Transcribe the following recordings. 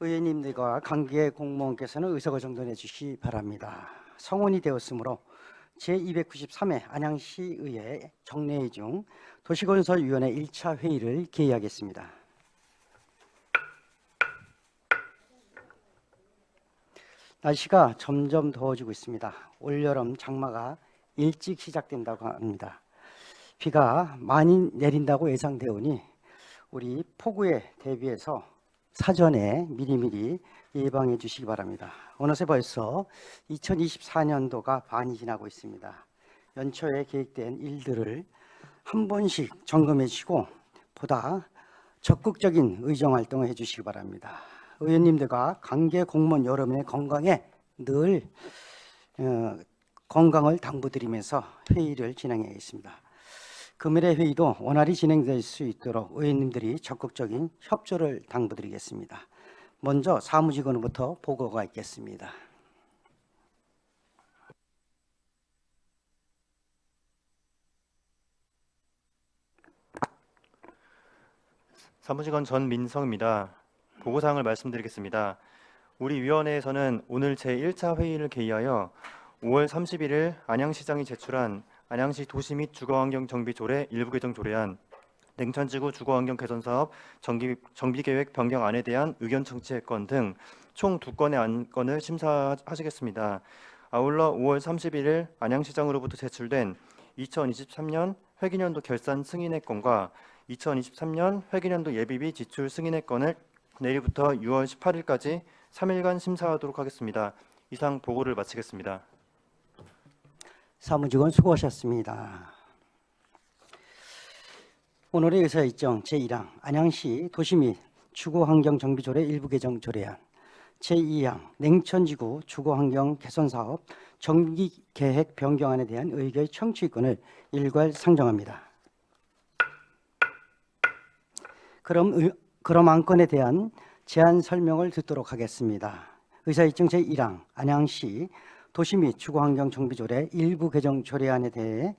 의원님들과 관계 공무원께서는 의석을 정돈해 주시기 바랍니다. 성원이 되었으므로 제293회 안양시의회 정례회 중 도시건설위원회 1차 회의를 개의하겠습니다. 날씨가 점점 더워지고 있습니다. 올여름 장마가 일찍 시작된다고 합니다. 비가 많이 내린다고 예상되오니 우리 폭우에 대비해서 사전에 미리미리 예방해 주시기 바랍니다. 어느새 벌써 2024년도가 반이 지나고 있습니다. 연초에 계획된 일들을 한 번씩 점검해 주시고 보다 적극적인 의정활동을 해주시기 바랍니다. 의원님들과 관계 공무원 여러분의 건강에 늘 건강을 당부드리면서 회의를 진행하겠습니다. 금일의 회의도 원활히 진행될 수 있도록 의원님들이 적극적인 협조를 당부드리겠습니다. 먼저 사무직원으로부터 보고가 있겠습니다. 사무직원 전민성입니다. 보고사항을 말씀드리겠습니다. 우리 위원회에서는 오늘 제1차 회의를 개의하여 5월 31일 안양시장이 제출한 안양시 도시 및 주거환경 정비 조례 일부 개정 조례안, 냉천지구 주거환경 개선사업 정비계획 변경안에 대한 의견 청취의 건 등 총 2건의 안건을 심사하시겠습니다. 아울러 5월 31일 안양시장으로부터 제출된 2023년 회기년도 결산 승인의 건과 2023년 회기년도 예비비 지출 승인의 건을 내일부터 6월 18일까지 3일간 심사하도록 하겠습니다. 이상 보고를 마치겠습니다. 사무직원 수고하셨습니다. 오늘의 의사일정 제1항 안양시 도시 및 주거환경정비조례 일부 개정 조례안, 제2항 냉천지구 주거환경 개선사업 정기계획 변경안에 대한 의결 청취권을 일괄 상정합니다. 그럼 안건에 대한 제안 설명을 듣도록 하겠습니다. 의사일정 제1항 안양시 도시 및 주거환경 정비조례 일부 개정 조례안에 대해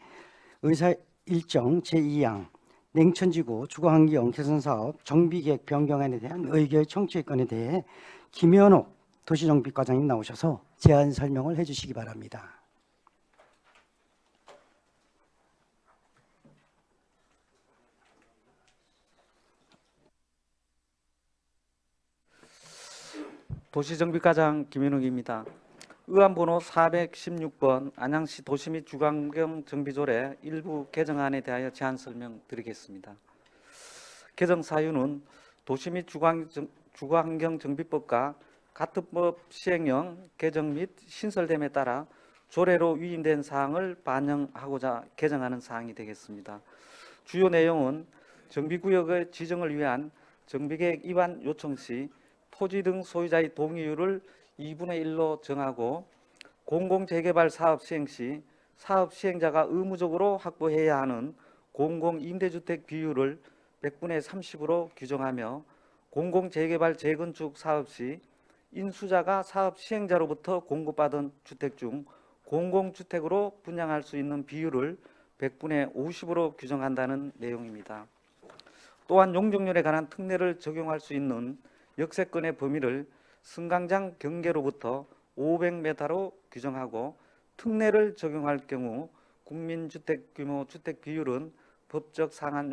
의사일정 제2항 냉천지구 주거환경 개선사업 정비계획 변경안에 대한 의결 청취권에 대해 김현옥 도시정비과장님 나오셔서 제안 설명을 해주시기 바랍니다. 도시정비과장 김현욱입니다. 의안번호 416번 안양시 도시 및 주거환경 정비조례 일부 개정안에 대하여 제안 설명드리겠습니다. 개정 사유는 도시 및 주거환경 정비법과 같은 법 시행령 개정 및 신설됨에 따라 조례로 위임된 사항을 반영하고자 개정하는 사항이 되겠습니다. 주요 내용은 정비구역의 지정을 위한 정비계획 입안 요청 시 토지 등 소유자의 동의율을 2분의 1로 정하고 공공재개발 사업 시행 시 사업 시행자가 의무적으로 확보해야 하는 공공임대주택 비율을 100분의 30으로 규정하며 공공재개발 재건축 사업 시 인수자가 사업 시행자로부터 공급받은 주택 중 공공주택으로 분양할 수 있는 비율을 100분의 50으로 규정한다는 내용입니다. 또한 용적률에 관한 특례를 적용할 수 있는 역세권의 범위를 승강장 경계로부터 500m로 규정하고 특례를 적용할 경우 국민주택 규모 주택 비율은 법적 상한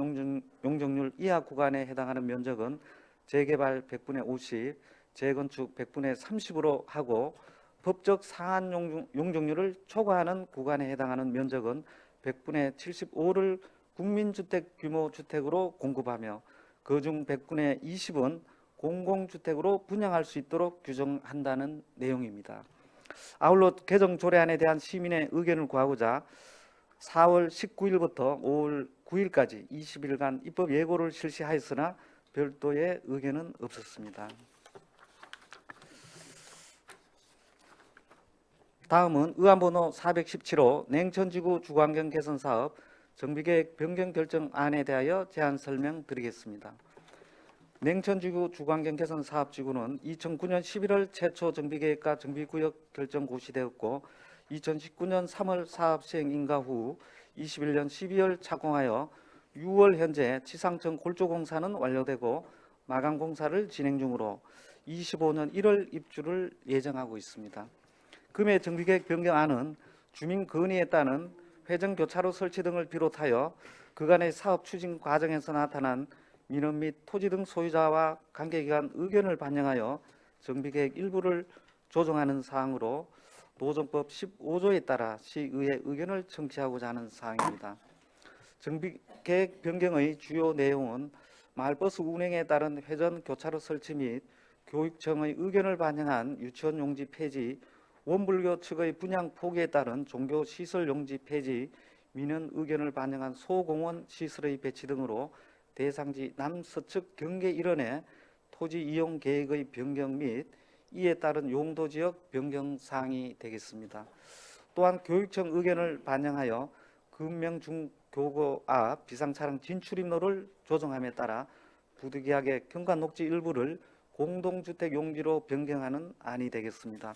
용적률 이하 구간에 해당하는 면적은 재개발 100분의 50, 재건축 100분의 30으로 하고 법적 상한 용적률을 초과하는 구간에 해당하는 면적은 100분의 75를 국민주택 규모 주택으로 공급하며 그중 100분의 20은 공공주택으로 분양할 수 있도록 규정한다는 내용입니다. 아울러 개정 조례안에 대한 시민의 의견을 구하고자 4월 19일부터 5월 9일까지 20일간 입법 예고를 실시하였으나 별도의 의견은 없었습니다. 다음은 의안번호 417호 냉천지구 주거환경 개선사업 정비계획 변경 결정안에 대하여 제안 설명드리겠습니다. 냉천지구 주거환경 개선 사업지구는 2009년 11월 최초 정비계획과 정비구역 결정 고시되었고 2019년 3월 사업 시행 인가 후 21년 12월 착공하여 6월 현재 지상층 골조공사는 완료되고 마감공사를 진행 중으로 25년 1월 입주를 예정하고 있습니다. 금해 정비계획 변경안은 주민 건의에 따른 회전 교차로 설치 등을 비롯하여 그간의 사업 추진 과정에서 나타난 민원 및 토지 등 소유자와 관계기관 의견을 반영하여 정비계획 일부를 조정하는 사항으로 노정법 15조에 따라 시의회 의견을 청취하고자 하는 사항입니다. 정비계획 변경의 주요 내용은 마을버스 운행에 따른 회전 교차로 설치 및 교육청의 의견을 반영한 유치원 용지 폐지, 원불교 측의 분양 포기에 따른 종교 시설 용지 폐지, 민원 의견을 반영한 소공원 시설의 배치 등으로 대상지 남서측 경계 일원의 토지 이용 계획의 변경 및 이에 따른 용도 지역 변경 사항이 되겠습니다. 또한 교육청 의견을 반영하여 금명 중교고 앞 비상차량 진출입로를 조정함에 따라 부득이하게 경관 녹지 일부를 공동주택 용지로 변경하는 안이 되겠습니다.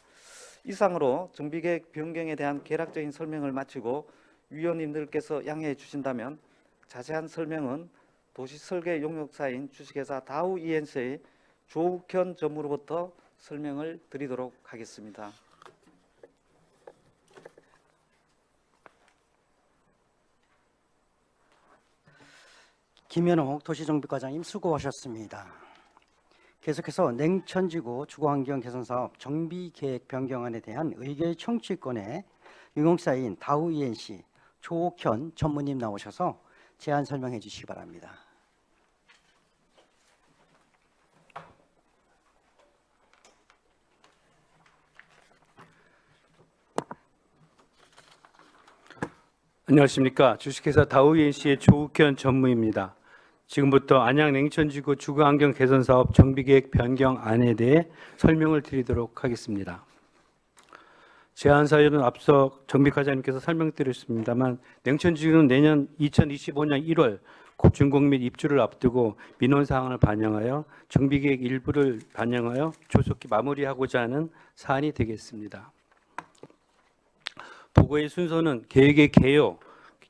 이상으로 정비계획 변경에 대한 개략적인 설명을 마치고 위원님들께서 양해해 주신다면 자세한 설명은 도시설계 용역사인 주식회사 다우 ENC의 조욱현 전무로부터 설명을 드리도록 하겠습니다. 김현옥 도시정비과장님 수고하셨습니다. 계속해서 냉천지구 주거환경 개선사업 정비계획 변경안에 대한 의견 청취권의 용역사인 다우 ENC 조옥현 전무님 나오셔서 제안 설명해 주시기 바랍니다. 안녕하십니까. 주식회사 다우이엔씨의 조욱현 전무입니다. 지금부터 안양 냉천지구 주거환경 개선사업 정비계획 변경안에 대해 설명을 드리도록 하겠습니다. 제안 사유는 앞서 정비과장님께서 설명드렸습니다만 냉천지구는 내년 2025년 1월 준공 및 입주를 앞두고 민원사항을 반영하여 정비계획 일부를 반영하여 조속히 마무리하고자 하는 사안이 되겠습니다. 보고의 순서는 계획의 개요,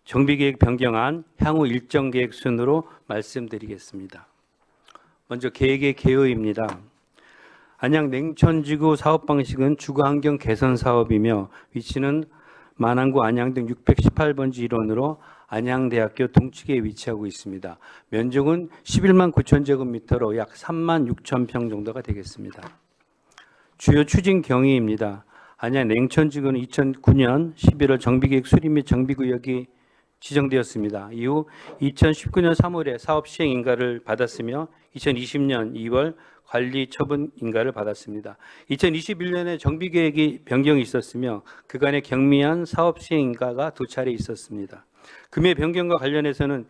정비계획 변경안, 향후 일정 계획 순으로 말씀드리겠습니다. 먼저 계획의 개요입니다. 안양 냉천지구 사업 방식은 주거환경 개선 사업이며 위치는 만안구 안양 등 618번지 일원으로 안양대학교 동측에 위치하고 있습니다. 면적은 11만 9천 제곱미터로 약 3만 6천 평 정도가 되겠습니다. 주요 추진 경위입니다. 안양 냉천지구는 2009년 11월 정비계획 수립 및 정비구역이 지정되었습니다. 이후 2019년 3월에 사업 시행 인가를 받았으며 2020년 2월 관리 처분 인가를 받았습니다. 2021년에 정비계획이 변경이 있었으며 그간의 경미한 사업 시행 인가가 2차례 있었습니다. 금해 변경과 관련해서는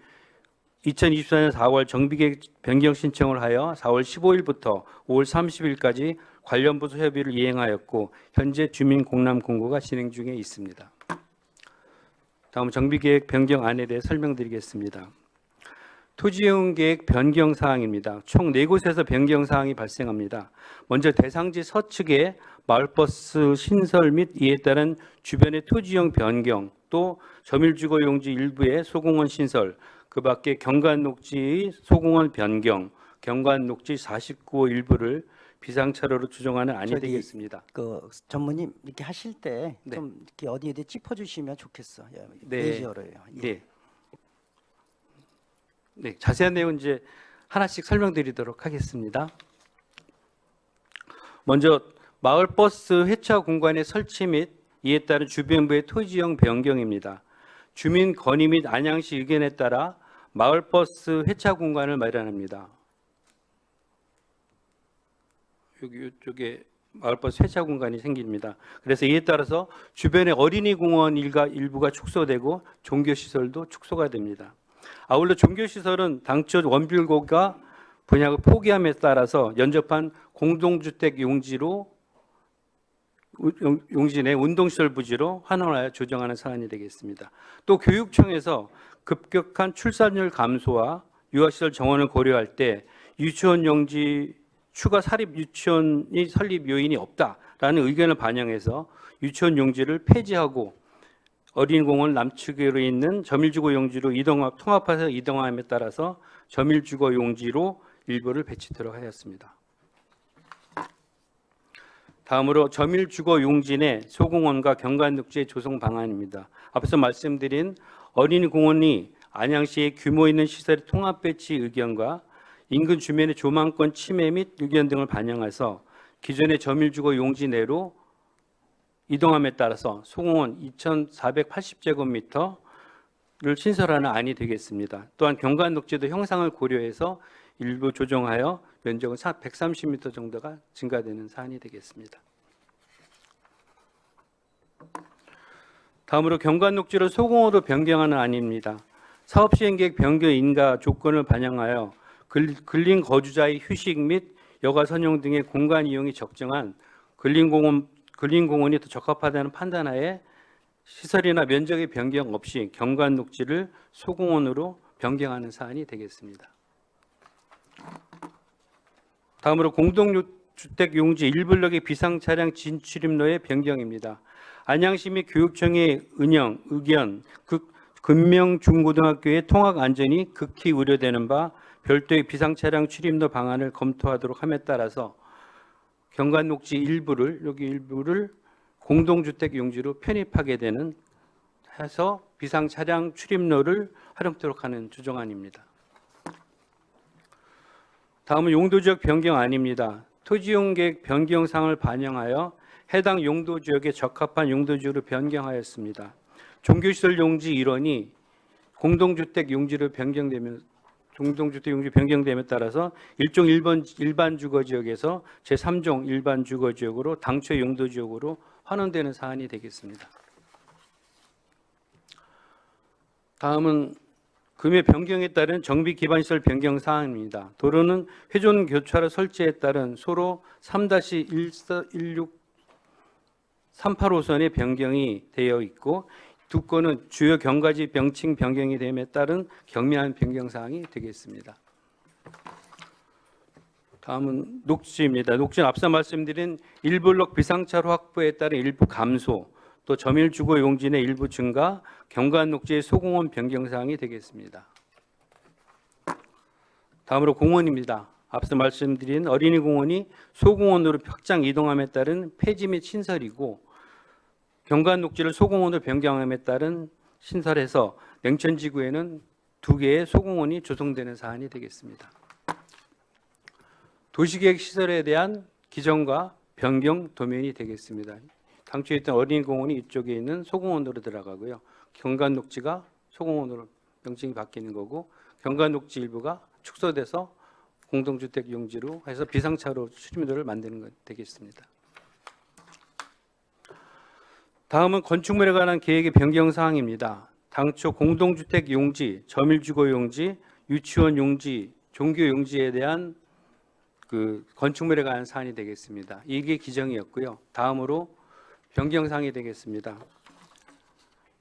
2024년 4월 정비계획 변경 신청을 하여 4월 15일부터 5월 30일까지 관련 부서 협의를 이행하였고 현재 주민 공람 공고가 진행 중에 있습니다. 다음 정비계획 변경안에 대해 설명드리겠습니다. 토지이용계획 변경 사항입니다. 총 4곳에서 변경 사항이 발생합니다. 먼저 대상지 서측에 마을버스 신설 및 이에 따른 주변의 토지이용 변경, 또 점일주거용지 일부의 소공원 신설, 그 밖에 경관녹지의 소공원 변경, 경관녹지 49호 일부를 비상차로로 조정하는 안이 되겠습니다. 그 전무님 이렇게 하실 때 네. 좀 이렇게 어디에 짚어주시면 좋겠어. 요 네. 페이지어로요. 네. 네, 자세한 내용 이제 하나씩 설명드리도록 하겠습니다. 먼저 마을버스 회차 공간의 설치 및 이에 따른 주변부의 토지형 변경입니다. 주민 건의 및 안양시 의견에 따라 마을버스 회차 공간을 마련합니다. 이쪽에 마을버스 회차 공간이 생깁니다. 그래서 이에 따라서 주변의 어린이 공원 일부가 축소되고 종교시설도 축소가 됩니다. 아울러 종교시설은 당초 원빌고가 분양을 포기함에 따라서 연접한 공동주택 용지 내 운동시설 부지로 환원하여 조정하는 사안이 되겠습니다. 또 교육청에서 급격한 출산율 감소와 유아시설 정원을 고려할 때 유치원 용지 추가 사립 유치원이 설립 요인이 없다라는 의견을 반영해서 유치원 용지를 폐지하고 어린이공원 남측으로 있는 점일주거 용지로 통합해서 이동함에 따라서 점일주거 용지로 일부를 배치토록 하였습니다. 다음으로 점일주거 용진의 소공원과 경관녹지의 조성 방안입니다. 앞서 말씀드린 어린이공원이 안양시의 규모 있는 시설의 통합 배치 의견과 인근 주민의 조망권 침해 및 의견 등을 반영해서 기존의 점일주거 용지 내로 이동함에 따라서 소공원 2,480제곱미터를 신설하는 안이 되겠습니다. 또한 경관녹지도 형상을 고려해서 일부 조정하여 면적은 130m 정도가 증가되는 사안이 되겠습니다. 다음으로 경관녹지를 소공원으로 변경하는 안입니다. 사업시행계획 변경 인가 조건을 반영하여 근린 거주자의 휴식 및 여가 선용 등의 공간 이용이 적정한 근린공원이 더 적합하다는 판단하에 시설이나 면적의 변경 없이 경관녹지를 소공원으로 변경하는 사안이 되겠습니다. 다음으로 공동주택 용지 1블럭의 비상차량 진출입로의 변경입니다. 안양시 및 교육청의 의견, 금명중고등학교의 통학 안전이 극히 우려되는 바 별도의 비상차량 출입로 방안을 검토하도록 함에 따라서 경관녹지 일부를 공동주택 용지로 편입하게 되는 해서 비상차량 출입로를 활용토록 하는 조정안입니다. 다음은 용도지역 변경안입니다. 토지용계획 변경사항을 반영하여 해당 용도지역에 적합한 용도지역으로 변경하였습니다. 종교시설 용지 일원이 공동주택 용지로 변경됨에 따라서 일종 일반 주거지역에서 제3종 일반 주거지역으로 당초 용도지역으로 환원되는 사안이 되겠습니다. 다음은 금의 변경에 따른 정비 기반시설 변경 사항입니다. 도로는 회전 교차로 설치에 따른 소로 3-1638호선의 변경이 되어 있고 두 건은 주요 경과지 명칭 변경이 됨에 따른 경미한 변경 사항이 되겠습니다. 다음은 녹지입니다. 녹지는 앞서 말씀드린 1블럭 비상차로 확보에 따른 일부 감소, 또 점일주거 용진의 일부 증가, 경관녹지의 소공원 변경 사항이 되겠습니다. 다음으로 공원입니다. 앞서 말씀드린 어린이공원이 소공원으로 확장 이동함에 따른 폐지 및 신설이고 경관녹지를 소공원으로 변경함에 따른 신설해서 냉천지구에는 2개의 소공원이 조성되는 사안이 되겠습니다. 도시계획 시설에 대한 기정과 변경 도면이 되겠습니다. 당초에 있던 어린이공원이 이쪽에 있는 소공원으로 들어가고요. 경관녹지가 소공원으로 명칭이 바뀌는 거고 경관녹지 일부가 축소돼서 공동주택 용지로 해서 비상차로 출입로를 만드는 것 되겠습니다. 다음은 건축물에 관한 계획의 변경 사항입니다. 당초 공동주택 용지, 점일주거 용지, 유치원 용지, 종교 용지에 대한 건축물에 관한 사안이 되겠습니다. 이게 기정이었고요. 다음으로 변경 사항이 되겠습니다.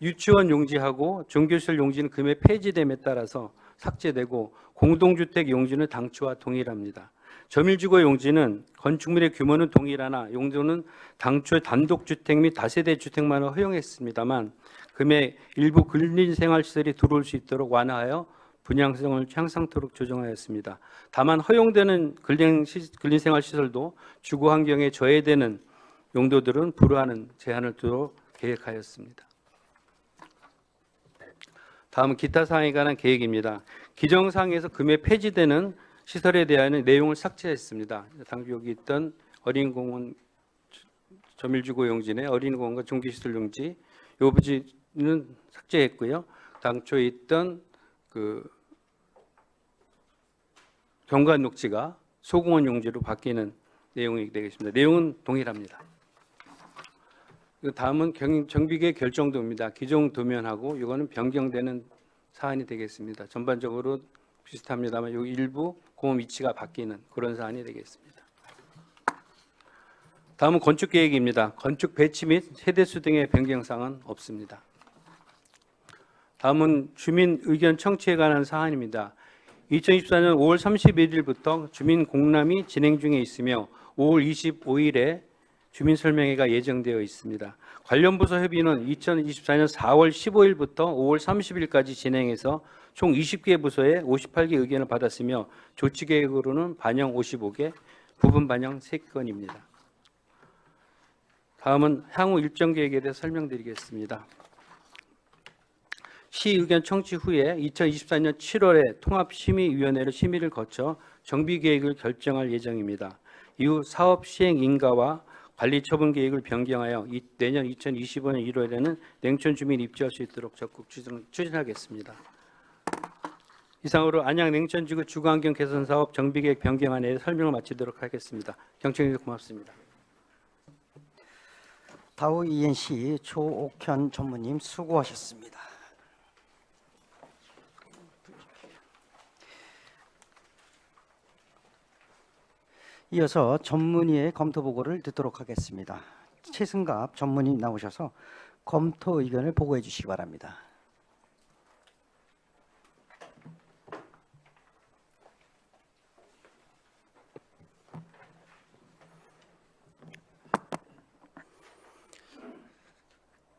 유치원 용지하고 종교시설 용지는 금액 폐지됨에 따라서 삭제되고 공동주택 용지는 당초와 동일합니다. 점일주거 용지는 건축물의 규모는 동일하나 용도는 당초 단독주택 및 다세대 주택만을 허용했습니다만 금액 일부 근린생활시설이 들어올 수 있도록 완화하여 분양성을 향상토록 조정하였습니다. 다만 허용되는 근린생활시설도 주거환경에 저해되는 용도들은 불허하는 제한을 두도록 계획하였습니다. 다음은 기타 사항에 관한 계획입니다. 기정사항에서 금액 폐지되는 시설에 대한 내용을 삭제했습니다. 당초 여기 있던 어린이공원 점일주거 용지내 어린이공원과 종교시설 용지 이 부지는 삭제했고요. 당초에 있던 경관녹지가 소공원 용지로 바뀌는 내용이 되겠습니다. 내용은 동일합니다. 다음은 정비계획 결정도입니다. 기존 도면하고 이거는 변경되는 사안이 되겠습니다. 전반적으로 비슷합니다만 여기 일부 공원 위치가 바뀌는 그런 사안이 되겠습니다. 다음은 건축계획입니다. 건축 배치 및 세대수 등의 변경 사항은 없습니다. 다음은 주민 의견 청취에 관한 사안입니다. 2024년 5월 31일부터 주민 공람이 진행 중에 있으며 5월 25일에 주민 설명회가 예정되어 있습니다. 관련 부서 협의는 2024년 4월 15일부터 5월 30일까지 진행해서 총 20개 부서에 58개 의견을 받았으며 조치 계획으로는 반영 55개, 부분 반영 3건입니다. 다음은 향후 일정 계획에 대해 설명드리겠습니다. 시 의견 청취 후에 2024년 7월에 통합심의위원회로 심의를 거쳐 정비계획을 결정할 예정입니다. 이후 사업 시행 인가와 관리 처분 계획을 변경하여 내년 2025년 1월에는 냉천 주민이 입주할 수 있도록 적극 추진하겠습니다. 이상으로 안양 냉천지구 주거환경 개선 사업 정비계획 변경안에 대해 설명을 마치도록 하겠습니다. 경청해 주셔서 고맙습니다. 다우 ENC 조옥현 전무님 수고하셨습니다. 이어서 전문의의 검토 보고를 듣도록 하겠습니다. 최승갑 전문의 나오셔서 검토 의견을 보고해 주시기 바랍니다.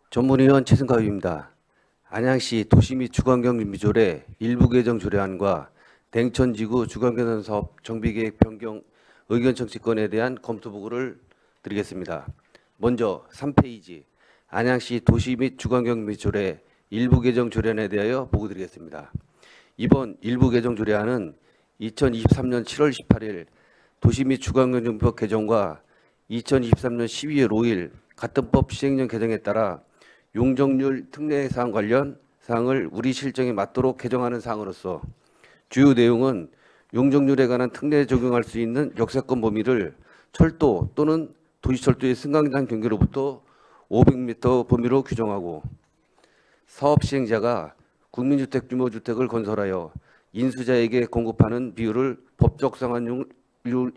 전문위원 최승갑입니다. 안양시 도시 및 주거환경 준비조례 일부 개정 조례안과 냉천지구 주거환경 사업 정비계획 변경 의견 청취권에 대한 검토 보고를 드리겠습니다. 먼저 3페이지 안양시 도시 및 주거환경 준비조례 일부 개정 조례안에 대하여 보고 드리겠습니다. 이번 일부 개정 조례안은 2023년 7월 18일 도시 및 주거환경정비법 개정과 2023년 12월 5일 같은 법 시행령 개정에 따라 용적률 특례 사항 관련 사항을 우리 실정에 맞도록 개정하는 사항으로서 주요 내용은 용적률에 관한 특례에 적용할 수 있는 역세권 범위를 철도 또는 도시철도의 승강장 경계로부터 500m 범위로 규정하고 사업 시행자가 국민주택 규모 주택을 건설하여 인수자에게 공급하는 비율을 법적 상한율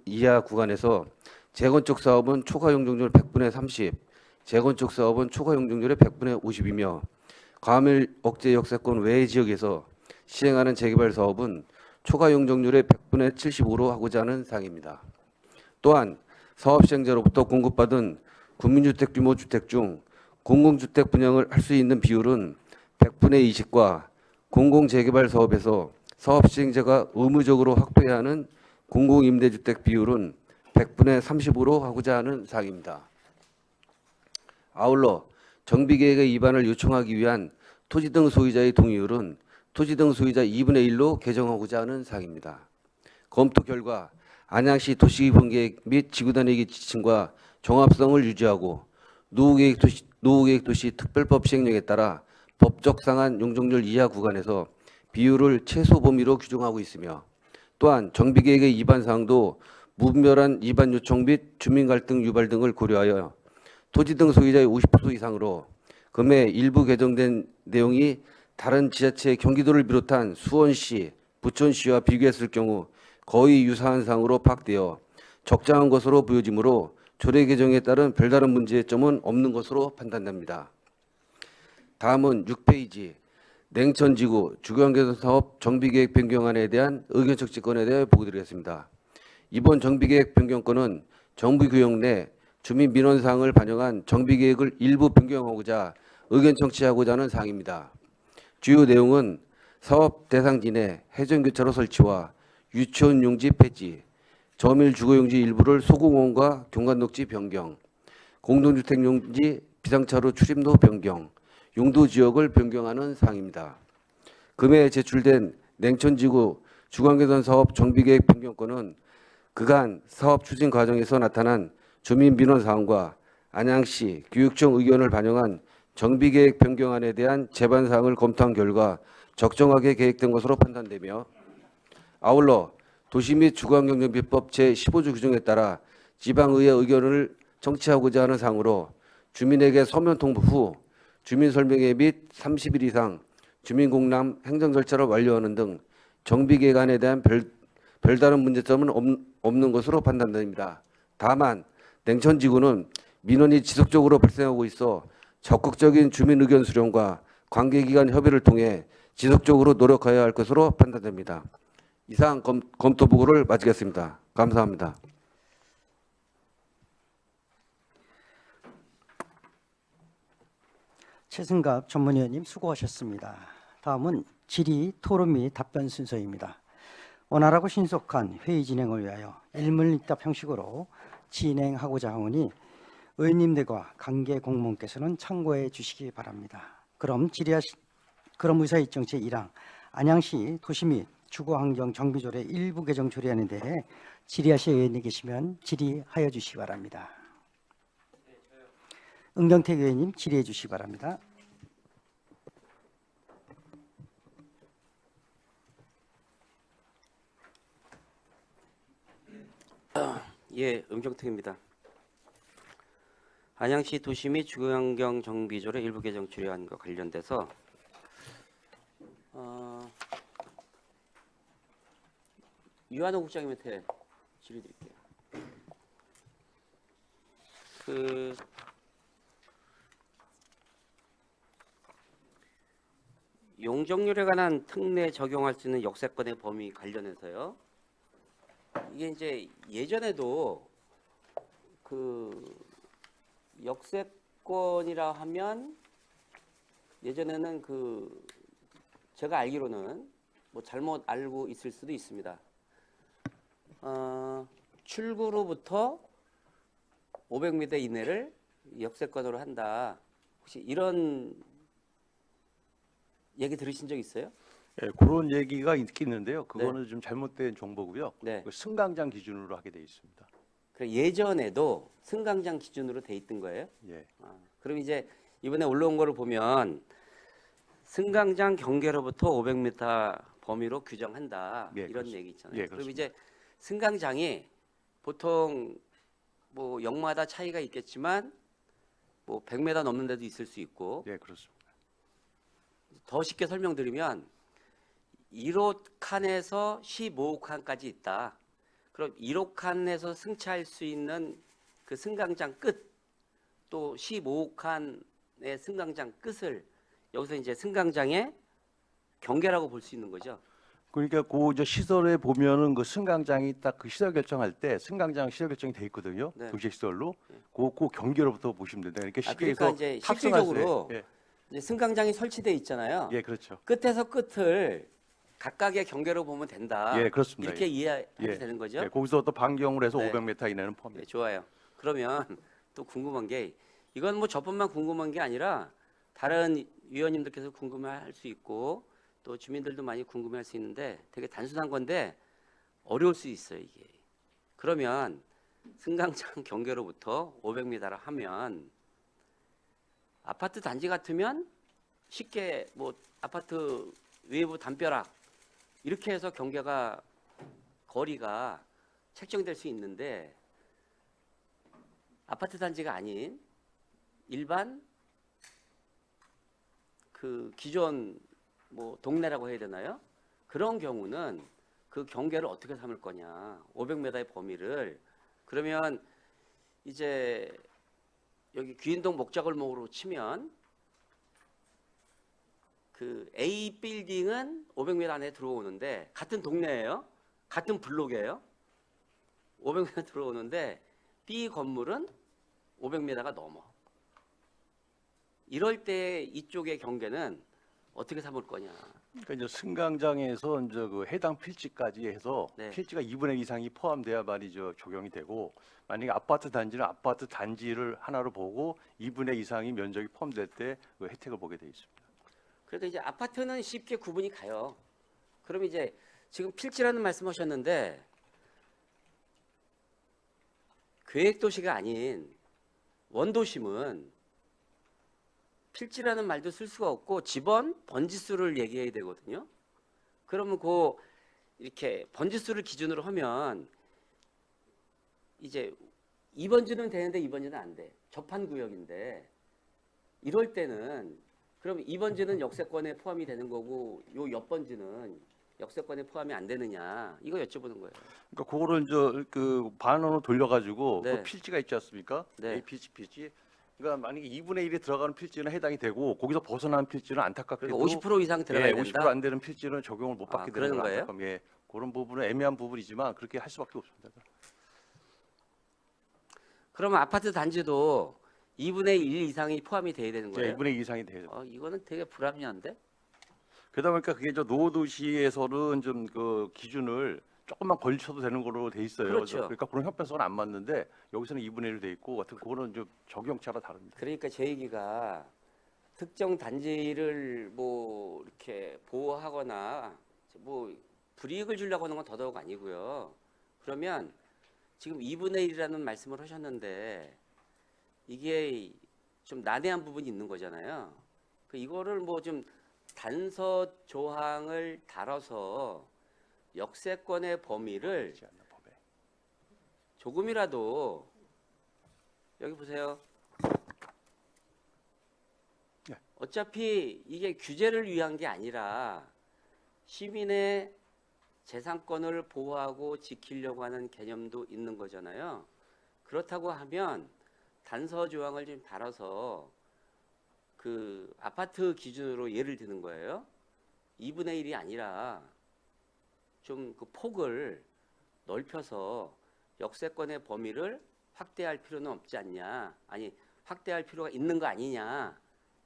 이하 구간에서 재건축 사업은 초과 용적률 100분의 30, 재건축 사업은 초과 용적률의 100분의 50이며 과밀 억제 역세권 외의 지역에서 시행하는 재개발 사업은 초과 용적률의 100분의 75로 하고자 하는 사항입니다. 또한 사업 시행자로부터 공급받은 국민주택 규모 주택 중 공공주택 분양을 할 수 있는 비율은 100분의 20과 공공재개발 사업에서 사업 시행자가 의무적으로 확보해야 하는 공공임대주택 비율은 100분의 30으로 하고자 하는 사항입니다. 아울러 정비계획의 입안을 요청하기 위한 토지 등 소유자의 동의율은 토지 등 소유자 2분의 1로 개정하고자 하는 사항입니다. 검토 결과 안양시 도시기본계획 및 지구단위기 지침과 종합성을 유지하고 노후계획도시 특별법 시행령에 따라 법적 상한 용적률 이하 구간에서 비율을 최소 범위로 규정하고 있으며 또한 정비계획의 입안 사항도 무분별한 입안 요청 및 주민 갈등 유발 등을 고려하여 토지 등 소유자의 50% 이상으로 금해 일부 개정된 내용이 다른 지자체 경기도를 비롯한 수원시, 부천시와 비교했을 경우 거의 유사한 사항으로 파악되어 적정한 것으로 보여지므로 조례 개정에 따른 별다른 문제점은 없는 것으로 판단됩니다. 다음은 6페이지 냉천지구 주거환경 사업 정비계획 변경안에 대한 의견 청취권에 대해 보고드리겠습니다. 이번 정비계획 변경권은 정부 규정 내 주민 민원 사항을 반영한 정비계획을 일부 변경하고자 의견 청취하고자 하는 사항입니다. 주요 내용은 사업 대상지 내 해전교차로 설치와 유치원 용지 폐지, 저밀 주거용지 일부를 소공원과 경관녹지 변경, 공동주택 용지 비상차로 출입로 변경, 용도 지역을 변경하는 사항입니다. 금해 제출된 냉천지구 주거환경 사업 정비계획 변경권은 그간 사업 추진 과정에서 나타난 주민 민원 사항과 안양시 교육청 의견을 반영한 정비계획 변경안에 대한 제반 사항을 검토한 결과 적정하게 계획된 것으로 판단되며 아울러 도시 및 주거환경정비법 제15조 규정에 따라 지방의회 의견을 청취하고자 하는 사항으로 주민에게 서면 통보 후 주민 설명회 및 30일 이상 주민 공람 행정 절차를 완료하는 등 정비계획안에 대한 별다른 문제점은 없는 것으로 판단됩니다. 다만 냉천지구는 민원이 지속적으로 발생하고 있어 적극적인 주민 의견 수렴과 관계기관 협의를 통해 지속적으로 노력해야 할 것으로 판단됩니다. 이상 검토 보고를 마치겠습니다. 감사합니다. 최승갑 전문위원님 수고하셨습니다. 다음은 질의, 토론 및 답변 순서입니다. 원활하고 신속한 회의 진행을 위하여 일문일답 형식으로 진행하고자 하오니 의원님들과 관계 공무원께서는 참고해 주시기 바랍니다. 그럼 의사 일정 제1항 안양시 도시 및 주거환경 정비조례 일부 개정 조례안에 대해 질의하실 의원이 계시면 질의하여 주시기 바랍니다. 은경택 의원님 질의해 주시기 바랍니다. 예, 음경택입니다. 안양시 도시 및 주거환경 정비조례 일부 개정 조례안과 관련돼서 유한호 국장님한테 질의드릴게요. 용적률에 관한 특례 적용할 수 있는 역세권의 범위 관련해서요. 이게 이제 예전에도 그 역세권이라 하면 예전에는 그 제가 알기로는 뭐 잘못 알고 있을 수도 있습니다. 출구로부터 500m 이내를 역세권으로 한다. 혹시 이런 얘기 들으신 적 있어요? 예, 그런 얘기가 있긴 있는데요. 그거는 좀 잘못된 정보고요. 네. 그 승강장 기준으로 하게 돼 있습니다. 그래, 예전에도 승강장 기준으로 돼 있던 거예요? 예. 그럼 이제 이번에 올라온 거를 보면 승강장 경계로부터 500m 범위로 규정한다. 예, 이런 그렇습니다. 얘기 있잖아요. 예, 그럼 그렇습니다. 이제 승강장이 보통 뭐 역마다 차이가 있겠지만 뭐 100m 넘는 데도 있을 수 있고 예, 그렇습니다. 더 쉽게 설명드리면 1호 칸에서 15호 칸까지 있다. 그럼 1호 칸에서 승차할 수 있는 그 승강장 끝, 또 15호 칸의 승강장 끝을 여기서 이제 승강장의 경계라고 볼 수 있는 거죠. 그러니까 그 저 시설에 보면은 그 승강장이 딱 그 시설 결정할 때 승강장 시설 결정이 돼 있거든요. 네. 도시 시설로. 그 경계로부터 보시면 된다. 그러니까 쉽게 그러니까 해서 이제 탑승할 때, 실질적으로 예, 이제 승강장이 설치돼 있잖아요. 예, 그렇죠. 끝에서 끝을 각각의 경계로 보면 된다. 예, 그렇습니다. 이렇게 이해하면 예. 되는 거죠. 예, 거기서 또 반경을 해서 네. 500m 이내는 포함. 네, 좋아요. 그러면 또 궁금한 게 이건 뭐 저뿐만 궁금한 게 아니라 다른 위원님들께서 궁금해할 수 있고 또 주민들도 많이 궁금해할 수 있는데 되게 단순한 건데 어려울 수 있어요 이게. 그러면 승강장 경계로부터 500m라 하면 아파트 단지 같으면 쉽게 뭐 아파트 외부 담벼락 이렇게 해서 경계가 거리가 책정될 수 있는데 아파트 단지가 아닌 일반 그 기존 뭐 동네라고 해야 되나요? 그런 경우는 그 경계를 어떻게 삼을 거냐? 500m의 범위를 그러면 이제 여기 귀인동 목자골목으로 치면 그 A 빌딩은 500m 안에 들어오는데 같은 동네예요. 같은 블록이에요. 500m 들어오는데 B 건물은 500m가 넘어. 이럴 때 이쪽의 경계는 어떻게 삼을 거냐? 그러니까 이제 승강장에서 이제 그 해당 필지까지 해서 네. 필지가 2분의 1 이상이 포함돼야만이 적용이 되고 만약에 아파트 단지는 아파트 단지를 하나로 보고 2분의 1 이상이 면적이 포함될 때 그 혜택을 보게 돼 있습니다. 그래도 이제 아파트는 쉽게 구분이 가요. 그럼 이제 지금 필지라는 말씀하셨는데 계획도시가 아닌 원도심은 필지라는 말도 쓸 수가 없고 집원 번지수를 얘기해야 되거든요. 그러면 그 이렇게 번지수를 기준으로 하면 이제 2번지는 되는데 2번지는 안 돼. 접한 구역인데 이럴 때는 그럼 2번지는 역세권에 포함이 되는 거고 요 옆번지는 역세권에 포함이 안 되느냐 이거 여쭤보는 거예요. 그러니까 그거를 이제 그 반원으로 돌려가지고 네. 그 필지가 있지 않습니까? 네. A 필지. 그러니까 만약에 2분의 1이 들어가는 필지는 해당이 되고 거기서 벗어나는 필지는 안타깝게도 그리고 50% 이상 들어가야 예, 된다. 50%안 되는 필지는 적용을 못 아, 받게 그러는 되는 거예요? 안타까움. 예, 그런 부분은 애매한 부분이지만 그렇게 할 수밖에 없습니다. 그러면 아파트 단지도 2분의 1 이상이 포함이 돼야 되는 예, 거예요. 2분의 2 이상이 돼요. 이거는 되게 불합리한데? 그러다 보니까 그게 저 노도시에서는 좀 그 기준을 조금만 걸쳐도 되는 거로 돼 있어요. 그렇죠. 그러니까 그런 형평성은 안 맞는데 여기서는 2분의 1로 돼 있고 같은 그거는 좀 적용차가 다릅니다. 그러니까 제 얘기가 특정 단지를 뭐 이렇게 보호하거나 뭐 불이익을 주려고 하는 건 더더욱 아니고요. 그러면 지금 2분의 1이라는 말씀을 하셨는데 이게 좀 난해한 부분이 있는 거잖아요. 이거를 뭐 좀 단서 조항을 달아서 역세권의 범위를 있지 않나, 법에. 조금이라도 여기 보세요. 네. 어차피 이게 규제를 위한 게 아니라 시민의 재산권을 보호하고 지키려고 하는 개념도 있는 거잖아요. 그렇다고 하면 단서 조항을 좀 달아서 그 아파트 기준으로 예를 드는 거예요. 2분의 1이 아니라 좀 그 폭을 넓혀서 역세권의 범위를 확대할 필요는 없지 않냐. 아니 확대할 필요가 있는 거 아니냐.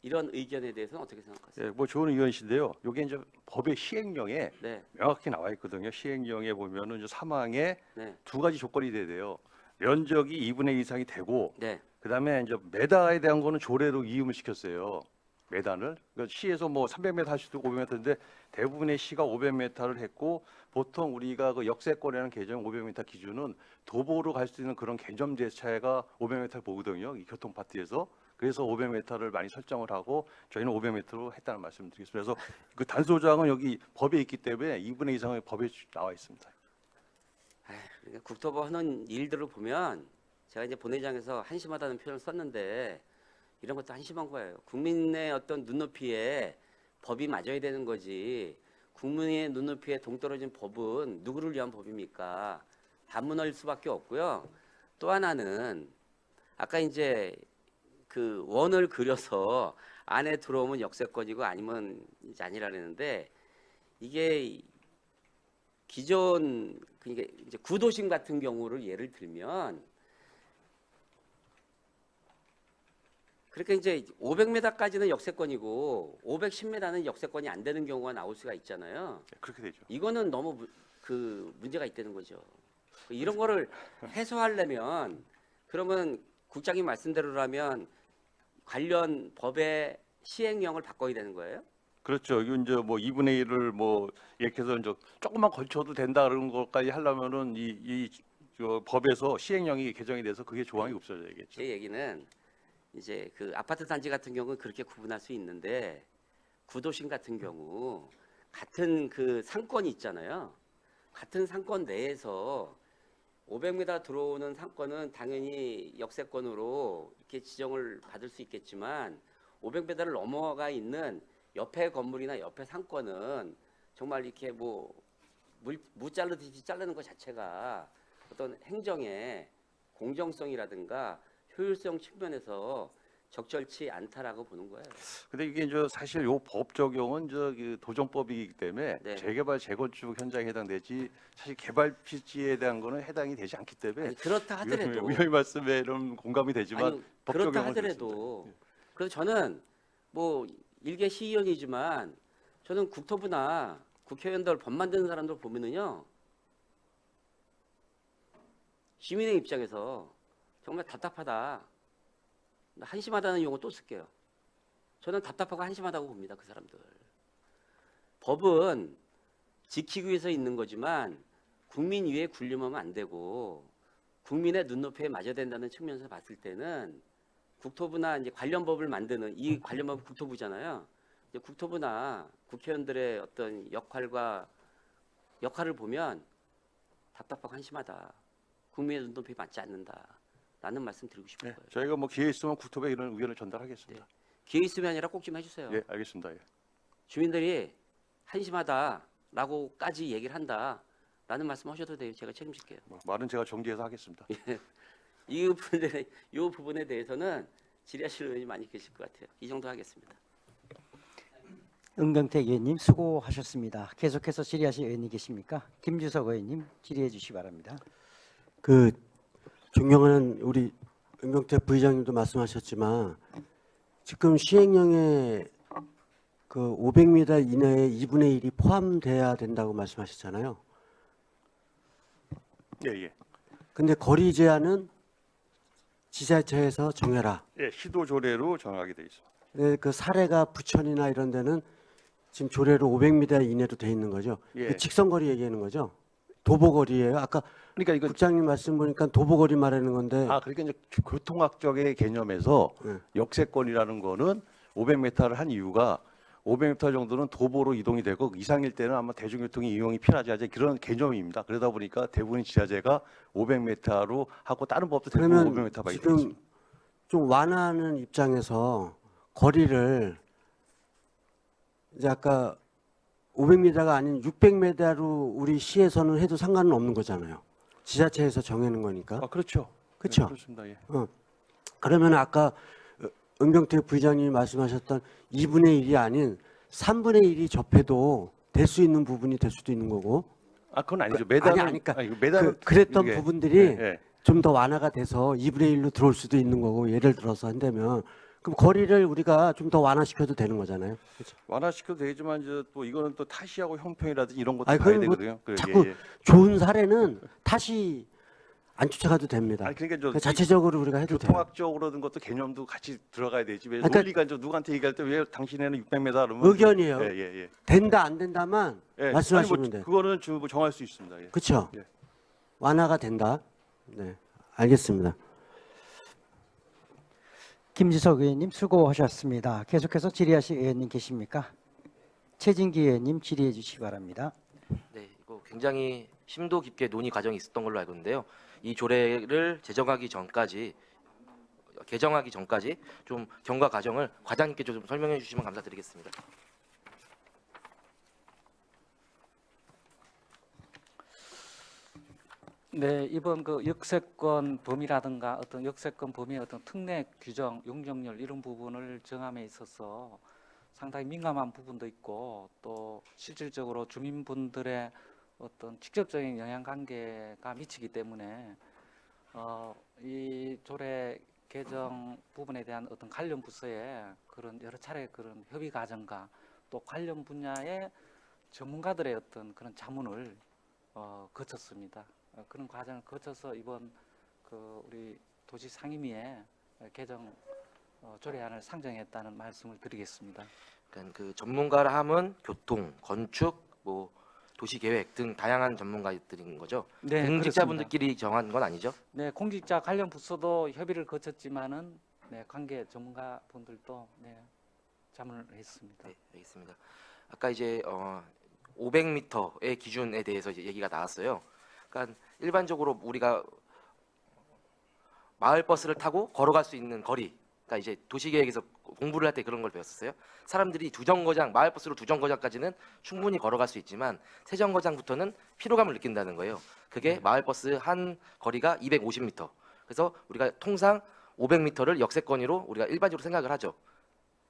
이런 의견에 대해서는 어떻게 생각하세요? 예, 뭐 좋은 의견이신데요. 이게 이제 법의 시행령에 네, 명확히 나와 있거든요. 시행령에 보면은 이제 사망에 네, 두 가지 조건이 돼야. 면적이 2분의 1 이상이 되고 네, 그다음에 이제 메다에 대한 거는 조례로 이음을 시켰어요. 메다를. 그러니까 시에서 뭐 300m 할 수도 있고 500m인데 대부분의 시가 500m를 했고 보통 우리가 그 역세권이라는 개정 500m 기준은 도보로 갈 수 있는 그런 개점 대차가 500m 보거든요. 이 교통 파트에서. 그래서 500m를 많이 설정을 하고 저희는 500m로 했다는 말씀드리겠습니다. 그래서 그 단소조항은 여기 법에 있기 때문에 2분의 2 이상의 법에 나와 있습니다. 그러니까 국토부 하는 일들을 보면 제가 이제 본회의장에서 한심하다는 표현을 썼는데 이런 것도 한심한 거예요. 국민의 어떤 눈높이에 법이 맞아야 되는 거지. 국민의 눈높이에 동떨어진 법은 누구를 위한 법입니까? 반문할 수밖에 없고요. 또 하나는 아까 이제 그 원을 그려서 안에 들어오면 역세권이고 아니면 이제 아니라는데 이게 기존 그러니까 이제 구도심 같은 경우를 예를 들면 그러니까 이제 500m까지는 역세권이고 510m는 역세권이 안 되는 경우가 나올 수가 있잖아요. 네, 그렇게 되죠. 이거는 너무 그 문제가 있다는 거죠. 이런 거를 해소하려면 그러면 국장님 말씀대로라면 관련 법의 시행령을 바꿔야 되는 거예요? 그렇죠. 이거 이제 뭐 2분의 1을 뭐 이렇게 해서 이제 조금만 걸쳐도 된다 그런 것까지 하려면은 저 법에서 시행령이 개정이 돼서 그게 조항이 없어져야겠죠. 제 얘기는 이제 그 아파트 단지 같은 경우는 그렇게 구분할 수 있는데 구도심 같은 경우 같은 그 상권이 있잖아요. 같은 상권 내에서 500m 들어오는 상권은 당연히 역세권으로 이렇게 지정을 받을 수 있겠지만 500m를 넘어가 있는 옆에 건물이나 옆에 상권은 정말 이렇게 뭐 무 자르듯이 자르는 것 자체가 어떤 행정의 공정성이라든가 효율성 측면에서 적절치 않다라고 보는 거예요. 근데 이게 이제 사실 요 법 적용은 그 도정법이기 때문에 네. 재개발 재건축 현장에 해당되지 사실 개발 필지에 대한 거는 해당이 되지 않기 때문에 아니, 그렇다 하더라도 위원님 말씀에 이런 공감이 되지만 아니, 법 그렇다 적용은 하더라도 그렇습니다. 그래서 저는 뭐 일개 시의원이지만 저는 국토부나 국회의원들 법 만드는 사람들 보면은요 시민의 입장에서 정말 답답하다. 한심하다는 용어 또 쓸게요. 저는 답답하고 한심하다고 봅니다. 그 사람들. 법은 지키기 위해서 있는 거지만 국민 위에 군림하면 안 되고 국민의 눈높이에 맞아야 된다는 측면에서 봤을 때는 국토부나 이제 관련 법을 만드는 이 관련 법은 국토부잖아요. 이제 국토부나 국회의원들의 어떤 역할을 보면 답답하고 한심하다. 국민의 눈높이에 맞지 않는다라는 말씀 드리고 싶어요. 네, 저희가 뭐 기회 있으면 국토부에 이런 의견을 전달하겠습니다. 기회 있으면 아니라 꼭 좀 해주세요. 예, 알겠습니다. 예. 주민들이 한심하다라고까지 얘기를 한다라는 말씀하셔도 돼요. 제가 책임질게요. 뭐 말은 제가 정리해서 하겠습니다. 이 부분에 대해서는 질의하실 의원이 많이 계실 것 같아요. 이 정도 하겠습니다. 은경택 의원님 수고하셨습니다. 계속해서 질의하실 의원이 계십니까? 김주석 의원님 질의해 주시기 바랍니다. 그 존경하는 우리 은경택 부의장님도 말씀하셨지만 지금 시행령에 그 500m 이내에 2분의 1이 포함돼야 된다고 말씀하셨잖아요. 예, 예. 근데 거리 제한은 지자체에서 정해라. 예, 시도 조례로 정하게 돼 있습니다. 네, 그 사례가 부천이나 이런 데는 지금 조례로 500m 이내로 돼 있는 거죠. 예. 그 직선거리 얘기하는 거죠. 도보거리예요. 아까 그러니까 이거 국장님 말씀 보니까 도보거리 말하는 건데 그러니까 이제 교통학적의 개념에서 네. 역세권이라는 거는 500m를 한 이유가 500m 정도는 도보로 이동이 되고 이상일 때는 아마 대중교통이 이용이 필요하지 않은 그런 개념입니다. 그러다 보니까 대부분 지자체가 500m로 하고 다른 법도 대부분 그러면 500m밖에 지금 되겠습니다. 좀 완화하는 입장에서 거리를 이제 아까 500m가 아닌 600m로 우리 시에서는 해도 상관은 없는 거잖아요. 지자체에서 정하는 거니까. 그렇죠. 그렇죠. 네, 그렇습니다. 예. 그러면 아까 은경태 부의장님이 말씀하셨던 2분의 1이 아닌 3분의 1이 접해도 될 수 있는 부분이 될 수도 있는 거고. 그건 아니죠. 매달은 아니까 매달은 그랬던 이게- 부분들이 예. 좀 더 완화가 돼서 2분의 1로 들어올 수도 있는 거고 예를 들어서 한다면 그럼 거리를 우리가 좀 더 완화시켜도 되는 거잖아요. 그렇죠? 완화시켜도 되지만 이제 또 이거는 또 타시하고 형평이라든지 이런 것도 아니, 봐야 그건 뭐 되거든요. 자꾸 좋은 사례는 다시 안 쫓아가도 됩니다. 그러니까 저 그 자체적으로 우리가 해도 돼요. 교통학적으로든 것도 개념도 같이 들어가야 되지. 왜 그러니까- 논리가 이제 누구한테 얘기할 때 왜 당신에는 600m 그러면 의견이에요. 예. 된다 안 된다만 예. 말씀하시면 아니, 돼요. 그거는 뭐 정할 수 있습니다. 예. 그렇죠? 예. 완화가 된다. 네, 알겠습니다. 김지석 의원님 수고하셨습니다. 계속해서 질의하실 의원님 계십니까? 최진기 의원님 질의해 주시기 바랍니다. 네, 이거 굉장히 심도 깊게 논의 과정이 있었던 걸로 알고 있는데요. 이 조례를 개정하기 전까지 좀 경과 과정을 과장님께 좀 설명해 주시면 감사드리겠습니다. 네, 이번 그 역세권 범위라든가 어떤 역세권 범위의 어떤 특례 규정, 용적률 이런 부분을 정함에 있어서 상당히 민감한 부분도 있고 또 실질적으로 주민분들의 어떤 직접적인 영향 관계가 미치기 때문에 이 조례 개정 부분에 대한 어떤 관련 부서의 그런 여러 차례 그런 협의 과정과 또 관련 분야의 전문가들의 어떤 그런 자문을 거쳤습니다. 그런 과정을 거쳐서 이번 그 우리 도시 상임위에 개정 조례안을 상정했다는 말씀을 드리겠습니다. 그러니까 그 전문가라 함은 교통, 건축, 뭐 도시계획 등 다양한 전문가들인 거죠. 네, 공직자분들끼리 정한 건 아니죠? 네, 공직자 관련 부서도 협의를 거쳤지만은 네, 관계 전문가분들도 네, 자문을 했습니다. 네, 알겠습니다. 아까 이제 500m의 기준에 대해서 이제 얘기가 나왔어요. 그러니까 일반적으로 우리가 마을 버스를 타고 걸어갈 수 있는 거리, 그러니까 이제 도시계획에서 공부를 할 때 그런 걸 배웠었어요. 사람들이 두 정거장, 마을 버스로 두 정거장까지는 충분히 걸어갈 수 있지만 세 정거장부터는 피로감을 느낀다는 거예요. 그게 마을 버스 한 거리가 250m. 그래서 우리가 통상 500m를 역세권으로 우리가 일반적으로 생각을 하죠.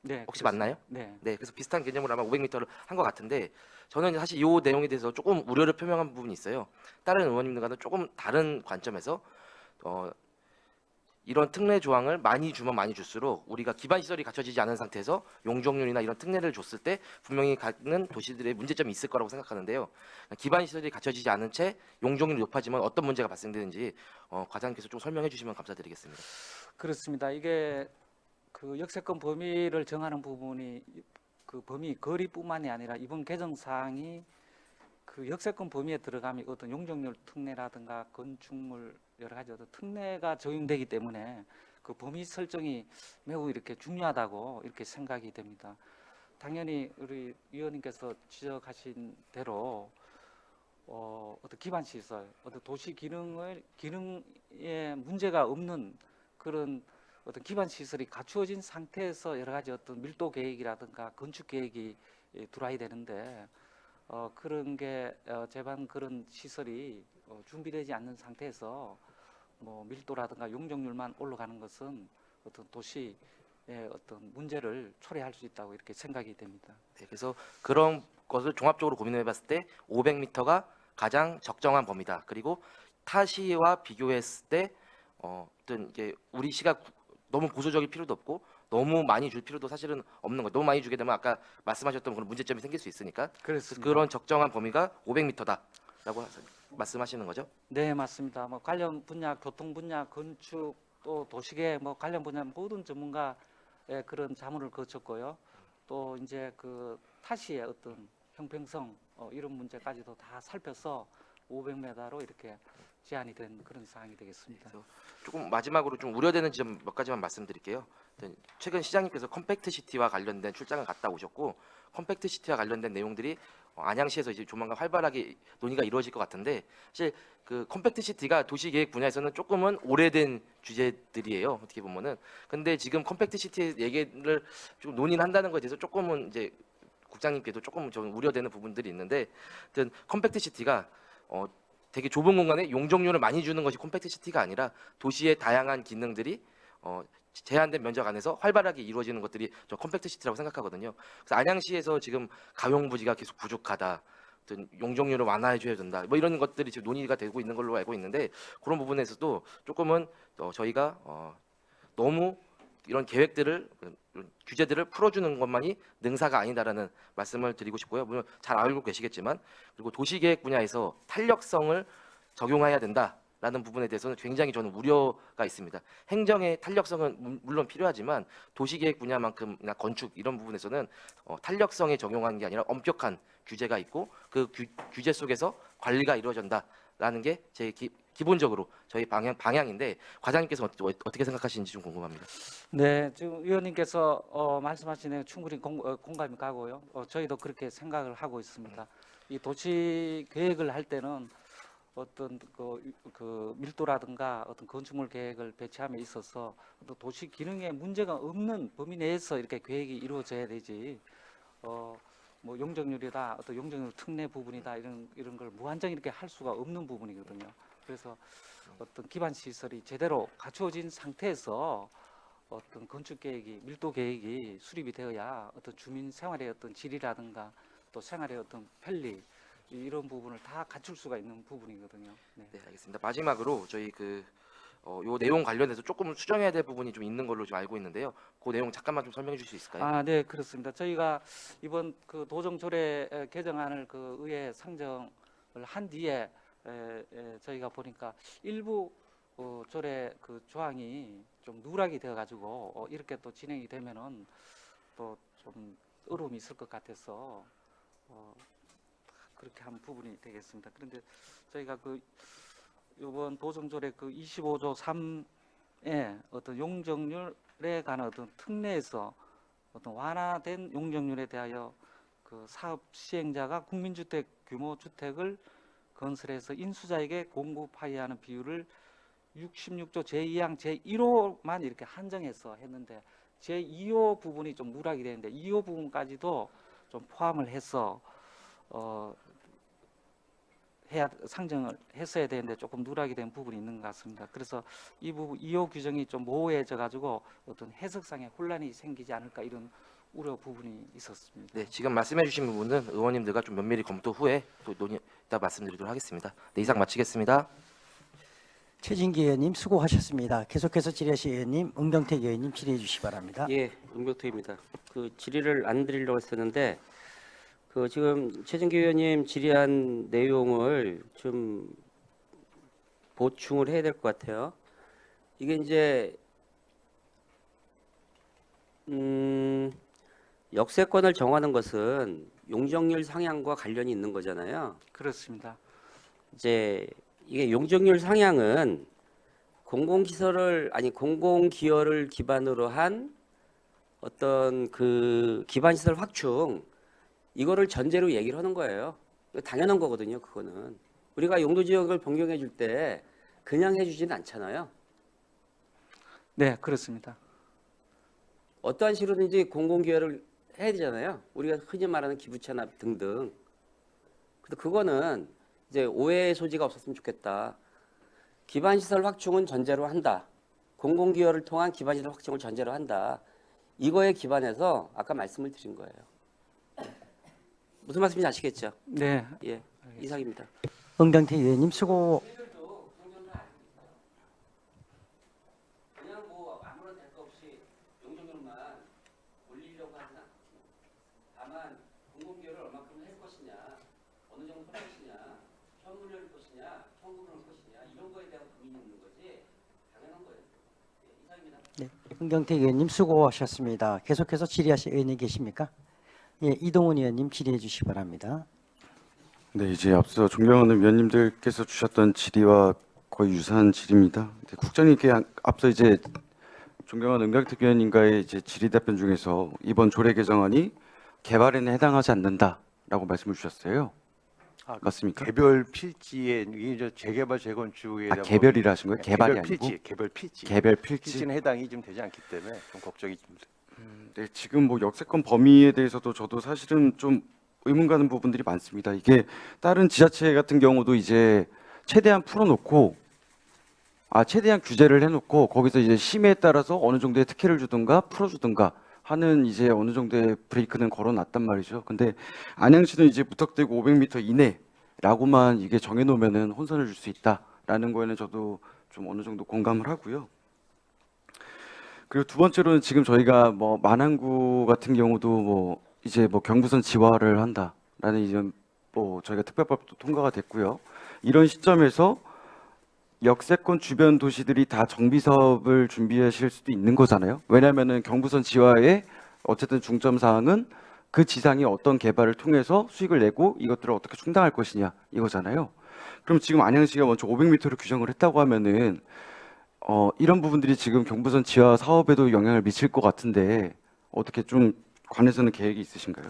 네, 혹시 그렇습니다. 맞나요? 네. 네, 그래서 비슷한 개념으로 아마 500m를 한 것 같은데 저는 사실 이 내용에 대해서 조금 우려를 표명한 부분이 있어요. 다른 의원님들과는 조금 다른 관점에서 이런 특례 조항을 많이 주면 많이 줄수록 우리가 기반 시설이 갖춰지지 않은 상태에서 용적률이나 이런 특례를 줬을 때 분명히 갖는 도시들의 문제점이 있을 거라고 생각하는데요. 기반 시설이 갖춰지지 않은 채 용적률이 높아지면 어떤 문제가 발생되는지 과장님께서 좀 설명해 주시면 감사드리겠습니다. 그렇습니다. 이게 그 역세권 범위를 정하는 부분이 그 범위 거리뿐만이 아니라 이번 개정 사항이 그 역세권 범위에 들어가면 어떤 용적률 특례라든가 건축물 여러 가지 어떤 특례가 적용되기 때문에 그 범위 설정이 매우 이렇게 중요하다고 이렇게 생각이 됩니다. 당연히 우리 위원님께서 지적하신 대로 어떤 기반 시설, 어떤 도시 기능에 문제가 없는 그런 어떤 기반 시설이 갖추어진 상태에서 여러 가지 어떤 밀도 계획이라든가 건축 계획이 들어와야 되는데 그런 게 제반 그런 시설이 준비되지 않는 상태에서 뭐 밀도라든가 용적률만 올라가는 것은 어떤 도시의 어떤 문제를 초래할 수 있다고 이렇게 생각이 됩니다. 네, 그래서 그런 것을 종합적으로 고민해 봤을 때 500m가 가장 적정한 범위다. 그리고 타시와 비교했을 때 어떤 이게 우리 시가 너무 보수적일 필요도 없고 너무 많이 줄 필요도 사실은 없는 거. 너무 많이 주게 되면 아까 말씀하셨던 그런 문제점이 생길 수 있으니까. 그래서 그렇습니다. 그런 적정한 범위가 500m다라고 말씀하시는 거죠? 네, 맞습니다. 뭐 관련 분야, 교통 분야, 건축 또 도시계 뭐 관련 분야 모든 전문가의 그런 자문을 거쳤고요. 또 이제 그 타시의 어떤 형평성 이런 문제까지도 다 살펴서 500m로 이렇게 제한이 된 그런 상황이 되겠습니다. 조금 마지막으로 좀 우려되는 지점 몇 가지만 말씀드릴게요. 최근 시장님께서 컴팩트 시티와 관련된 출장을 갔다 오셨고 컴팩트 시티와 관련된 내용들이 안양시에서 이제 조만간 활발하게 논의가 이루어질 것 같은데 사실 그 컴팩트 시티가 도시계획 분야에서는 조금은 오래된 주제들이에요. 어떻게 보면은 근데 지금 컴팩트 시티 얘기를 좀 논의를 한다는 것에 대해서 조금은 이제 국장님께도 조금 좀 우려되는 부분들이 있는데, 하여튼 컴팩트 시티가 되게 좁은 공간에 용적률을 많이 주는 것이 컴팩트 시티가 아니라 도시의 다양한 기능들이 제한된 면적 안에서 활발하게 이루어지는 것들이 저 컴팩트 시티라고 생각하거든요. 그래서 안양시에서 지금 가용부지가 계속 부족하다, 어떤 용적률을 완화해줘야 된다, 뭐 이런 것들이 지금 논의가 되고 있는 걸로 알고 있는데 그런 부분에서도 조금은 저희가 너무 이런 계획들을 규제들을 풀어주는 것만이 능사가 아니다라는 말씀을 드리고 싶고요. 물론 잘 알고 계시겠지만 그리고 도시계획 분야에서 탄력성을 적용해야 된다라는 부분에 대해서는 굉장히 저는 우려가 있습니다. 행정의 탄력성은 물론 필요하지만 도시계획 분야만큼이나 건축 이런 부분에서는 탄력성에 적용하는 게 아니라 엄격한 규제가 있고 그 규제 속에서 관리가 이루어진다라는 게 제 기본적으로 저희 방향인데 과장님께서 어떻게 생각하시는지 좀 궁금합니다. 네, 지금 위원님께서 말씀하신 내용 충분히 공감이 가고요. 저희도 그렇게 생각을 하고 있습니다. 이 도시 계획을 할 때는 어떤 그 밀도라든가 어떤 건축물 계획을 배치함에 있어서 또 도시 기능에 문제가 없는 범위 내에서 이렇게 계획이 이루어져야 되지. 뭐 용적률이다, 어떤 용적률 특례 부분이다 이런 걸 무한정 이렇게 할 수가 없는 부분이거든요. 그래서 어떤 기반 시설이 제대로 갖추어진 상태에서 어떤 건축 계획이 밀도 계획이 수립이 되어야 어떤 주민 생활의 어떤 질이라든가 또 생활의 어떤 편리 이런 부분을 다 갖출 수가 있는 부분이거든요. 네. 네, 알겠습니다. 마지막으로 저희 요 내용 관련해서 조금 수정해야 될 부분이 좀 있는 걸로 좀 알고 있는데요. 그 내용 잠깐만 좀 설명해 주실 수 있을까요? 아, 네, 그렇습니다. 저희가 이번 그 도정조례 개정안을 그 의회 상정을 한 뒤에 저희가 보니까 일부 조례 그 조항이 좀 누락이 되어 가지고 이렇게 또 진행이 되면은 또 좀 어려움이 있을 것 같아서 그렇게 한 부분이 되겠습니다. 그런데 저희가 그 이번 도정조례 그 25조 3에 어떤 용적률에 관한 어떤 특례에서 어떤 완화된 용적률에 대하여 그 사업 시행자가 국민주택 규모 주택을 건설해서 인수자에게 공급하여야 하는 비율을 66조 제2항 제1호만 이렇게 한정해서 했는데 제2호 부분이 좀 누락이 되는데 2호 부분까지도 좀 포함을 해서 상정을 했어야 되는데 조금 누락이 된 부분이 있는 것 같습니다. 그래서 이 부분 2호 규정이 좀 모호해져 가지고 어떤 해석상의 혼란이 생기지 않을까 이런 우려 부분이 있었습니다. 네, 지금 말씀해 주신 부분은 의원님들과 좀 면밀히 검토 후에 또 이따 말씀드리도록 하겠습니다. 네, 이상 마치겠습니다. 최진기 의원님 수고하셨습니다. 계속해서 질의하실 의원님 은경택 의원님 질의해 주시기 바랍니다. 예, 은경토입니다. 그 질의를 안 드리려고 했었는데 그 지금 최진기 의원님 질의한 내용을 좀 보충을 해야 될 것 같아요. 이게 이제 역세권을 정하는 것은 용적률 상향과 관련이 있는 거잖아요. 그렇습니다. 이제 이게 용적률 상향은 공공기여를 기반으로 한 어떤 그 기반시설 확충 이거를 전제로 얘기를 하는 거예요. 당연한 거거든요. 그거는 우리가 용도지역을 변경해 줄 때 그냥 해주지는 않잖아요. 네, 그렇습니다. 어떠한 식으로든지 공공기여를 해야 되잖아요. 우리가 흔히 말하는 기부채납 등등. 근데 그거는 이제 오해의 소지가 없었으면 좋겠다. 기반시설 확충은 전제로 한다. 공공기여를 통한 기반시설 확충을 전제로 한다. 이거에 기반해서 아까 말씀을 드린 거예요. 무슨 말씀인지 아시겠죠? 네, 예, 이상입니다. 은경택 의원님 수고. 그냥 뭐 아무런 대가 없이 용적률만 올리려고 하진 않고 다만 공공기여를 얼마큼 할 것이냐, 어느 정도 할 것이냐, 천문을 것이냐, 청구를 것이냐 이런 거에 대한 고민이 있는 거지 당연한 거예요. 예, 이상입니다. 네, 흥경태 의원님 수고하셨습니다. 계속해서 질의하실 의원이 계십니까? 예, 이동훈 의원님 질의해 주시기 바랍니다. 네, 이제 앞서 존경하는 위원님들께서 주셨던 질의와 거의 유사한 질의입니다. 네, 국장님께 앞서 이제 존경하는 은경택 위원님과의 이제 질의 답변 중에서 이번 조례 개정안이 개발에는 해당하지 않는다라고 말씀을 주셨어요. 맞습니까? 개별 필지에 이게 이제 재개발 재건축에 아, 대한 개별이라 하신 거예요? 개발이 개별 아니고? 필지, 개별 필지. 개별 필지. 필지는 해당이 좀 되지 않기 때문에 좀 걱정이 좀 돼요. 네, 지금 뭐 역세권 범위에 대해서도 저도 사실은 좀 의문 가는 부분들이 많습니다. 이게 다른 지자체 같은 경우도 이제 최대한 풀어놓고 최대한 규제를 해놓고 거기서 이제 심의에 따라서 어느 정도의 특혜를 주든가 풀어주든가 하는 이제 어느 정도의 브레이크는 걸어놨단 말이죠. 근데 안양시는 이제 무턱대고 500m 이내라고만 이게 정해놓으면은 혼선을 줄 수 있다라는 거에는 저도 좀 어느 정도 공감을 하고요. 그리고 두 번째로는 지금 저희가 뭐 만안구 같은 경우도 뭐 이제 뭐 경부선 지화를 한다라는 이제 뭐 저희가 특별법도 통과가 됐고요. 이런 시점에서 역세권 주변 도시들이 다 정비 사업을 준비하실 수도 있는 거잖아요. 왜냐하면은 경부선 지화의 어쨌든 중점 사항은 그 지상이 어떤 개발을 통해서 수익을 내고 이것들을 어떻게 충당할 것이냐 이거잖아요. 그럼 지금 안양시가 먼저 500m를 규정을 했다고 하면은 이런 부분들이 지금 경부선 지하 사업에도 영향을 미칠 것 같은데 어떻게 좀 관해서는 계획이 있으신가요?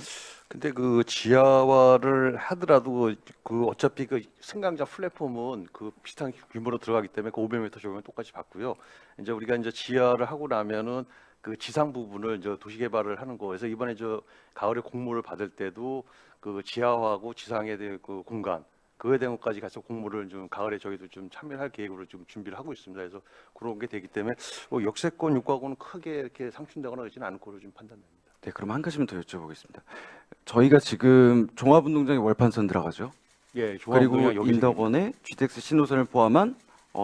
근데 그 지하화를 하더라도 그 어차피 그 승강장 플랫폼은 그 비슷한 규모로 들어가기 때문에 그 500m 적용은 똑같이 받고요. 이제 우리가 이제 지하를 하고 나면은 그 지상 부분을 이제 도시 개발을 하는 거에서 이번에 저 가을에 공모를 받을 때도 그 지하화하고 지상에 대한 그 공간 그에 대한 것까지 가서 공모를 좀 가을에 저희도 좀 참여할 계획으로 좀 준비를 하고 있습니다. 그래서 그런 게 되기 때문에 역세권 육가구는 크게 이렇게 상충되거나 그러지는 않을 거로 좀 판단됩니다. 네, 그럼 한 가지만 더 여쭤보겠습니다. 저희가 지금 종합운동장에 월판선 들어가죠. 예, 그리고 종합운동장 여기 인덕원에 GTX 신호선을 포함한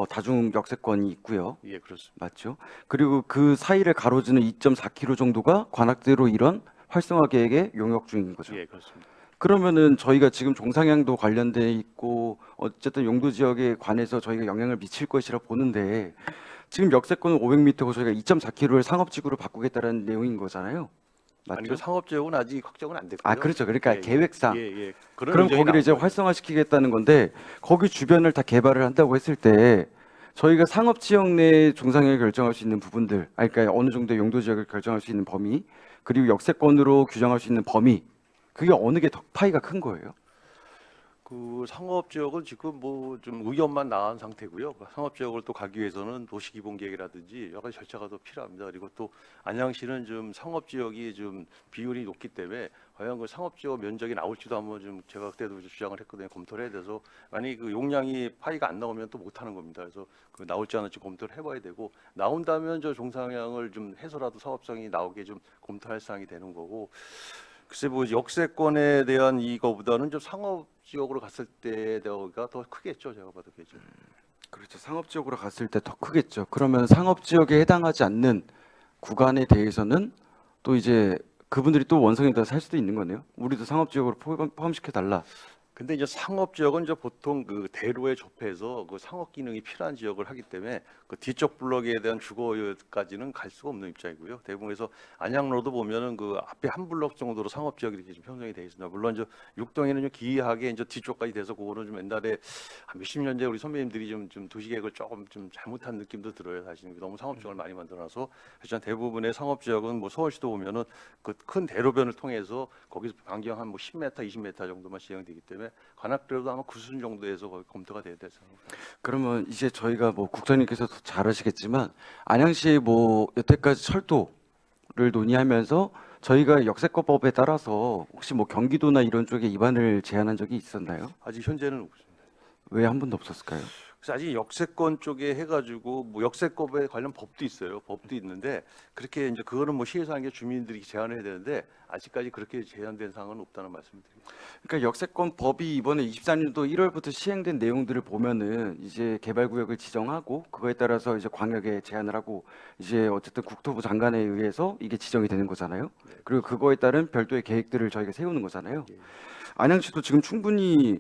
다중 역세권이 있고요. 예, 그렇습니다. 맞죠? 그리고 그 사이를 가로지는 2.4km 정도가 관악대로 이런 활성화 계획의 용역 중인 거죠. 예, 그렇습니다. 그러면은 저희가 지금 종상향도 관련돼 있고 어쨌든 용도 지역에 관해서 저희가 영향을 미칠 것이라 보는데 지금 역세권은 500m고 저희가 2.4km를 상업지구로 바꾸겠다는 내용인 거잖아요. 맞죠? 아니 그 상업지역은 아직 확정은 안 됐고요. 그렇죠. 그러니까 예, 계획상. 예. 그럼 의견이 거기를 이제 나온 거예요. 활성화시키겠다는 건데 거기 주변을 다 개발을 한다고 했을 때 저희가 상업 지역 내 종상향을 결정할 수 있는 부분들, 그러니까 어느 정도 용도 지역을 결정할 수 있는 범위, 그리고 역세권으로 규정할 수 있는 범위, 그게 어느 게 더 파이가 큰 거예요? 그 상업 지역은 지금 뭐 좀 의견만 나온 상태고요. 그 상업 지역을 또 가기 위해서는 도시 기본 계획이라든지 여러 가지 절차가 더 필요합니다. 그리고 또 안양시는 좀 상업 지역이 좀 비율이 높기 때문에 과연 그 상업 지역 면적이 나올지도 한번 좀 제가 그때도 주장을 했거든요. 검토를 해야 돼서 만약 그 용량이 파이가 안 나오면 또 못 하는 겁니다. 그래서 그 나올지 않을지 검토를 해봐야 되고 나온다면 저 종상향을 좀 해서라도 사업성이 나오게 좀 검토할 사항이 되는 거고. 글쎄 뭐 역세권에 대한 이거보다는 좀 상업 지역으로 갔을 때가 더 크겠죠. 제가 봐도 그죠. 그렇죠. 상업 지역으로 갔을 때 더 크겠죠. 그러면 상업 지역에 해당하지 않는 구간에 대해서는 또 이제 그분들이 또 원성에다 살 수도 있는 거네요. 우리도 상업 지역으로 포함시켜 달라. 근데 이제 상업 지역은 이제 보통 그 대로에 접해서 그 상업 기능이 필요한 지역을 하기 때문에 그 뒤쪽 블럭에 대한 주거까지는 갈 수가 없는 입장이고요. 대부분에서 안양로도 보면은 그 앞에 한 블럭 정도로 상업 지역이 이렇게 좀 형성이 되어 있습니다. 물론 이제 육동에는 좀 기이하게 이제 뒤쪽까지 돼서 그거는 좀 옛날에 한 몇십 년 전에 우리 선배님들이 좀 도시계획을 조금 좀 잘못한 느낌도 들어요. 사실 너무 상업 지역을 많이 만들어놔서 그래서 대부분의 상업 지역은 뭐 서울시도 보면은 그 큰 대로변을 통해서 거기서 반경 한 뭐 10m, 20m 정도만 지정되기 때문에 관악대로도 아마 그 수준 정도에서 거의 검토가 돼야 되죠. 그러면 이제 저희가 뭐 국장님께서도 잘 아시겠지만 안양시 뭐 여태까지 철도를 논의하면서 저희가 역세권법에 따라서 혹시 뭐 경기도나 이런 쪽에 입안을 제한한 적이 있었나요? 아직 현재는 없습니다. 왜 한 번도 없었을까요? 그래서 아직 역세권 쪽에 해가지고 뭐 역세권에 관련 법도 있어요. 법도 있는데 그렇게 이제 그거는 뭐 시에서 하는 게 주민들이 제안을 해야 되는데 아직까지 그렇게 제한된 사항은 없다는 말씀드립니다. 그러니까 역세권 법이 이번에 24년도 1월부터 시행된 내용들을 보면은 이제 개발구역을 지정하고 그거에 따라서 이제 광역에 제한을 하고 이제 어쨌든 국토부 장관에 의해서 이게 지정이 되는 거잖아요. 그리고 그거에 따른 별도의 계획들을 저희가 세우는 거잖아요. 안양시도 지금 충분히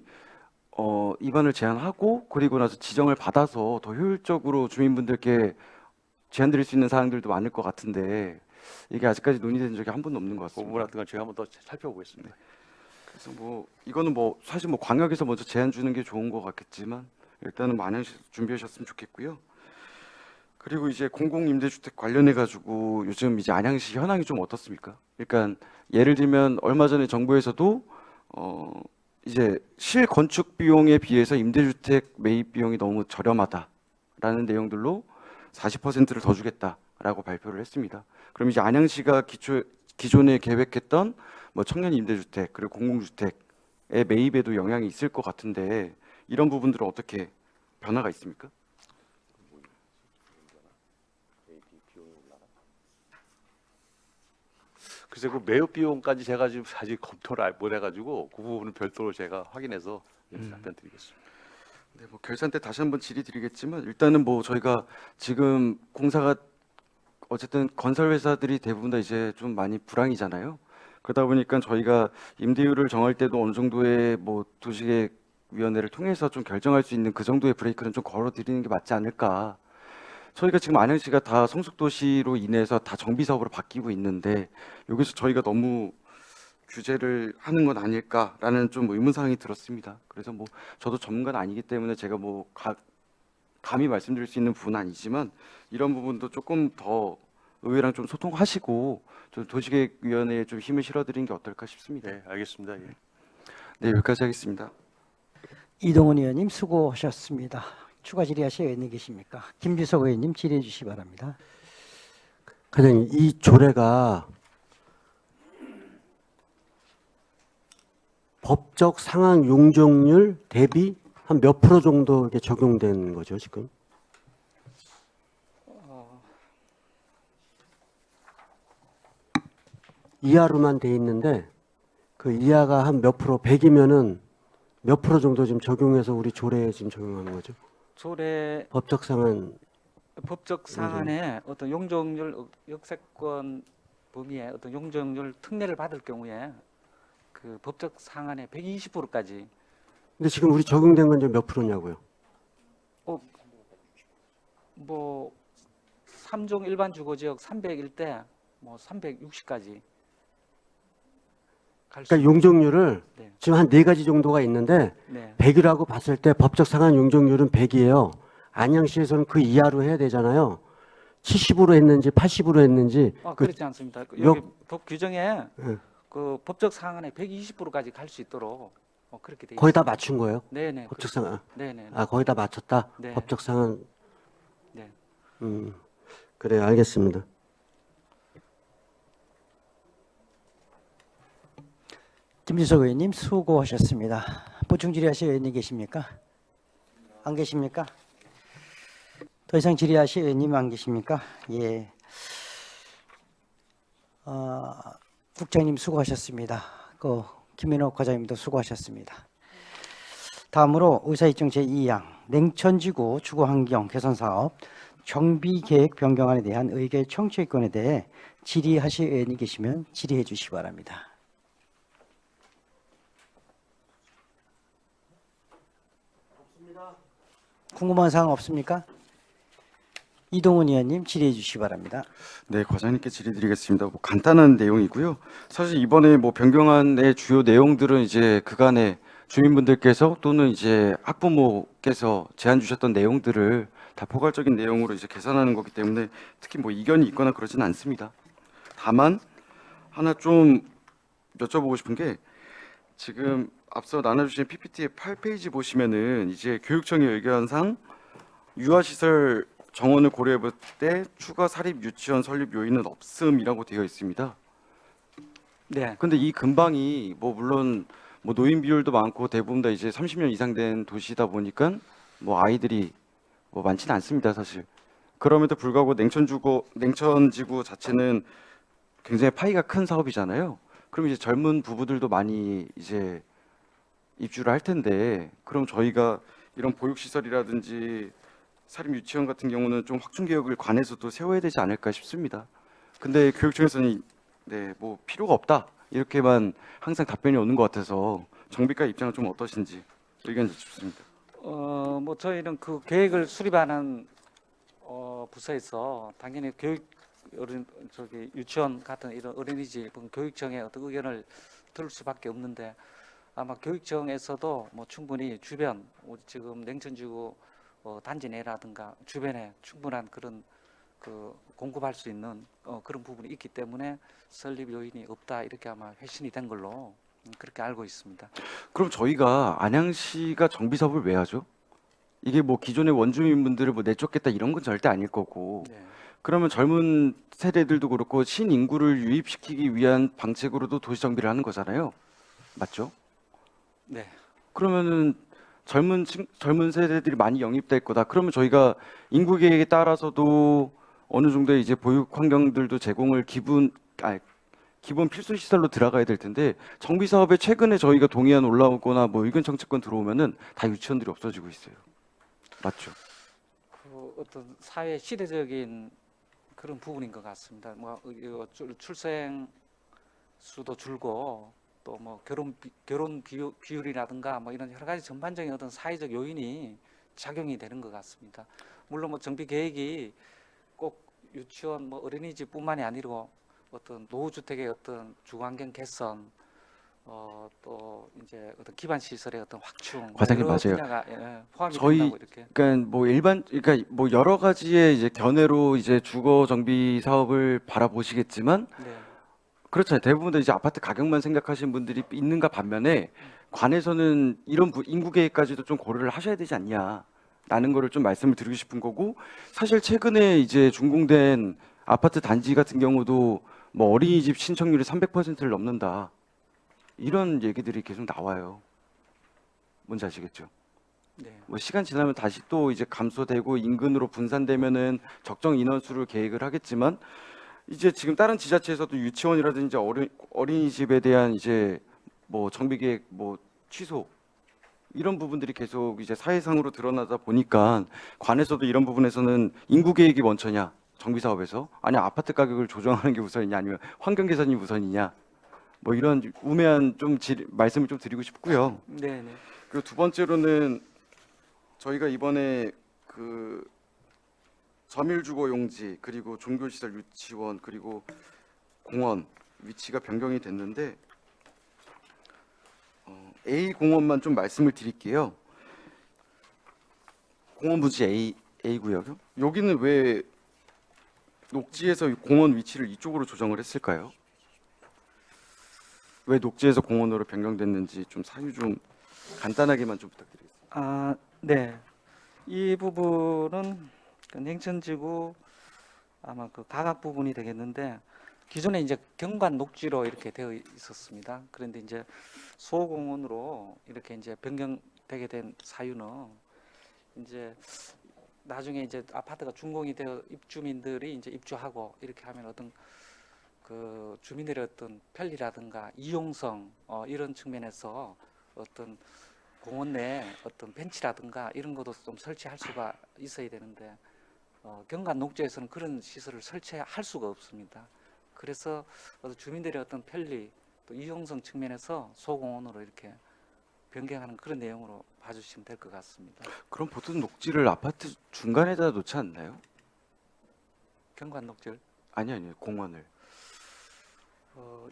입안을 제한하고 그리고 나서 지정을 받아서 더 효율적으로 주민분들께 제안 드릴 수 있는 사항들도 많을 것 같은데 이게 아직까지 논의된 적이 한 번도 없는 것 그 같습니다. 부분 같은 건 제가 한번 더 살펴보겠습니다. 그래서 뭐 이거는 뭐 사실 뭐 광역에서 먼저 제안 주는 게 좋은 것 같겠지만 일단은 안양시 준비하셨으면 좋겠고요. 그리고 이제 공공임대주택 관련해 가지고 요즘 이제 안양시 현황이 좀 어떻습니까? 그러니까 예를 들면 얼마 전에 정부에서도 이제 실건축 비용에 비해서 임대주택 매입 비용이 너무 저렴하다라는 내용들로 40%를 더 주겠다라고 발표를 했습니다. 그럼 이제 안양시가 기존에 계획했던 뭐 청년 임대주택 그리고 공공주택의 매입에도 영향이 있을 것 같은데 이런 부분들은 어떻게 변화가 있습니까? 글쎄 그 매입 비용까지 제가 지금 사실 검토를 못 해가지고 그 부분은 별도로 제가 확인해서 답변 드리겠습니다. 네, 뭐 결산 때 다시 한번 질의드리겠지만 일단은 뭐 저희가 지금 공사가 어쨌든 건설 회사들이 대부분 다 이제 좀 많이 불황이잖아요. 그러다 보니까 저희가 임대료를 정할 때도 어느 정도의 뭐 도시계획위원회를 통해서 좀 결정할 수 있는 그 정도의 브레이크는 좀 걸어드리는 게 맞지 않을까. 저희가 지금 안양시가 다 성숙도시로 인해서 다 정비사업으로 바뀌고 있는데 여기서 저희가 너무 규제를 하는 건 아닐까라는 좀 의문사항이 들었습니다. 그래서 뭐 저도 전문가는 아니기 때문에 제가 뭐 감히 말씀드릴 수 있는 부분은 아니지만 이런 부분도 조금 더 의회랑 좀 소통하시고 좀 도시계획위원회에 좀 힘을 실어드리는 게 어떨까 싶습니다. 네, 알겠습니다. 예. 네, 여기까지 하겠습니다. 이동훈 의원님 수고하셨습니다. 추가 질의하실 의원님 계십니까? 김주석 의원님 질의해 주시기 바랍니다. 과장님, 이 조례가 법적 상한 용적률 대비 한 몇 프로 정도 이렇게 적용된 거죠, 지금? 이하로만 돼 있는데 그 이하가 한 몇 프로, 100이면은 몇 프로 정도 지금 적용해서 우리 조례에 지금 적용하는 거죠? 조례 법적 상한 법적 사안에 어떤 용적률 역세권 범위에 어떤 용적률 특례를 받을 경우에 그 법적 상한의 120%까지 근데 지금 우리 적용된 건 몇 프로냐고요? 뭐 3종 일반 주거 지역 301대 뭐 360까지 갈 수. 그러니까 용적률을 네. 지금 한 4가지 정도가 있는데 네. 100이라고 봤을 때 법적 상한 용적률은 100이에요. 안양시에서는 그 이하로 해야 되잖아요. 70으로 했는지 80으로 했는지 그렇지 않습니다. 몇- 여기 법 규정에 예, 그 법적 상한의 120%까지 갈 수 있도록 그렇게 돼 거의 다 있습니다. 맞춘 거예요. 네네. 법적 상한. 네네. 아, 거의 다 맞췄다. 네. 법적 상한. 네. 그래, 알겠습니다. 김주석 의원님 수고하셨습니다. 보충 질의하실 의원님 계십니까? 안 계십니까? 더 이상 질의하실 의원님 안 계십니까? 예. 국장님 수고하셨습니다. 김민호 과장님도 수고하셨습니다. 다음으로 의사일정 제2양 냉천지구 주거환경 개선사업 정비계획 변경안에 대한 의결 청취권에 대해 질의하실 의원이 계시면 질의해 주시기 바랍니다. 궁금한 사항 없습니까? 이동훈 의원님 질의해 주시기 바랍니다. 네, 과장님께 질의드리겠습니다. 뭐 간단한 내용이고요. 사실 이번에 뭐 변경안의 주요 내용들은 이제 그간에 주민분들께서 또는 이제 학부모께서 제안 주셨던 내용들을 다 포괄적인 내용으로 이제 개선하는 거기 때문에 특히 뭐 이견이 있거나 그러진 않습니다. 다만 하나 좀 여쭤보고 싶은 게 지금 앞서 나눠주신 PPT의 8페이지 보시면은 이제 교육청의 의견상 유아시설 정원을 고려해볼 때 추가 사립 유치원 설립 요인은 없음이라고 되어 있습니다. 네. 근데 이 근방이 뭐 물론 뭐 노인 비율도 많고 대부분 다 이제 30년 이상 된 도시다 보니까 뭐 아이들이 뭐 많지는 않습니다, 사실. 그럼에도 불구하고 냉천지구 자체는 굉장히 파이가 큰 사업이잖아요. 그럼 이제 젊은 부부들도 많이 이제 입주를 할 텐데 그럼 저희가 이런 보육시설이라든지 사립 유치원 같은 경우는 좀 확충 계획을 관해서도 세워야 되지 않을까 싶습니다. 근데 교육청에서는 네, 뭐 필요가 없다 이렇게만 항상 답변이 오는 것 같아서 정비과 입장은 좀 어떠신지. 의견 듣습니다. 뭐 저희는 그 계획을 수립하는 부서에서 당연히 유치원 같은 이런 어린이집 교육청의 어떤 의견을 들을 수밖에 없는데 아마 교육청에서도 뭐 충분히 주변 지금 냉천지구 단지 내라든가 주변에 충분한 그런 그 공급할 수 있는 그런 부분이 있기 때문에 설립 요인이 없다 이렇게 아마 회신이 된 걸로 그렇게 알고 있습니다. 그럼 저희가 안양시가 정비 사업을 왜 하죠? 이게 뭐 기존의 원주민분들을 뭐 내쫓겠다 이런 건 절대 아닐 거고. 네. 그러면 젊은 세대들도 그렇고 신인구를 유입시키기 위한 방책으로도 도시 정비를 하는 거잖아요. 맞죠? 네. 그러면은 젊은 세대들이 많이 영입될 거다. 그러면 저희가 인구 계획에 따라서도 어느 정도의 이제 보육 환경들도 제공을 기본 필수 시설로 들어가야 될 텐데 정비 사업에 최근에 저희가 동의안 올라오거나 뭐 의견 청취권 들어오면은 다 유치원들이 없어지고 있어요. 맞죠? 그 어떤 사회 시대적인 그런 부분인 것 같습니다. 뭐 출생 수도 줄고 또 뭐 결혼 비율이라든가 뭐 이런 여러 가지 전반적인 어떤 사회적 요인이 작용이 되는 것 같습니다. 물론 뭐 정비 계획이 꼭 유치원 뭐 어린이집뿐만이 아니고 어떤 노후주택의 어떤 주거환경 개선 또 이제 어떤 기반 시설의 어떤 확충 과장님, 여러 맞아요. 분야가 포함이 저희 된다고 이렇게. 그러니까 뭐 여러 가지의 이제 견해로 이제 주거 정비 사업을 바라보시겠지만 네. 그렇잖아요. 대부분 이제 아파트 가격만 생각하시는 분들이 있는가 반면에 관에서는 이런 인구 계획까지도 좀 고려를 하셔야 되지 않냐라는 거를 좀 말씀을 드리고 싶은 거고 사실 최근에 이제 준공된 아파트 단지 같은 경우도 뭐 어린이집 신청률이 300%를 넘는다. 이런 얘기들이 계속 나와요. 뭔지 아시겠죠? 네. 뭐 시간 지나면 다시 또 이제 감소되고 인근으로 분산되면은 적정 인원수를 계획을 하겠지만 이제 지금 다른 지자체에서도 유치원이라든지 어린이집에 대한 이제 뭐 정비 계획 뭐 취소 이런 부분들이 계속 이제 사회상으로 드러나다 보니까 관에서도 이런 부분에서는 인구 계획이 먼저냐 정비 사업에서 아니 아파트 가격을 조정하는 게 우선이냐 아니면 환경 개선이 우선이냐 뭐 이런 우매한 말씀을 좀 드리고 싶고요. 네, 네. 그리고 두 번째로는 저희가 이번에 그 점일주거 용지 그리고 종교시설 유치원 그리고 공원 위치가 변경이 됐는데 A 공원만 좀 말씀을 드릴게요. 공원 부지 A 구역요? 여기는 왜 녹지에서 공원 위치를 이쪽으로 조정을 했을까요? 왜 녹지에서 공원으로 변경됐는지 좀 사유 좀 간단하게만 좀 부탁드리겠습니다. 네. 이 부분은 그 냉천지구 아마 그 가각 부분이 되겠는데 기존에 이제 경관 녹지로 이렇게 되어 있었습니다. 그런데 이제 소공원으로 이렇게 이제 변경되게 된 사유는 이제 나중에 이제 아파트가 준공이 되어 입주민들이 이제 입주하고 이렇게 하면 어떤 그 주민들의 어떤 편리라든가 이용성 이런 측면에서 어떤 공원 내에 어떤 벤치라든가 이런 것도 좀 설치할 수가 있어야 되는데 경관 녹지에서는 그런 시설을 설치할 수가 없습니다. 그래서 주민들의 어떤 편리 또 이용성 측면에서 소공원으로 이렇게 변경하는 그런 내용으로 봐주시면 될 것 같습니다. 그럼 보통 녹지를 아파트 중간에다 놓지 않나요? 경관 녹지를 아니요 공원을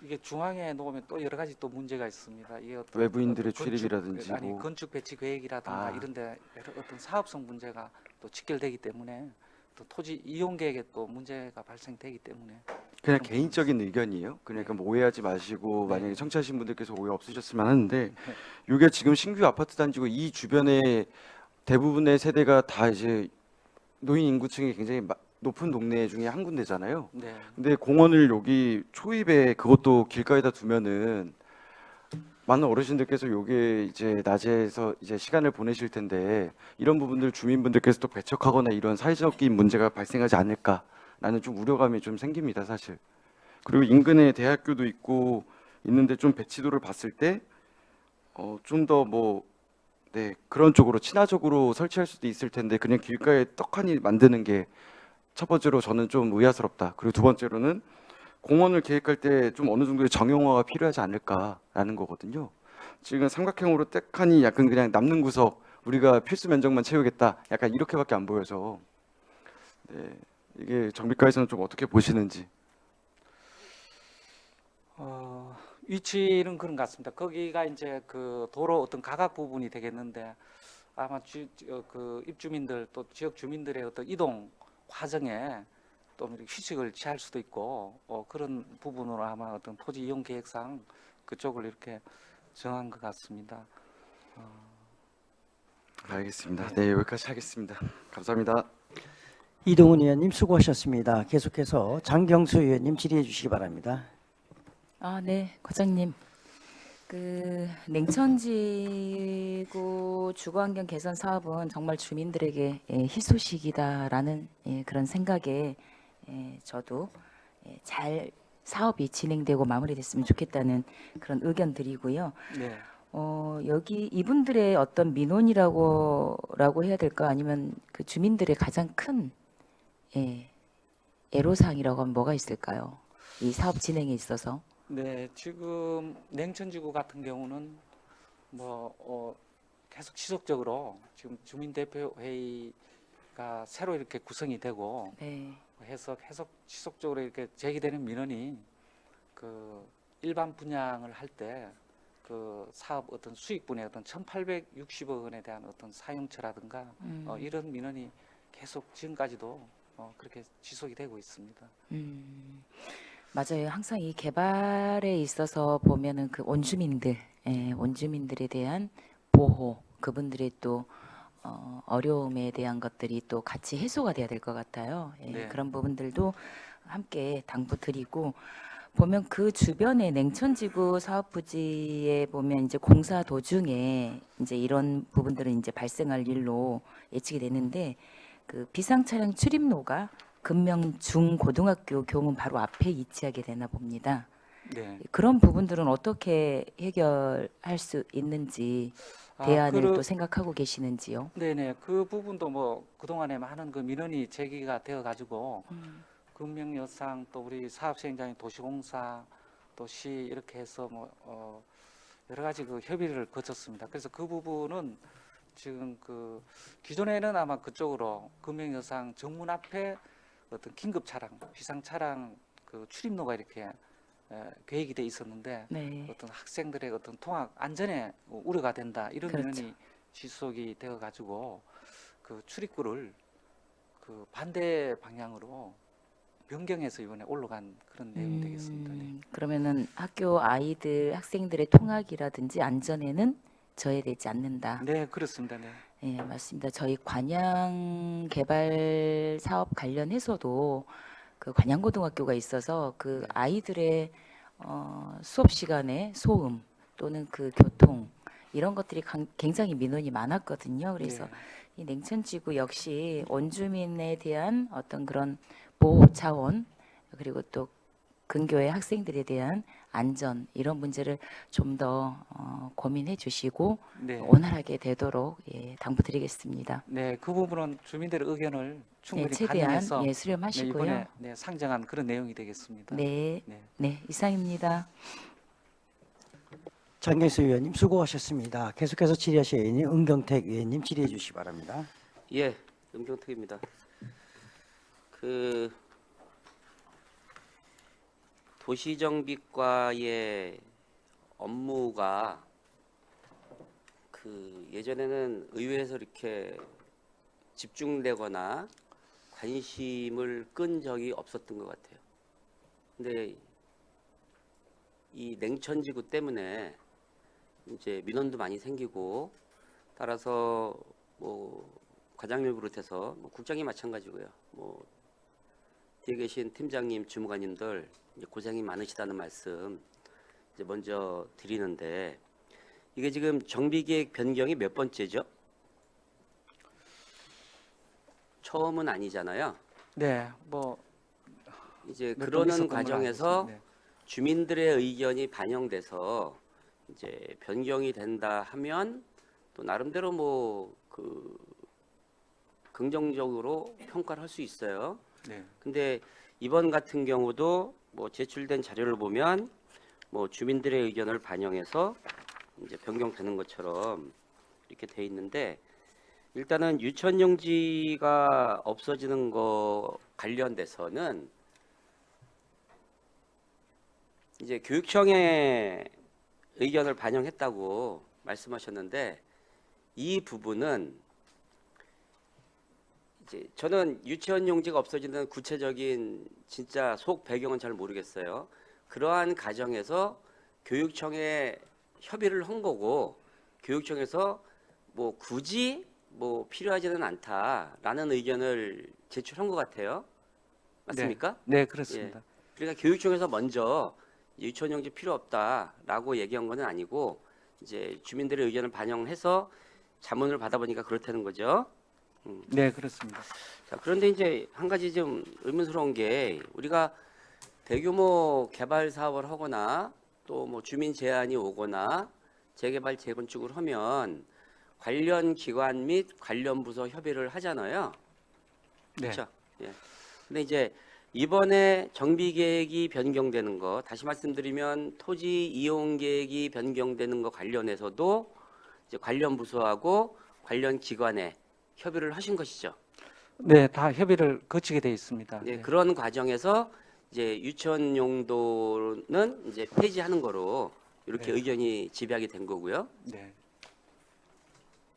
이게 중앙에 놓으면 또 여러 가지 또 문제가 있습니다. 이게 어떤 외부인들의 어떤 출입이라든지 아니 뭐. 건축 배치 계획이라든가 이런데 어떤 사업성 문제가 또 직결되기 때문에 또 토지 이용 계획에 또 문제가 발생되기 때문에 그냥 그런 개인적인 의견이에요. 그러니까 뭐 오해하지 마시고 네. 만약에 청취하신 분들께서 오해 없으셨으면 하는데 이게 지금 신규 아파트 단지고 이 주변에 대부분의 세대가 다 이제 노인 인구층이 굉장히 높은 동네 중에 한 군데잖아요. 네. 근데 공원을 여기 초입에 그것도 길가에다 두면은 많은 어르신들께서 요게 이제 낮에서 이제 시간을 보내실 텐데 이런 부분들 주민분들께서 또 배척하거나 이런 사회적인 문제가 발생하지 않을까라는 좀 우려감이 좀 생깁니다, 사실. 그리고 인근에 대학교도 있고 있는데 좀 배치도를 봤을 때 좀 더 뭐 그런 쪽으로 친화적으로 설치할 수도 있을 텐데 그냥 길가에 떡하니 만드는 게 첫 번째로 저는 좀 의아스럽다. 그리고 두 번째로는 공원을 계획할 때 좀 어느 정도의 정형화가 필요하지 않을까라는 거거든요. 지금 삼각형으로 떼칸이 약간 그냥 남는 구석 우리가 필수 면적만 채우겠다 약간 이렇게밖에 안 보여서 네, 이게 정비과에서는 좀 어떻게 보시는지. 위치는 그런 것 같습니다. 거기가 이제 그 도로 어떤 가각 부분이 되겠는데 아마 그 입주민들 또 지역 주민들의 어떤 이동 과정에 또 이렇게 휴식을 취할 수도 있고 그런 부분으로 아마 어떤 토지 이용 계획상 그쪽을 이렇게 정한 것 같습니다. 알겠습니다. 네, 여기까지 하겠습니다. 감사합니다. 이동훈 의원님 수고하셨습니다. 계속해서 장경수 의원님 질의해 주시기 바랍니다. 네, 과장님. 그 냉천지구 주거환경 개선 사업은 정말 주민들에게 희소식이다라는 그런 생각에 저도 잘 사업이 진행되고 마무리됐으면 좋겠다는 그런 의견 드리고요. 네. 여기 이분들의 어떤 민원이라고 해야 될까 아니면 그 주민들의 가장 큰 애로사항이라고 하면 뭐가 있을까요? 이 사업 진행에 있어서. 네, 지금 냉천지구 같은 경우는 계속 지속적으로 지금 주민대표회의가 새로 이렇게 구성이 되고 네. 해서 계속 지속적으로 이렇게 제기되는 민원이 그 일반 분양을 할 때 그 사업 어떤 수익분의 어떤 1,860억 원에 대한 어떤 사용처라든가 이런 민원이 계속 지금까지도 그렇게 지속이 되고 있습니다. 맞아요. 항상 이 개발에 있어서 보면은 그 원주민들에 대한 보호, 그분들의 또 어려움에 대한 것들이 또 같이 해소가 돼야 될 것 같아요. 네. 그런 부분들도 함께 당부드리고 보면 그 주변에 냉천지구 사업 부지에 보면 이제 공사 도중에 이제 이런 부분들은 이제 발생할 일로 예측이 되는데 그 비상 차량 출입로가 금명 중고등학교 교문 바로 앞에 위치하게 되나 봅니다. 네. 그런 부분들은 어떻게 해결할 수 있는지 대안을 또 생각하고 계시는지요? 네네, 그 부분도 뭐 그동안에 많은 그 민원이 제기가 되어 가지고 금명여상 또 우리 사업 시행장인 도시공사 또 시 이렇게 해서 여러 가지 그 협의를 거쳤습니다. 그래서 그 부분은 지금 그 기존에는 아마 그쪽으로 금명여상 정문 앞에 어떤 긴급 차량, 비상 차량 그 출입로가 이렇게 계획이 돼 있었는데 네. 어떤 학생들의 어떤 통학 안전에 우려가 된다 이런 그렇죠. 민원이 지속이 되어 가지고 그 출입구를 그 반대 방향으로 변경해서 이번에 올라간 그런 내용이 되겠습니다. 네. 그러면은 학교 아이들, 학생들의 통학이라든지 안전에는 저해되지 않는다. 네, 그렇습니다. 네. 네, 맞습니다. 저희 관양 개발 사업 관련해서도 그 관양고등학교가 있어서 그 아이들의 수업 시간에 소음 또는 그 교통 이런 것들이 굉장히 민원이 많았거든요. 그래서 이 냉천지구 역시 원주민에 대한 어떤 그런 보호 차원 그리고 또 근교의 학생들에 대한 안전 이런 문제를 좀 더 고민해 주시고 네. 원활하게 되도록 당부드리겠습니다. 네, 그 부분은 주민들의 의견을 충분히 최대한 반영해서 네, 수렴하시고요. 이번에 상정한 그런 내용이 되겠습니다. 네, 네. 네, 이상입니다. 장경수 의원님 수고하셨습니다. 계속해서 질의하실 의원님 은경택 의원님 질의해 주시기 바랍니다. 예, 은경택입니다. 그 도시정비과의 업무가 그 예전에는 의회에서 이렇게 집중되거나 관심을 끈 적이 없었던 것 같아요. 근데 이 냉천지구 때문에 이제 민원도 많이 생기고 따라서 뭐 과장님을 비롯해서 뭐 국장이 마찬가지고요. 뭐 뒤에 계신 팀장님, 주무관님들 이제 고생이 많으시다는 말씀 이제 먼저 드리는데 이게 지금 정비계획 변경이 몇 번째죠? 처음은 아니잖아요. 네, 뭐 이제 몇번 그러는 있었던 걸로 알고 과정에서 있습니다. 네. 주민들의 의견이 반영돼서 이제 변경이 된다 하면 또 나름대로 뭐 그 긍정적으로 평가를 할 수 있어요. 네. 근데 이번 같은 경우도 뭐 제출된 자료를 보면 뭐 주민들의 의견을 반영해서 이제 변경되는 것처럼 이렇게 돼 있는데 일단은 유치원용지가 없어지는 거 관련돼서는 이제 교육청에 의견을 반영했다고 말씀하셨는데 이 부분은 이제 저는 유치원 용지가 없어지는 구체적인 진짜 속 배경은 잘 모르겠어요. 그러한 과정에서 교육청에 협의를 한 거고 교육청에서 뭐 굳이 뭐 필요하지는 않다라는 의견을 제출한 것 같아요. 맞습니까? 네, 그렇습니다. 예. 그러니까 교육청에서 먼저 유치원 용지 필요 없다라고 얘기한 건 아니고 이제 주민들의 의견을 반영해서 자문을 받아보니까 그렇다는 거죠. 네, 그렇습니다. 자, 그런데 이제 한 가지 좀 의문스러운 게 우리가 대규모 개발 사업을 하거나 또 뭐 주민 제안이 오거나 재개발 재건축을 하면 관련 기관 및 관련 부서 협의를 하잖아요. 네. 그렇죠? 예. 근데 이제 이번에 정비 계획이 변경되는 거 다시 말씀드리면 토지 이용 계획이 변경되는 거 관련해서도 이제 관련 부서하고 관련 기관에 협의를 하신 것이죠. 네, 다 협의를 거치게 돼 있습니다. 네, 네. 그런 과정에서 이제 유치원 용도는 이제 폐지하는 거로 이렇게 네. 의견이 집약이 된 거고요. 네.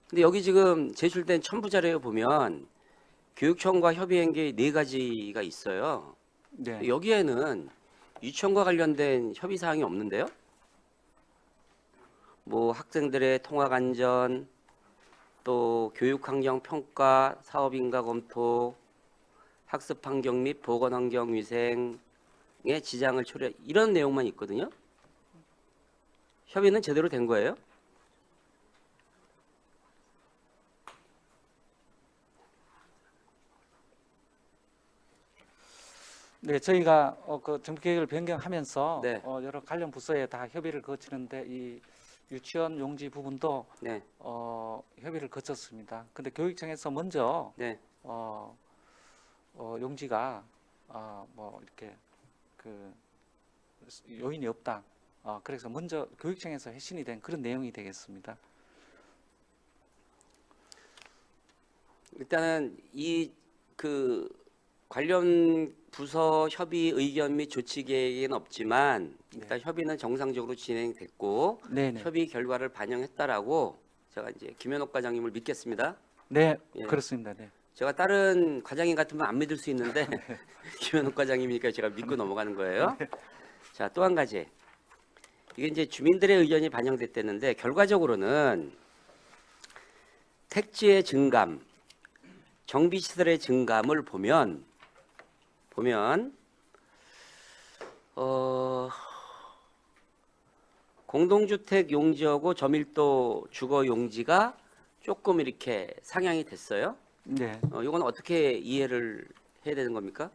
근데 여기 지금 제출된 첨부 자료에 보면 교육청과 협의한 게 4가지가 있어요. 네. 여기에는 유치원과 관련된 협의 사항이 없는데요. 뭐 학생들의 통학 안전, 또 교육 환경 평가, 사업 인가 검토, 학습 환경 및 보건 환경 위생에 지장을 초래 이런 내용만 있거든요. 협의는 제대로 된 거예요? 네, 저희가 그 정비 계획을 변경하면서 네. 여러 관련 부서에 다 협의를 거치는데 이 유치원 용지 부분도 네, 협의를 거쳤습니다. 근데 교육청에서 먼저 네. 용지가 뭐 이렇게 그 요인이 없다. 그래서 먼저 교육청에서 회신이 된 그런 내용이 되겠습니다. 일단은 이 그 관련 부서 협의 의견 및 조치 계획은 없지만 일단 협의는 정상적으로 진행됐고 네네. 협의 결과를 반영했다라고 제가 이제 김현옥 과장님을 믿겠습니다. 네, 예. 그렇습니다. 네. 제가 다른 과장님 같으면 안 믿을 수 있는데 김현옥 과장님이니까 제가 믿고 넘어가는 거예요. 자, 또 한 가지. 이게 이제 주민들의 의견이 반영됐다는데 결과적으로는 택지의 증감, 정비 시설의 증감을 보면 공동주택 용지하고 저밀도 주거 용지가 조금 이렇게 상향이 됐어요. 네. 이건 어떻게 이해를 해야 되는 겁니까?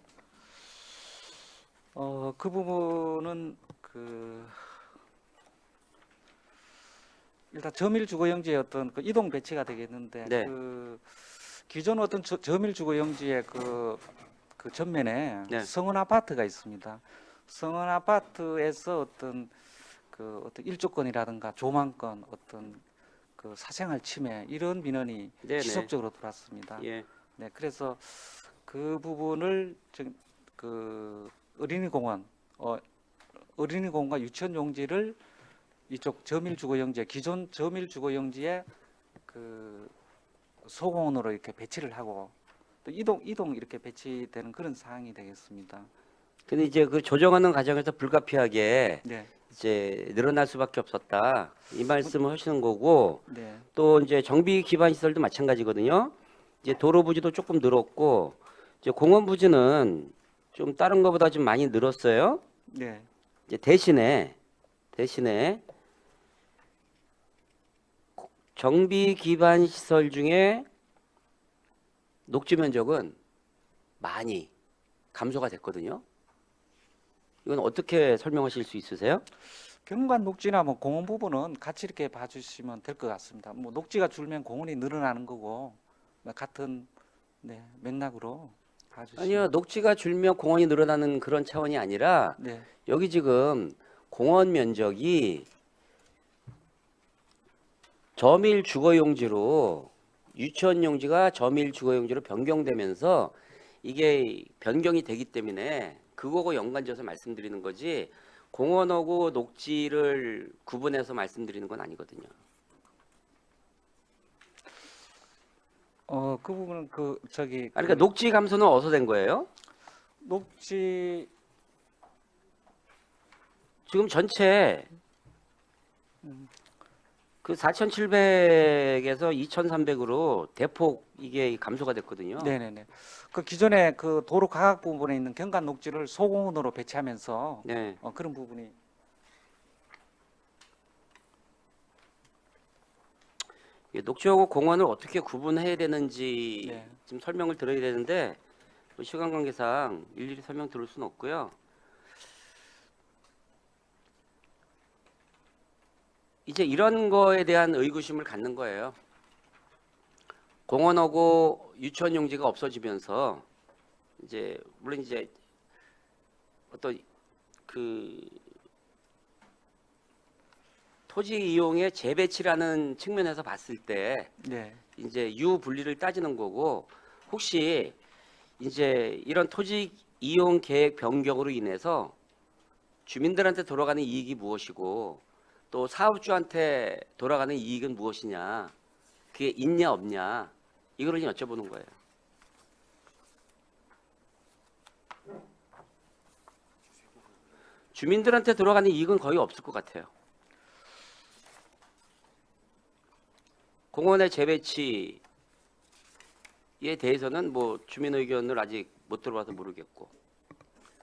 그 부분은 그 일단 저밀 주거 용지의 어떤 그 이동 배치가 되겠는데 네. 그 기존 어떤 저밀 주거 용지의 그 전면에 네. 성원 아파트가 있습니다. 성원 아파트에서 어떤 일조권이라든가 조망권, 어떤 그 사생활 침해 이런 민원이 네네. 지속적으로 들어왔습니다. 예. 네, 그래서 그 부분을 그 어린이공원과 유치원 용지를 이쪽 저밀주거용지에 기존 저밀주거용지에 그 소공원으로 이렇게 배치를 하고 또 이동 이렇게 배치되는 그런 사항이 되겠습니다. 근데 이제 그 조정하는 과정에서 불가피하게 네, 이제 늘어날 수밖에 없었다. 이 말씀을 하시는 거고 네, 또 이제 정비 기반 시설도 마찬가지거든요. 이제 도로 부지도 조금 늘었고 이제 공원 부지는 좀 다른 것보다 좀 많이 늘었어요. 네, 이제 대신에 정비 기반 시설 중에 녹지 면적은 많이 감소가 됐거든요. 이건 어떻게 설명하실 수 있으세요? 경관 녹지나 뭐 공원 부분은 같이 이렇게 봐주시면 될 것 같습니다. 뭐 녹지가 줄면 공원이 늘어나는 거고 같은 맥락으로 봐주시면. 아니요, 녹지가 줄면 공원이 늘어나는 그런 차원이 아니라 네, 여기 지금 공원 면적이 점일 주거용지로 유치원 용지가 점일 주거용지로 변경되면서 이게 변경이 되기 때문에 그거하고 연관지어서 말씀드리는 거지 공원하고 녹지를 구분해서 말씀드리는 건 아니거든요. 그 부분은 그러니까 녹지 감소는 어디서 된 거예요? 녹지 지금 전체 그 4,700에서 2,300으로 대폭 이게 감소가 됐거든요. 네네네. 그 기존에 그 도로 가각 부분에 있는 경관 녹지를 소공원으로 배치하면서 네. 그런 부분이 이게 녹지하고 공원을 어떻게 구분해야 되는지 네. 지금 설명을 드려야 되는데 뭐 시간 관계상 일일이 설명 드릴 수는 없고요. 이제 이런 거에 대한 의구심을 갖는 거예요. 공원하고 유치원 용지가 없어지면서 이제 물론 이제 어떤 그 토지 이용의 재배치라는 측면에서 봤을 때 네. 이제 유분리를 따지는 거고 혹시 이제 이런 토지 이용 계획 변경으로 인해서 주민들한테 돌아가는 이익이 무엇이고 또 사업주한테 돌아가는 이익은 무엇이냐 그게 있냐 없냐 이거를 여쭤보는 거예요. 주민들한테 돌아가는 이익은 거의 없을 것 같아요. 공원의 재배치에 대해서는 뭐 주민 의견을 아직 못 들어봐서 모르겠고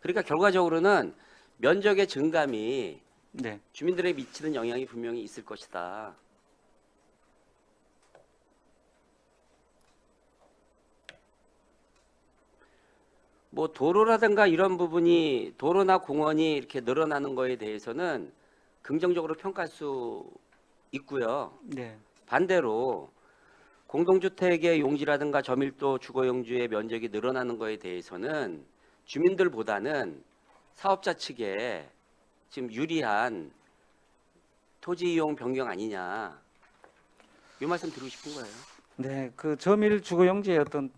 그러니까 결과적으로는 면적의 증감이 네. 주민들에게 미치는 영향이 분명히 있을 것이다. 뭐 도로라든가 이런 부분이 도로나 공원이 이렇게 늘어나는 거에 대해서는 긍정적으로 평가할 수 있고요. 네. 반대로 공동주택의 용지라든가 저밀도 주거용지의 면적이 늘어나는 거에 대해서는 주민들보다는 사업자 측에 지금 유리한 토지 이용 변경 아니냐 이 말씀 드리고 싶은 거예요. 네. 그 저밀 주거용지의 어떤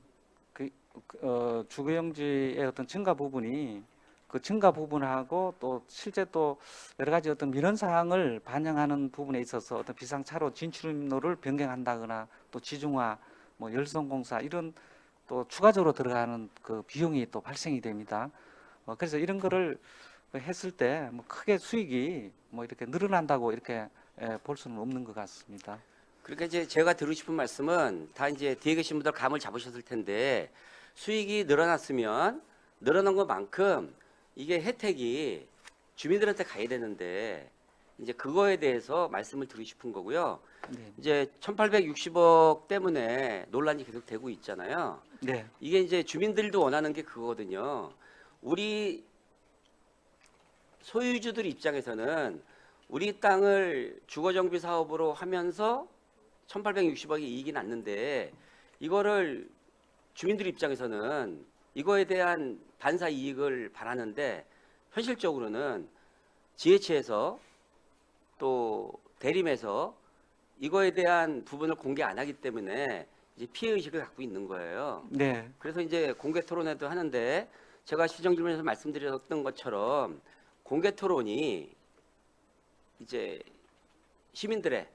주거용지의 어떤 증가 부분이 그 증가 부분하고 또 실제 또 여러 가지 어떤 민원 사항을 반영하는 부분에 있어서 어떤 비상차로 진출로를 변경한다거나 또 지중화, 뭐 열성공사 이런 또 추가적으로 들어가는 그 비용이 또 발생이 됩니다. 그래서 이런 거를 했을 때 뭐 크게 수익이 뭐 이렇게 늘어난다고 이렇게 볼 수는 없는 것 같습니다. 그러니까 이제 제가 드리고 싶은 말씀은 다 이제 뒤에 계신 분들 감을 잡으셨을 텐데 수익이 늘어났으면 늘어난 것만큼 이게 혜택이 주민들한테 가야 되는데 이제 그거에 대해서 말씀을 드리고 싶은 거고요. 네. 이제 1,860억 때문에 논란이 계속 되고 있잖아요. 네. 이게 이제 주민들도 원하는 게 그거거든요. 우리 소유주들 입장에서는 우리 땅을 주거정비 사업으로 하면서 1,860억이 이익이 났는데 이거를 주민들 입장에서는 이거에 대한 반사 이익을 바라는데 현실적으로는 지혜체에서 또 대림에서 이거에 대한 부분을 공개 안 하기 때문에 이제 피해 의식을 갖고 있는 거예요. 네. 그래서 이제 공개 토론회도 하는데 제가 시정 질문에서 말씀드렸던 것처럼 공개 토론이 이제 시민들의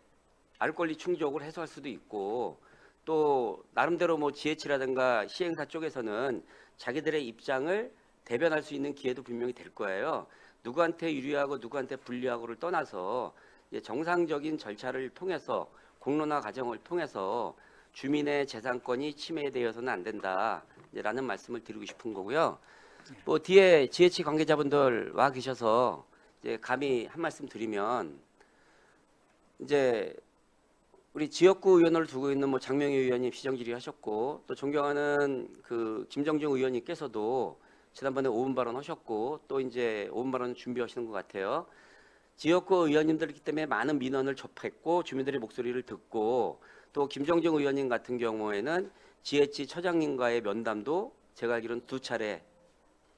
알 권리 충족을 해소할 수도 있고 또 나름대로 뭐 지혜체라든가 시행사 쪽에서는 자기들의 입장을 대변할 수 있는 기회도 분명히 될 거예요. 누구한테 유리하고 누구한테 불리하고를 떠나서 이제 정상적인 절차를 통해서 공론화 과정을 통해서 주민의 재산권이 침해되어서는 안 된다라는 말씀을 드리고 싶은 거고요. 뭐 뒤에 지혜체 관계자분들 와 계셔서 이제 감히 한 말씀 드리면 이제 우리 지역구 의원을 두고 있는 뭐 장명희 의원님 시정 질의하셨고 또 존경하는 그 김정중 의원님께서도 지난번에 5분 발언하셨고 또 이제 5분 발언 준비하시는 것 같아요. 지역구 의원님들이기 때문에 많은 민원을 접했고 주민들의 목소리를 듣고 또 김정중 의원님 같은 경우에는 지혜치 처장님과의 면담도 제가 알기로는 2차례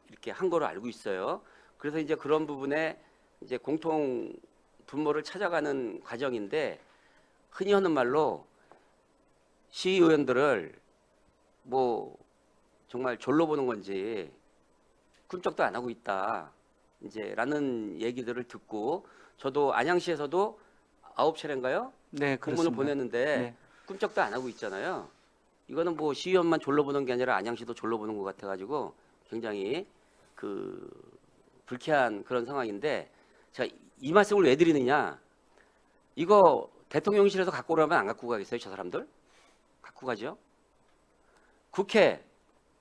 이렇게 한 거로 알고 있어요. 그래서 이제 그런 부분에 이제 공통 분모를 찾아가는 과정인데 흔히 하는 말로 시의원들을 뭐 정말 졸로 보는 건지 꿈쩍도 안 하고 있다. 이제라는 얘기들을 듣고 저도 안양시에서도 9차례인가요? 네, 공문을 그렇습니다. 보냈는데 네. 꿈쩍도 안 하고 있잖아요. 이거는 뭐 시의원만 졸로 보는 게 아니라 안양시도 졸로 보는 것 같아가지고 굉장히 그 불쾌한 그런 상황인데 제가 이 말씀을 왜 드리느냐? 이거 대통령실에서 갖고 오라면 안 갖고 가겠어요, 저 사람들? 갖고 가죠. 국회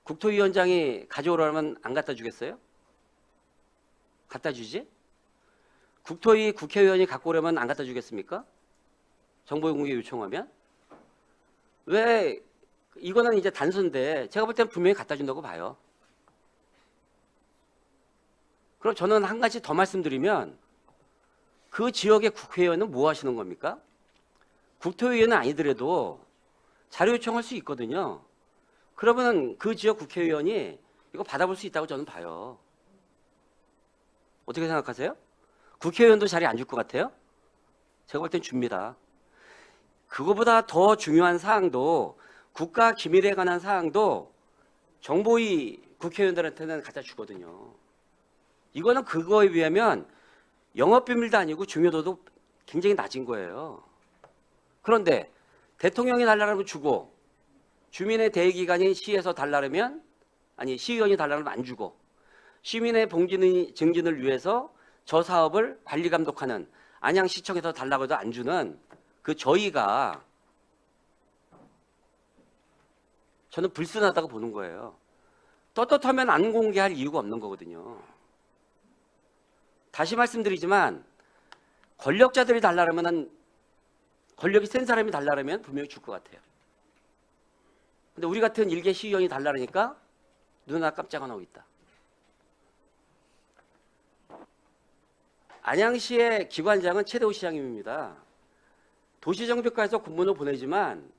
국토위원장이 가져오라면 안 갖다 주겠어요? 갖다 주지? 국토위 국회의원이 갖고 오려면 안 갖다 주겠습니까? 정보 공개 요청하면? 왜 이거는 이제 단순인데 제가 볼 때는 분명히 갖다 준다고 봐요. 그럼 저는 한 가지 더 말씀드리면 그 지역의 국회의원은 뭐 하시는 겁니까? 국토의원은 아니더라도 자료 요청할 수 있거든요. 그러면 그 지역 국회의원이 이거 받아볼 수 있다고 저는 봐요. 어떻게 생각하세요? 국회의원도 자리 안 줄 것 같아요? 제가 볼 땐 줍니다. 그거보다 더 중요한 사항도 국가 기밀에 관한 사항도 정보위 국회의원들한테는 갖다 주거든요. 이거는 그거에 비하면 영업비밀도 아니고 중요도도 굉장히 낮은 거예요. 그런데 대통령이 달라면 주고 주민의 대의기관이 시에서 달라면 아니 시의원이 달라면 안 주고 시민의 봉진 증진을 위해서 저 사업을 관리 감독하는 안양시청에서 달라고 해도 안 주는 그 저희가 저는 불순하다고 보는 거예요. 떳떳하면 안 공개할 이유가 없는 거거든요. 다시 말씀드리지만 권력자들이 달라면 권력이 센 사람이 달라면 분명히 줄 것 같아요. 근데 우리 같은 일개 시의원이 달라니까 눈 하나 깜짝 안 하고 있다. 안양시의 기관장은 최대호 시장님입니다. 도시정비과에서 공문을 보내지만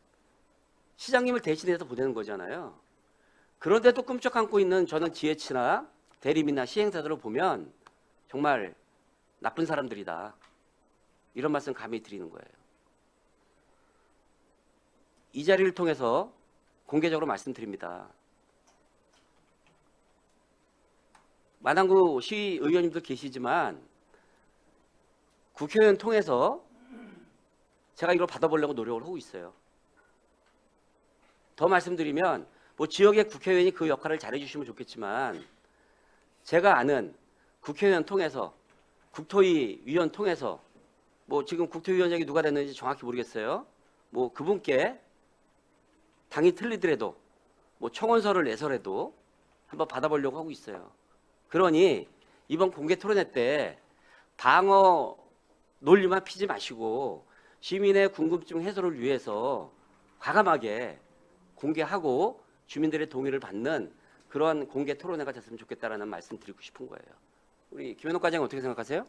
시장님을 대신해서 보내는 거잖아요. 그런데도 끔찍 안고 있는 저는 지혜치나 대리민이나 시행사들을 보면 정말 나쁜 사람들이다. 이런 말씀 감히 드리는 거예요. 이 자리를 통해서 공개적으로 말씀드립니다. 마당구 시의원님도 계시지만 국회의원 통해서 제가 이걸 받아보려고 노력을 하고 있어요. 더 말씀드리면 뭐 지역의 국회의원이 그 역할을 잘해주시면 좋겠지만 제가 아는 국회의원 통해서 국토위 위원 통해서 뭐 지금 국토위원장이 누가 됐는지 정확히 모르겠어요. 뭐 그분께 당이 틀리더라도 뭐 청원서를 내서라도 한번 받아보려고 하고 있어요. 그러니 이번 공개 토론회 때 방어 논리만 피지 마시고 시민의 궁금증 해소를 위해서 과감하게 공개하고 주민들의 동의를 받는 그런 공개 토론회가 됐으면 좋겠다라는 말씀 드리고 싶은 거예요. 우리 김현옥 과장님 어떻게 생각하세요?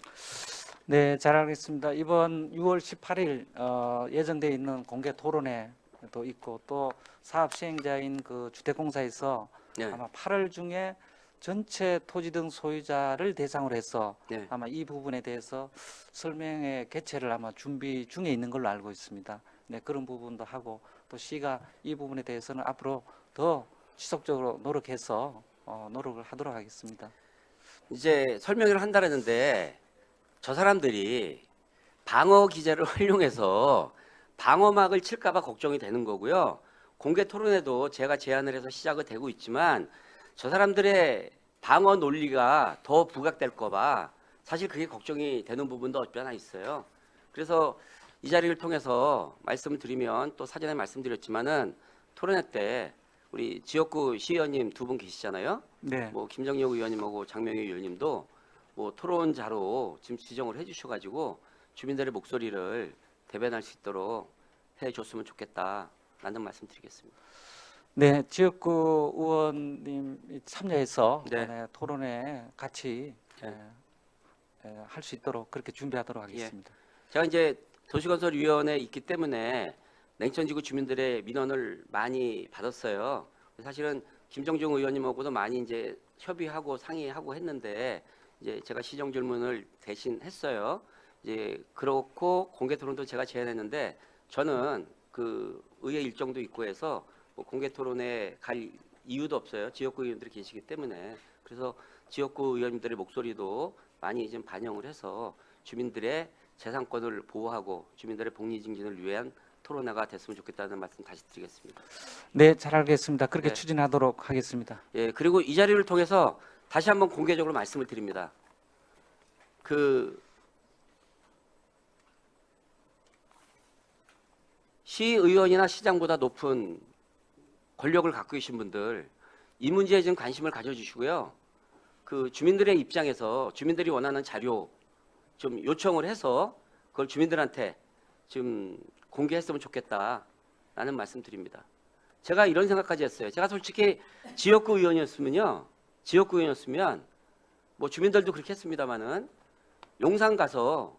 네, 잘 알겠습니다. 이번 6월 18일 예정돼 있는 공개 토론회도 있고 또 사업 시행자인 그 주택공사에서 네. 아마 8월 중에 전체 토지 등 소유자를 대상으로 해서 네. 아마 이 부분에 대해서 설명회 개최를 아마 준비 중에 있는 걸로 알고 있습니다. 네, 그런 부분도 하고 또 시가 이 부분에 대해서는 앞으로 더 지속적으로 노력해서 노력을 하도록 하겠습니다. 이제 설명을 한다는데 저 사람들이 방어 기제를 활용해서 방어막을 칠까봐 걱정이 되는 거고요. 공개 토론회도 제가 제안을 해서 시작이 되고 있지만 저 사람들의 방어 논리가 더 부각될까봐 사실 그게 걱정이 되는 부분도 없지 않아 있어요. 그래서 이 자리를 통해서 말씀을 드리면 또 사전에 말씀드렸지만은 토론회 때 우리 지역구 시의원님 두 분 계시잖아요. 네. 뭐 김정yok 의원님하고 장명희 의원님도 뭐 토론자로 지금 지정을 해주셔가지고 주민들의 목소리를 대변할 수 있도록 해줬으면 좋겠다라는 말씀드리겠습니다. 네, 지역구 의원님 참여해서 네. 네, 토론회 같이 할 수 있도록 그렇게 준비하도록 하겠습니다. 제가 이제 도시건설위원회에 있기 때문에 냉천지구 주민들의 민원을 많이 받았어요. 사실은 김정중 의원님하고도 많이 이제 협의하고 상의하고 했는데 이제 제가 시정 질문을 대신 했어요. 이제 그렇고 공개 토론도 제가 제안했는데 저는 그 의회 일정도 있고 해서 뭐 공개 토론에 갈 이유도 없어요. 지역구 의원들이 계시기 때문에. 그래서 지역구 의원님들의 목소리도 많이 좀 반영을 해서 주민들의 재산권을 보호하고 주민들의 복리 증진을 위한 토론회가 됐으면 좋겠다는 말씀 다시 드리겠습니다. 네, 잘 알겠습니다. 그렇게 네. 추진하도록 하겠습니다. 예, 그리고 이 자리를 통해서 다시 한번 공개적으로 말씀을 드립니다. 그 시의원이나 시장보다 높은 권력을 갖고 계신 분들 이 문제에 좀 관심을 가져주시고요. 그 주민들의 입장에서 주민들이 원하는 자료 좀 요청을 해서 그걸 주민들한테 좀 공개했으면 좋겠다라는 말씀 드립니다. 제가 이런 생각까지 했어요. 제가 솔직히 지역구 의원이었으면 뭐 주민들도 그렇게 했습니다마는 용산 가서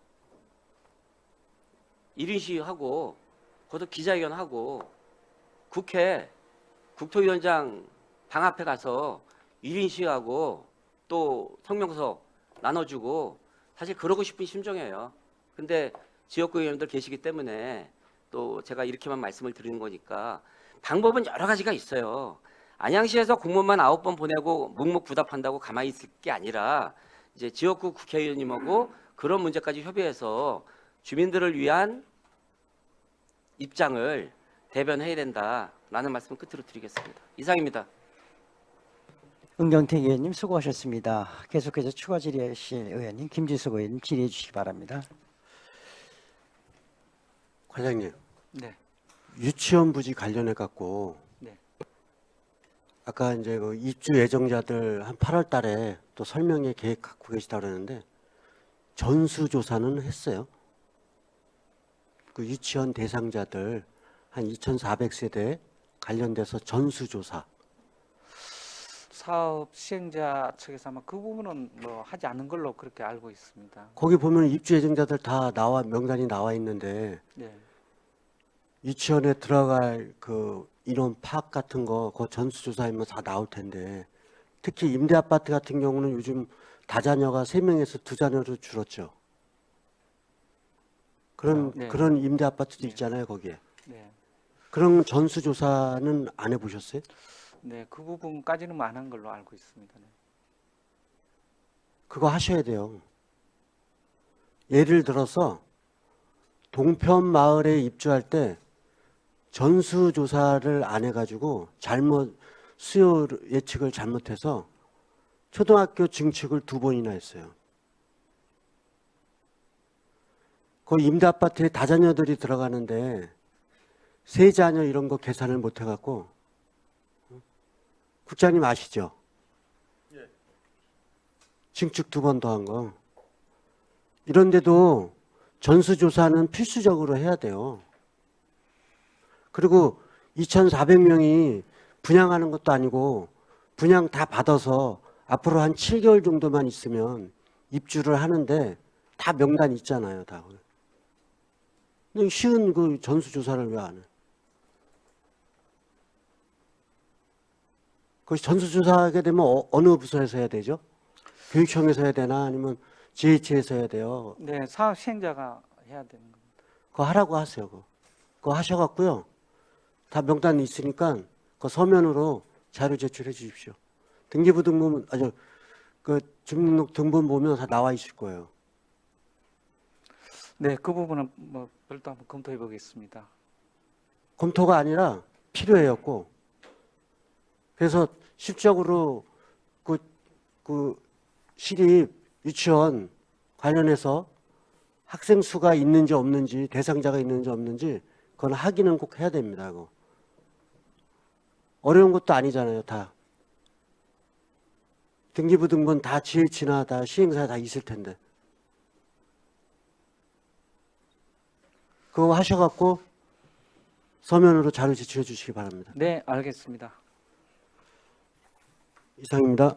1인 시위하고 거기서 기자회견하고 국회 국토위원장 방 앞에 가서 1인 시위하고 또 성명서 나눠주고 사실 그러고 싶은 심정이에요. 근데 지역구 의원들 계시기 때문에 또 제가 이렇게만 말씀을 드리는 거니까 방법은 여러 가지가 있어요. 안양시에서 공무원만 9번 보내고 묵묵부답한다고 가만히 있을 게 아니라 이제 지역구 국회의원님하고 그런 문제까지 협의해서 주민들을 위한 입장을 대변해야 된다라는 말씀 끝으로 드리겠습니다. 이상입니다. 은경택 의원님 수고하셨습니다. 계속해서 추가 질의하실 의원님 김지석 의원님 질의해 주시기 바랍니다. 과장님, 네. 유치원 부지 관련해 갖고 네. 아까 이제 그 입주 예정자들 한 8월 달에 또 설명회 계획 갖고 계시다 그러는데 전수조사는 했어요? 그 유치원 대상자들 한 2,400세대 관련돼서 전수조사. 사업 시행자 측에서 아마 그 부분은 뭐 하지 않은 걸로 그렇게 알고 있습니다. 거기 보면 입주 예정자들 다 나와 명단이 나와 있는데 네. 유치원에 들어갈 그 인원 파악 같은 거 그 전수조사하면 다 나올 텐데 특히 임대 아파트 같은 경우는 요즘 다자녀가 3명에서 2자녀로 줄었죠. 네. 그런 임대 아파트도 네. 있잖아요, 거기에. 네. 그런 전수조사는 안 해보셨어요? 네, 그 부분까지는 안 한 걸로 알고 있습니다. 네. 그거 하셔야 돼요. 예를 들어서 동편 마을에 입주할 때 전수조사를 안 해가지고 잘못 수요 예측을 잘못해서 초등학교 증축을 2번이나 했어요. 그 임대 아파트에 다자녀들이 들어가는데 3자녀 이런 거 계산을 못 해갖고 국장님 아시죠? 증축 2번 더 한 거. 이런데도 전수조사는 필수적으로 해야 돼요. 그리고 2,400명이 분양하는 것도 아니고 분양 다 받아서 앞으로 한 7개월 정도만 있으면 입주를 하는데 다 명단 있잖아요, 다. 근데 쉬운 그 전수조사를 왜 안 해? 그 전수조사하게 되면 어느 부서에서 해야 되죠? 교육청에서 해야 되나 아니면 GH에서 해야 돼요? 네, 사업 시행자가 해야 되는 겁니다. 그거 하라고 하세요. 그거 하셔갖고요. 다 명단이 있으니까 그 서면으로 자료 제출해 주십시오. 등기부등본 그 주민등록 보면 다 나와 있을 거예요. 네, 그 부분은 뭐 별도 한번 검토해 보겠습니다. 검토가 아니라 필요해요, 꼭. 그래서 실적으로 그 시립 유치원 관련해서 학생 수가 있는지 없는지 대상자가 있는지 없는지 그건 확인은 꼭 해야 됩니다. 그거. 어려운 것도 아니잖아요, 다. 등기부등본 다 GH나 다 시행사 다 있을 텐데. 그거 하셔갖고 서면으로 자료 제출해 주시기 바랍니다. 네, 알겠습니다. 이상입니다.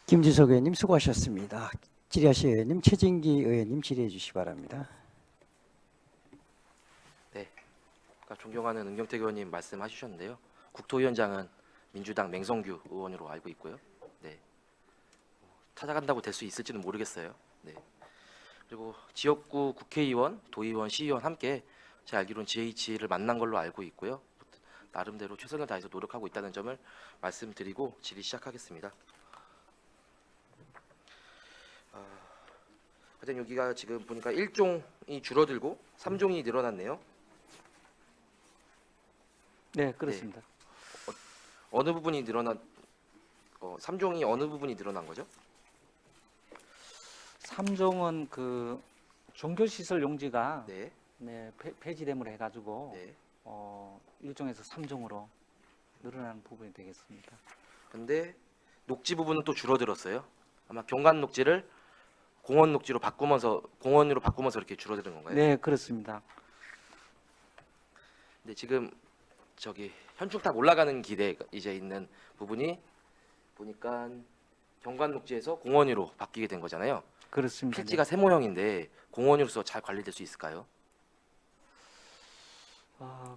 김지석 의원님 수고하셨습니다. 질의하실 의원님 최진기 의원님 질의해 주시기 바랍니다. 존경하는 은경택 의원님 말씀하셨는데요. 국토위원장은 민주당 맹성규 의원으로 알고 있고요. 네. 찾아간다고 될 수 있을지는 모르겠어요. 네. 그리고 지역구 국회의원, 도의원, 시의원 함께 제 알기로는 GH를 만난 걸로 알고 있고요. 나름대로 최선을 다해서 노력하고 있다는 점을 말씀드리고 질의 시작하겠습니다. 과장님, 여기가 지금 보니까 1종이 줄어들고 3종이 늘어났네요. 네, 그렇습니다. 어느 부분이 늘어난 3종이 어느 부분이 늘어난 거죠? 3종은 그 종교시설 용지가 네. 네, 폐지됨으로 해가지고 네. 1종에서 3종으로 늘어나는 부분이 되겠습니다. 근데 녹지 부분은 또 줄어들었어요. 아마 경관 녹지를 공원 녹지로 바꾸면서 공원으로 바꾸면서 이렇게 줄어드는 건가요? 네, 그렇습니다. 근데 지금 저기 현충탑 올라가는 길에 이제 있는 부분이 보니까 경관 녹지에서 공원으로 바뀌게 된 거잖아요. 그렇습니다. 필지가 세모형인데 공원으로서 잘 관리될 수 있을까요?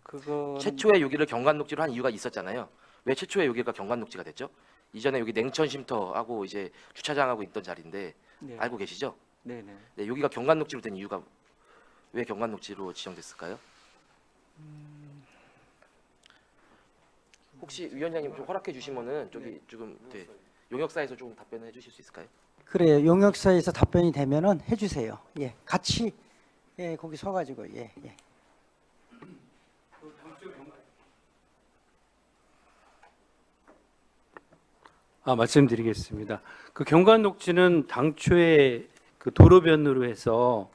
그거 최초에 여기를 경관 녹지로 한 이유가 있었잖아요. 왜 최초에 여기가 경관 녹지가 됐죠? 이전에 여기 냉천 쉼터하고 이제 주차장하고 있던 자리인데 네, 알고 계시죠? 네, 네. 네, 여기가 경관 녹지로 된 이유가 왜 경관 녹지로 지정됐을까요? 혹시 위원장님 좀 허락해 주시면은 저기 지금 네, 용역사에서 좀 답변을 해주실 수 있을까요? 그래요. 용역사에서 답변이 되면은 해주세요. 예, 같이 예, 거기 서가지고 예, 예. 말씀드리겠습니다. 그 경관 녹지는 당초에 그 도로변으로 해서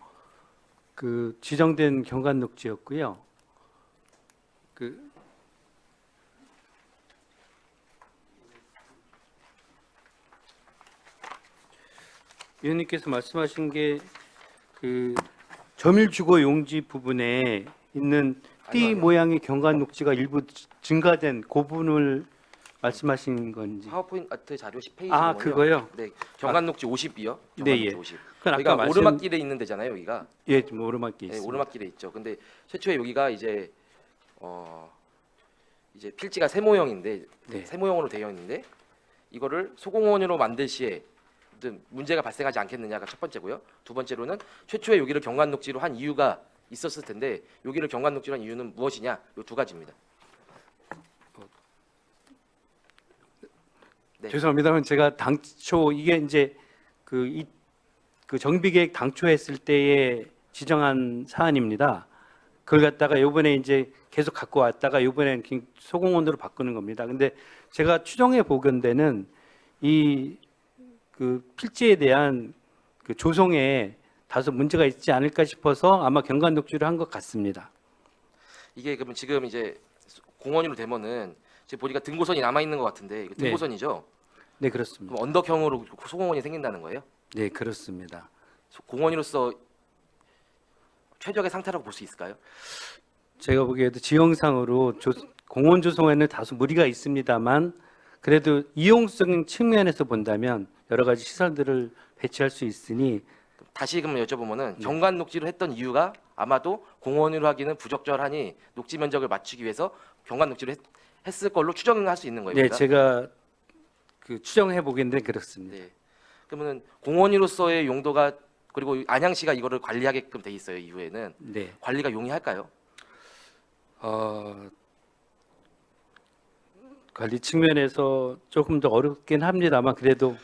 그 지정된 경관 녹지였고요. 그 위원님께서 말씀하신 게 그 점일주거 용지 부분에 있는 띠 아니요. 모양의 경관 녹지가 일부 증가된 그 부분을 말씀하신 건지. 파워포인트 자료 10페이지 아, 그거요? 네, 경관 녹지 50이요. 네, 예. 50. 그건 아까 여기가 말씀 오르막길에 있는 데잖아요, 여기가. 예, 좀 오르막길 네, 있습니다. 오르막길에 있죠. 근데 최초에 여기가 이제 이제 필지가 세모형인데 네. 세모형으로 되어 있는데 이거를 소공원으로 만들 시에 어떤 문제가 발생하지 않겠느냐가 첫 번째고요. 두 번째로는 최초에 여기를 경관 녹지로 한 이유가 있었을 텐데 여기를 경관 녹지로 한 이유는 무엇이냐? 요 두 가지입니다. 네. 죄송합니다만 제가 당초 이게 이제 그 정비계획 당초 했을 때에 지정한 사안입니다. 그걸 갖다가 요번에 이제 계속 갖고 왔다가 요번에는 소공원으로 바꾸는 겁니다. 근데 제가 추정해 보건대는 이 그 필지에 대한 그 조성에 다소 문제가 있지 않을까 싶어서 아마 경관 녹지를 한 것 같습니다. 이게 그러면 지금 이제 공원으로 되면은 지금 보니까 등고선이 남아 있는 것 같은데 이거 네. 등고선이죠? 네, 그렇습니다. 그럼 언덕형으로 소공원이 생긴다는 거예요? 네, 그렇습니다. 공원으로서 최적의 상태라고 볼 수 있을까요? 제가 보기에도 지형상으로 공원 조성에는 다소 무리가 있습니다만 그래도 이용성 측면에서 본다면 여러 가지 시설들을 배치할 수 있으니 다시 그럼 여쭤보면은 네. 경관 녹지로 했던 이유가 아마도 공원으로 하기는 부적절하니 녹지 면적을 맞추기 위해서 경관 녹지로 했을 걸로 추정할 수 있는 거예요. 네, 우리가? 제가 그 추정해 보겠는데 그렇습니다. 네. 그러면은 공원으로서의 용도가 그리고 안양시가 이거를 관리하게끔 돼 있어요. 이후에는 네. 관리가 용이할까요? 관리 측면에서 조금 더 어렵긴 합니다만 그래도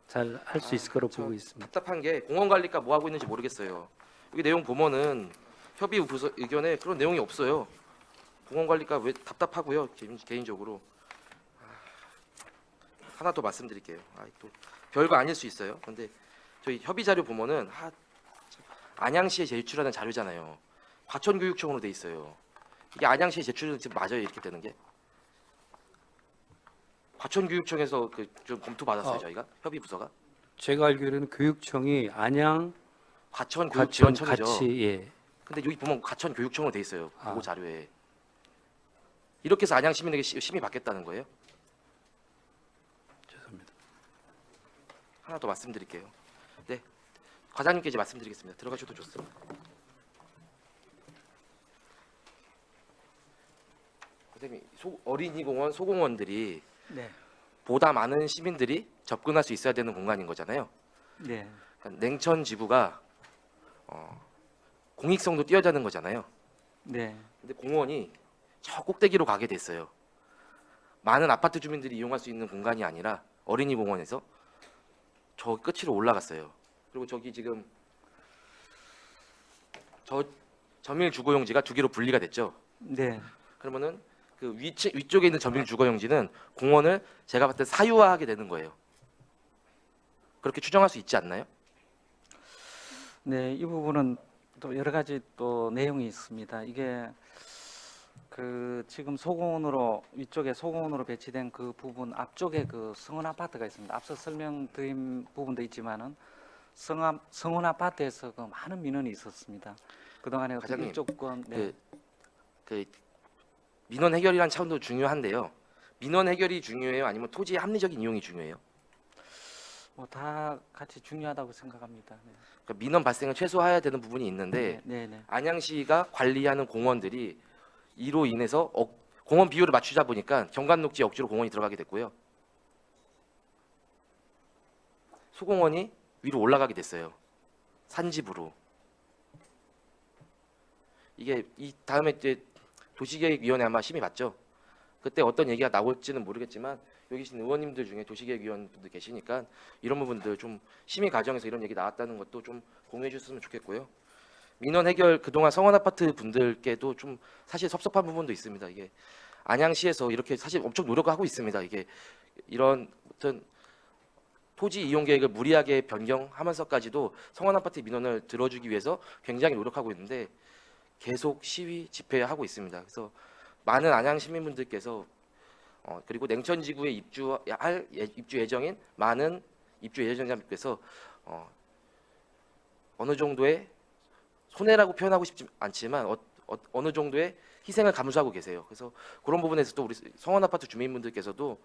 잘 할 수 있을 거로 보고 있습니다. 답답한 게 공원관리과 뭐 하고 있는지 모르겠어요. 여기 내용 보면은 협의 부서 의견에 그런 내용이 없어요. 공원관리과 왜 답답하고요. 개인적으로 하나 더 말씀드릴게요. 또 별거 아닐 수 있어요. 근데 저희 협의 자료 보면은 안양시에 제출하는 자료잖아요. 과천교육청으로 돼 있어요. 이게 안양시에 제출은 지금 맞아요? 이렇게 되는 게? 과천교육청에서 그 좀 검토 받았어요. 저희가 협의 부서가 제가 알기로는 교육청이 안양 과천 과천 교육지원청이죠. 같이 예. 근데 여기 보면 과천교육청으로 돼 있어요. 보고 아. 자료에 이렇게 해서 안양 시민에게 심의 받겠다는 거예요? 죄송합니다. 하나 더 말씀드릴게요. 네, 과장님께 이제 말씀드리겠습니다. 들어가셔도 좋습니다. 선생님, 어린이공원, 소공원들이 네, 보다 많은 시민들이 접근할 수 있어야 되는 공간인 거잖아요. 네, 그러니까 냉천 지구가 공익성도 뛰어자는 거잖아요. 네. 근데 공원이 저 꼭대기로 가게 됐어요. 많은 아파트 주민들이 이용할 수 있는 공간이 아니라 어린이 공원에서 저 끝으로 올라갔어요. 그리고 저기 지금 저 점일 주거용지가 두 개로 분리가 됐죠. 네. 그러면은 그 위쪽에 있는 점일 주거용지는 공원을 제가 봤을 때 사유화하게 되는 거예요. 그렇게 추정할 수 있지 않나요? 네, 이 부분은 또 여러 가지 또 내용이 있습니다. 이게 그 지금 소공원으로 위쪽에 소공원으로 배치된 그 부분 앞쪽에 그 성원 아파트가 있습니다. 앞서 설명드린 부분도 있지만은 성원 아파트에서 그 많은 민원이 있었습니다. 그동안에 어떤 과장님, 일조권 네. 그 민원 해결이란 차원도 중요한데요. 민원 해결이 중요해요? 아니면 토지의 합리적인 이용이 중요해요? 뭐 다 같이 중요하다고 생각합니다. 네. 그러니까 민원 발생을 최소화해야 되는 부분이 있는데 네, 네. 안양시가 관리하는 공원들이 이로 인해서 공원 비율을 맞추자 보니까 경관녹지 억지로 공원이 들어가게 됐고요. 소공원이 위로 올라가게 됐어요. 산집으로. 이게 이 다음에 이제 도시계획위원회 아마 심의 봤죠. 그때 어떤 얘기가 나올지는 모르겠지만 여기 계신 의원님들 중에 도시계획위원분들 계시니까 이런 부분들 좀 심의 과정에서 이런 얘기 나왔다는 것도 좀 공유해 주셨으면 좋겠고요. 민원 해결 그동안 성원 아파트 분들께도 좀 사실 섭섭한 부분도 있습니다. 이게 안양시에서 이렇게 사실 엄청 노력하고 있습니다. 이게 이런 어떤 토지 이용 계획을 무리하게 변경하면서까지도 성원 아파트 민원을 들어주기 위해서 굉장히 노력하고 있는데 계속 시위 집회하고 있습니다. 그래서 많은 안양 시민분들께서 그리고 냉천지구에 입주할 입주 예정인 많은 입주 예정자분께서 어느 정도의 손해라고 표현하고 싶지 않지만 어느 정도의 희생을 감수하고 계세요. 그래서 그런 부분에서도 우리 성원 아파트 주민분들께서도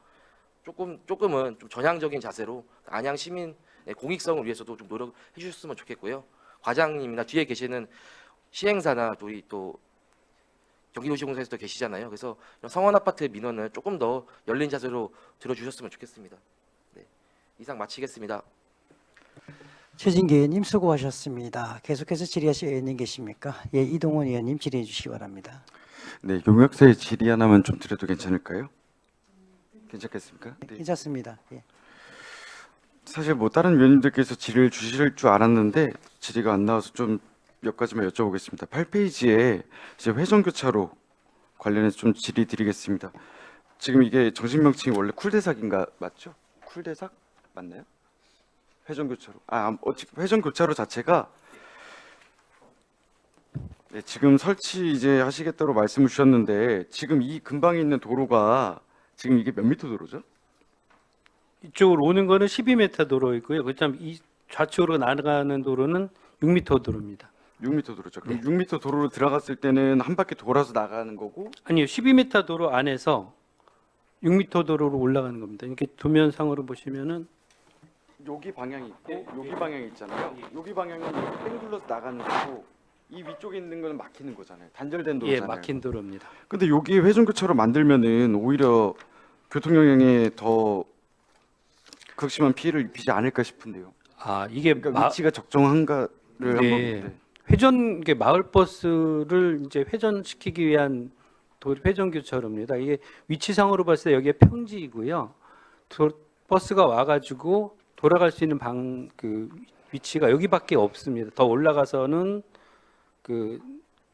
조금은 좀 전향적인 자세로 안양 시민의 공익성을 위해서도 좀 노력해 주셨으면 좋겠고요. 과장님이나 뒤에 계시는 시행사나 또 경기도시공사에서도 계시잖아요. 그래서 이런 성원 아파트 민원을 조금 더 열린 자세로 들어주셨으면 좋겠습니다. 네, 이상 마치겠습니다. 최진기 의원님 수고하셨습니다. 계속해서 질의하실 의원님 계십니까? 예, 이동원 의원님 질의해 주시기 바랍니다. 네, 용역사의 질의 하나만 좀 드려도 괜찮을까요? 괜찮겠습니까? 네. 괜찮습니다. 예. 사실 뭐 다른 위원님들께서 질의를 주실 줄 알았는데 질의가 안 나와서 좀 몇 가지만 여쭤보겠습니다. 8페이지에 이제 회전교차로 관련해서 좀 질의 드리겠습니다. 지금 이게 정식 명칭이 원래 쿨대삭인가 맞죠? 쿨대삭 맞나요? 회전교차로. 회전교차로 자체가 네, 지금 설치 이제 하시겠다고 말씀을 주셨는데 지금 이 근방에 있는 도로가 지금 이게 몇 미터 도로죠? 이쪽으로 오는 거는 12m 도로이고요. 그다음 이 좌측으로 나가는 도로는 6m 도로입니다. 6m 도로죠. 그럼 네. 6m 도로로 들어갔을 때는 한 바퀴 돌아서 나가는 거고 아니요, 12m 도로 안에서 6m 도로로 올라가는 겁니다. 이렇게 도면상으로 보시면은 여기 방향이 있고 여기 방향이 있잖아요. 여기 방향은 뺑 둘러서 나가는 거고 이 위쪽에 있는 거는 막히는 거잖아요. 단절된 예, 도로잖아요. 막힌 도로입니다. 근데 여기 회전교차로 만들면은 오히려 교통 영향에 더 극심한 피해를 입히지 않을까 싶은데요. 아, 이게 그러니까 위치가 적정한가를 네. 한번 네. 회전 마을 버스를 이제 회전시키기 위한 회전교차로입니다. 이게 위치상으로 봤을 때 여기에 평지이고요. 버스가 와가지고 돌아갈 수 있는 그 위치가 여기밖에 없습니다. 더 올라가서는 그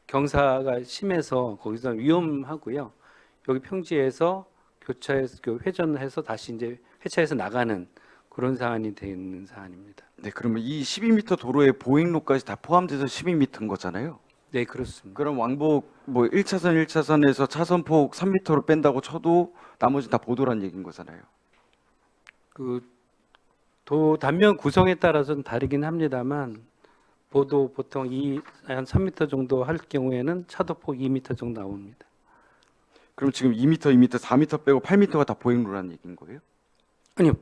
경사가 심해서 거기서 위험하고요. 여기 평지에서 교차해서 회전해서 다시 이제 회차해서 나가는 그런 사안이 되는 사안입니다. 네, 그러면 이 12m 도로의 보행로까지 다 포함돼서 12m인 거잖아요. 네, 그렇습니다. 그럼 왕복 뭐 1차선에서 차선폭 3m로 뺀다고 쳐도 나머지 다 보도란 얘기인 거잖아요. 그 단면 구성에 따라서는 다르긴 합니다만 보도 보통 한 3m 정도 할 경우에는 차도폭 2m 정도 나옵니다. 그럼 지금 2m, 2m, 4m 빼고 8m가 다 보행로라는 얘기인 거예요? 아니요.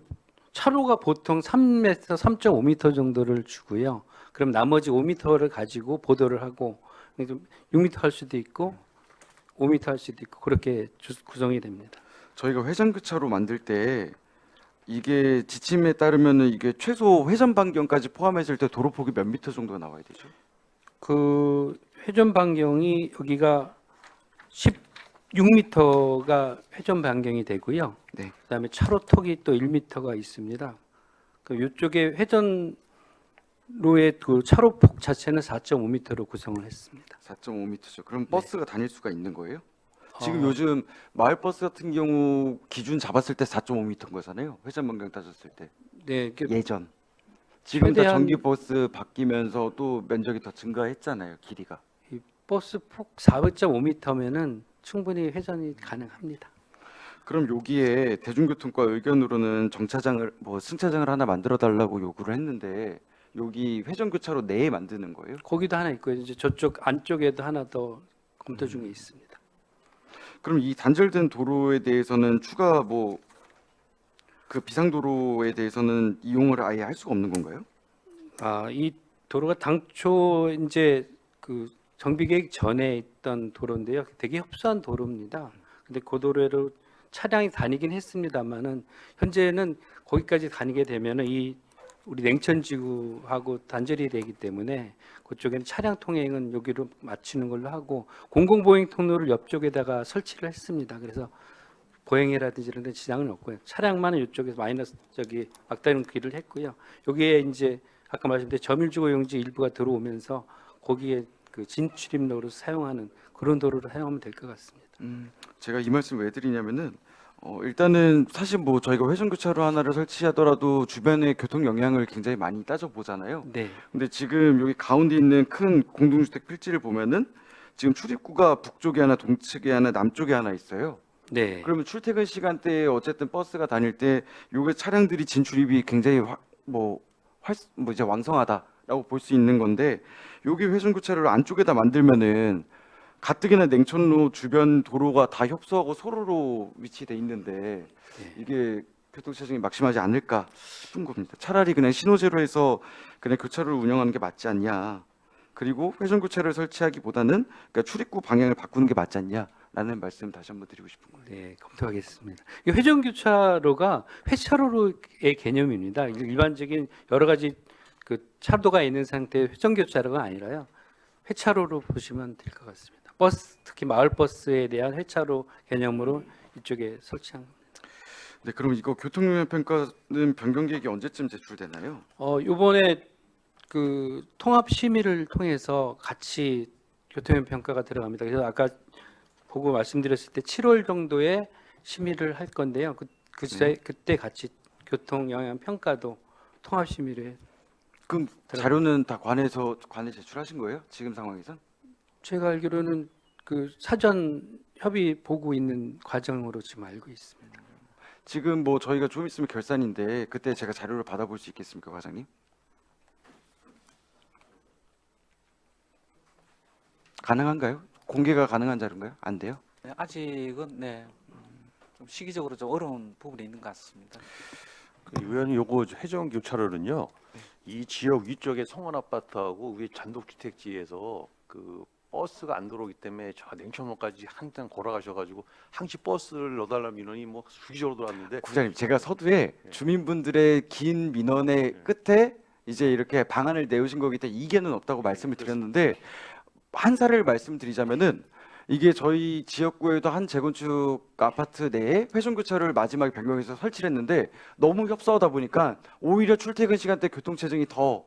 차로가 보통 3m, 3.5m 정도를 주고요. 그럼 나머지 5m를 가지고 보도를 하고 6m 할 수도 있고 5m 할 수도 있고 그렇게 구성이 됩니다. 저희가 회전교차로 만들 때 이게 지침에 따르면은 이게 최소 회전 반경까지 포함했을 때 도로폭이 몇 미터 정도가 나와야 되죠? 그 회전 반경이 여기가 16m가 회전 반경이 되고요. 네. 그다음에 차로턱이 또 1m가 있습니다. 그 이쪽에 회전로의 그 차로폭 자체는 4.5m로 구성을 했습니다. 4.5m죠. 그럼 버스가 다닐 수가 있는 거예요? 지금 어. 요즘 마을 버스 같은 경우 기준 잡았을 때 4.5m인 거잖아요. 회전 반경 따졌을 때. 네, 예전. 지금 다 최대한- 전기 버스 바뀌면서 또 면적이 더 증가했잖아요. 길이가. 이 버스 폭 4.5m면은 충분히 회전이 가능합니다. 그럼 여기에 대중교통과 의견으로는 정차장을 뭐 승차장을 하나 만들어 달라고 요구를 했는데 여기 회전교차로 내에 만드는 거예요? 거기도 하나 있고요. 이제 저쪽 안쪽에도 하나 더 검토 중에 있습니다. 그럼 이 단절된 도로에 대해서는 추가 뭐 그 비상도로에 대해서는 이용을 아예 할 수가 없는 건가요? 아, 이 도로가 당초 이제 그 정비 계획 전에 있던 도로인데요. 되게 협소한 도로입니다. 근데 그 도로로 차량이 다니긴 했습니다만은 현재는 거기까지 다니게 되면은 이 우리 냉천지구하고 단절이 되기 때문에 그쪽에는 차량 통행은 여기로 맞추는 걸로 하고 공공보행 통로를 옆쪽에다가 설치를 했습니다. 그래서 보행이라든지 이런 데 지장은 없고요. 차량만은 이쪽에서 마이너스 저기 막다른 길을 했고요. 여기에 이제 아까 말씀드린 점일주거 용지 일부가 들어오면서 거기에 그 진출입로로 사용하는 그런 도로를 사용하면 될 것 같습니다. 제가 이 말씀 왜 드리냐면은 일단은 사실 뭐 저희가 회전교차로 하나를 설치하더라도 주변의 교통 영향을 굉장히 많이 따져 보잖아요. 네. 근데 지금 여기 가운데 있는 큰 공동주택 필지를 보면은 지금 출입구가 북쪽에 하나, 동측에 하나, 남쪽에 하나 있어요. 네. 그러면 출퇴근 시간대에 어쨌든 버스가 다닐 때 요게 차량들이 진출입이 굉장히 이제 왕성하다라고 볼 수 있는 건데 여기 회전교차를 안쪽에다 만들면은 가뜩이나 냉천로 주변 도로가 다 협소하고 소로로 위치돼 있는데 이게 교통체증이 막심하지 않을까 싶은 겁니다. 차라리 그냥 신호제로 해서 그냥 교차로를 운영하는 게 맞지 않냐. 그리고 회전교차를 설치하기보다는 그러니까 출입구 방향을 바꾸는 게 맞지 않냐라는 말씀 다시 한번 드리고 싶은 거예요. 네, 검토하겠습니다. 이 회전교차로가 회차로의 개념입니다. 일반적인 여러 가지 그 차도가 있는 상태의 회전교차로가 아니라요. 회차로로 보시면 될 것 같습니다. 버스, 특히 마을 버스에 대한 회차로 개념으로 이쪽에 설치한 겁니다. 네, 그럼 이거 교통영향 평가는 변경 계획이 언제쯤 제출되나요? 이번에 그 통합 심의를 통해서 같이 교통영향 평가가 들어갑니다. 그래서 아까 보고 말씀드렸을 때 7월 정도에 심의를 할 건데요. 그때 같이 교통영향 평가도 통합 심의를 그럼 자료는 다 관에 제출하신 거예요? 지금 상황에선? 제가 알기로는 그 사전 협의 보고 있는 과정으로 지금 알고 있습니다. 지금 뭐 저희가 좀 있으면 결산인데 그때 제가 자료를 받아볼 수 있겠습니까, 과장님? 가능한가요? 공개가 가능한 자료인가요? 안 돼요? 네, 아직은 좀 시기적으로 좀 어려운 부분이 있는 것 같습니다. 의원님 요거 회전 교차로는요. 이 지역 위쪽에 성원 아파트하고 위에 단독주택지에서 그 버스가 안 들어오기 때문에 저 냉천로까지 한참 걸어가셔가지고 항시 버스를 넣어달라는 민원이 뭐 주기적으로 들어왔는데 국장님, 제가 서두에 주민분들의 긴 민원의 끝에 이제 이렇게 방안을 내오신 거기 때문에 이견은 없다고 말씀을 드렸는데 한 사례를 말씀드리자면은 이게 저희 지역구에도 한 재건축 아파트 내에 회전교차로를 마지막에 변경해서 설치를 했는데 너무 협소하다 보니까 오히려 출퇴근 시간대 교통체증이 더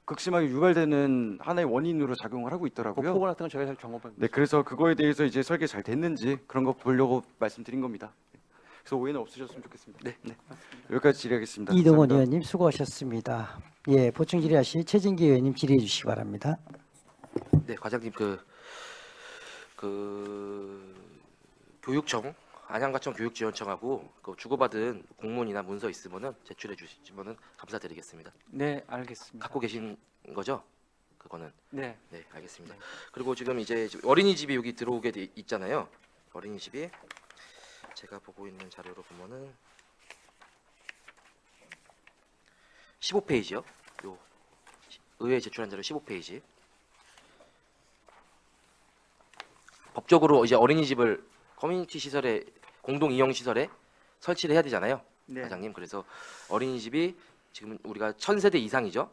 극심하게 유발되는 하나의 원인으로 작용을 하고 그 있더라고요. 폭우 같은 건 제가 잘 점검해. 네, 그래서 그거에 대해서 이제 설계 잘 됐는지 그런 거 보려고 말씀드린 겁니다. 그래서 오해는 없으셨으면 좋겠습니다. 네. 여기까지 질의하겠습니다. 이동원 감사합니다. 의원님 수고하셨습니다. 예, 보충 질의하실 최진기 의원님 질의해 주시기 바랍니다. 네, 과장님 교육청 안양과청 교육지원청하고 그 주고받은 공문이나 문서 있으면은 제출해 주시면은 감사드리겠습니다. 네, 알겠습니다. 갖고 계신 거죠? 그거는 네. 네, 알겠습니다. 그리고 지금 이제 어린이집이 여기 들어오게 돼 있잖아요. 어린이집이 제가 보고 있는 자료로 보면은 15페이지요. 요 의회에 제출한 자료 15페이지. 법적으로 이제 어린이집을 커뮤니티 시설에 공동 이용 시설에 설치를 해야 되잖아요, 네. 과장님. 그래서 어린이집이 지금 우리가 1000세대 이상이죠.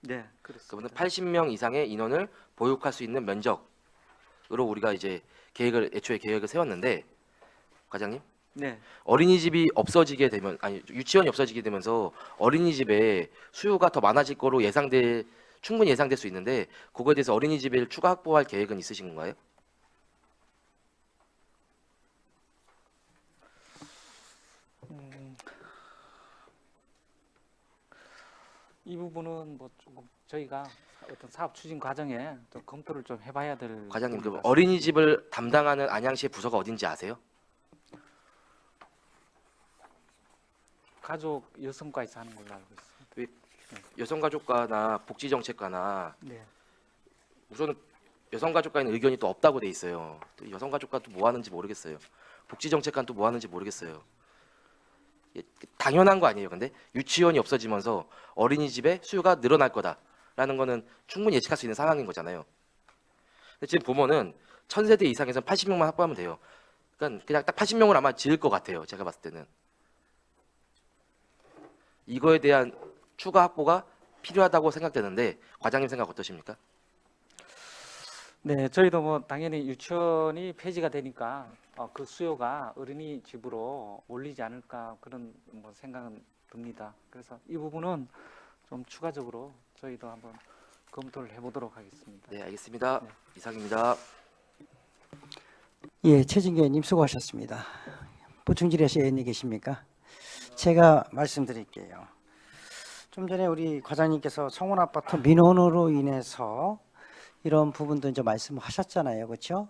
네, 그러면 그렇습니다. 80명 이상의 인원을 보육할 수 있는 면적으로 우리가 이제 애초에 계획을 세웠는데, 과장님, 네. 어린이집이 없어지게 되면, 아니 유치원이 없어지게 되면서 어린이집에 수요가 더 많아질 거로 충분히 예상될 수 있는데, 그거에 대해서 어린이집을 추가 확보할 계획은 있으신 건가요? 이 부분은 뭐 조금 저희가 어떤 사업 추진 과정에 좀 검토를 좀 해봐야 될 과장님, 부분 그 같습니다. 어린이집을 담당하는 안양시의 부서가 어딘지 아세요? 가족 여성과에서 하는 걸로 알고 있습니다. 여성가족과나 복지정책과나, 네. 우선은 여성가족과는 의견이 또 없다고 돼 있어요. 또 여성가족과 또 뭐 하는지 모르겠어요. 복지정책과는 또 뭐 하는지 모르겠어요. 당연한 거 아니에요. 근데 유치원이 없어지면서 어린이집의 수요가 늘어날 거다라는 거는 충분히 예측할 수 있는 상황인 거잖아요. 근데 지금 보면은 1000세대 이상에서는 80명만 확보하면 돼요. 그러니까 그냥 딱 80명을 아마 지을 것 같아요. 제가 봤을 때는. 이거에 대한 추가 확보가 필요하다고 생각되는데, 과장님 생각 어떠십니까? 네, 저희도 뭐 당연히 유치원이 폐지가 되니까 그 수요가 어린이집으로 몰리지 않을까 그런 뭐 생각은 듭니다. 그래서 이 부분은 좀 추가적으로 저희도 한번 검토를 해보도록 하겠습니다. 네, 알겠습니다. 네. 이상입니다. 예, 최진기 의원님 수고하셨습니다. 보충 질의하실 의원님 계십니까? 제가 말씀드릴게요. 좀 전에 우리 과장님께서 성원 아파트 민원으로 인해서 이런 부분도 이제 말씀하셨잖아요, 그렇죠?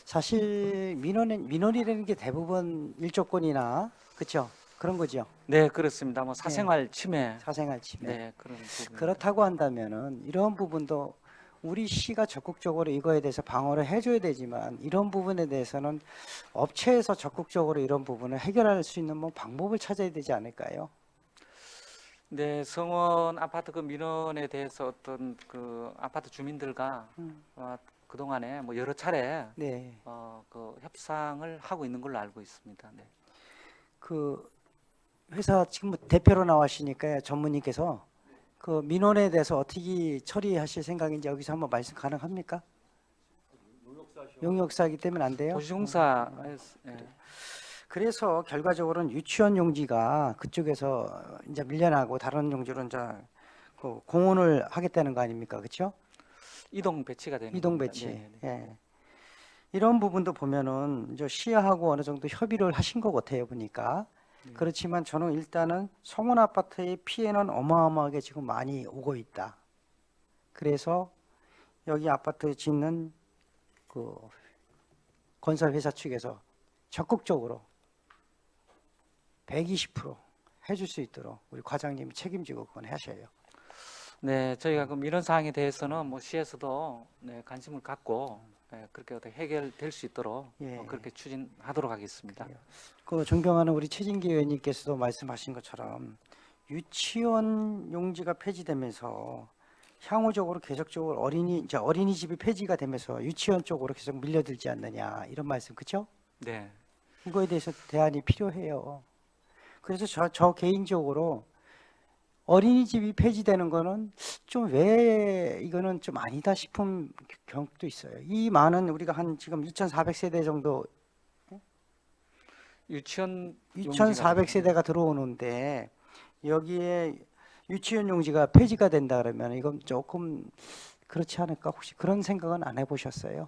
사실 민원이라는 게 대부분 일조권이나 그렇죠? 그런 거죠. 네, 그렇습니다. 뭐 사생활 침해, 사생활 침해. 네, 그런 부분. 그렇다고 한다면은 이런 부분도 우리 시가 적극적으로 이거에 대해서 방어를 해줘야 되지만, 이런 부분에 대해서는 업체에서 적극적으로 이런 부분을 해결할 수 있는 뭐 방법을 찾아야 되지 않을까요? 네, 성원 아파트 그 민원에 대해서 어떤 그 아파트 주민들과 그 동안에 뭐 여러 차례 네. 그 협상을 하고 있는 걸로 알고 있습니다. 네. 그 회사 지금 대표로 나와시니까 전무님께서 그 민원에 대해서 어떻게 처리하실 생각인지 여기서 한번 말씀 가능합니까? 용역사이기 때문에 안 돼요? 도시공사 예. 그래서 결과적으로는 유치원 용지가 그쪽에서 이제 밀려나고 다른 용지로 이제 그 공원을 하겠다는 거 아닙니까, 그렇죠? 이동 배치가 되는 이동 겁니다. 배치. 네, 네. 예. 이런 부분도 보면은 이제 시야하고 어느 정도 협의를 하신 것 같아요, 보니까. 그렇지만 저는 일단은 성원 아파트의 피해는 어마어마하게 지금 많이 오고 있다. 그래서 여기 아파트 짓는 그 건설 회사 측에서 적극적으로 120% 해줄 수 있도록 우리 과장님이 책임지고 그건 하셔요. 네, 저희가 그 민원 사항에 대해서는 뭐 시에서도 네, 관심을 갖고 그렇게 어떻게 해결될 수 있도록 예. 그렇게 추진하도록 하겠습니다. 그 존경하는 우리 최진기 의원님께서도 말씀하신 것처럼 유치원 용지가 폐지되면서 향후적으로 계속적으로 어린이집이 폐지가 되면서 유치원 쪽으로 계속 밀려들지 않느냐, 이런 말씀, 그렇죠? 네, 이거에 대해서 대안이 필요해요. 그래서 저 개인적으로 어린이집이 폐지되는 거는 좀 왜 이거는 좀 아니다 싶은 경우도 있어요. 이 많은 우리가 한 지금 2,400세대 정도, 유치원 2,400세대가 들어오는데 여기에 유치원 용지가 폐지가 된다 그러면 이건 조금 그렇지 않을까? 혹시 그런 생각은 안 해보셨어요?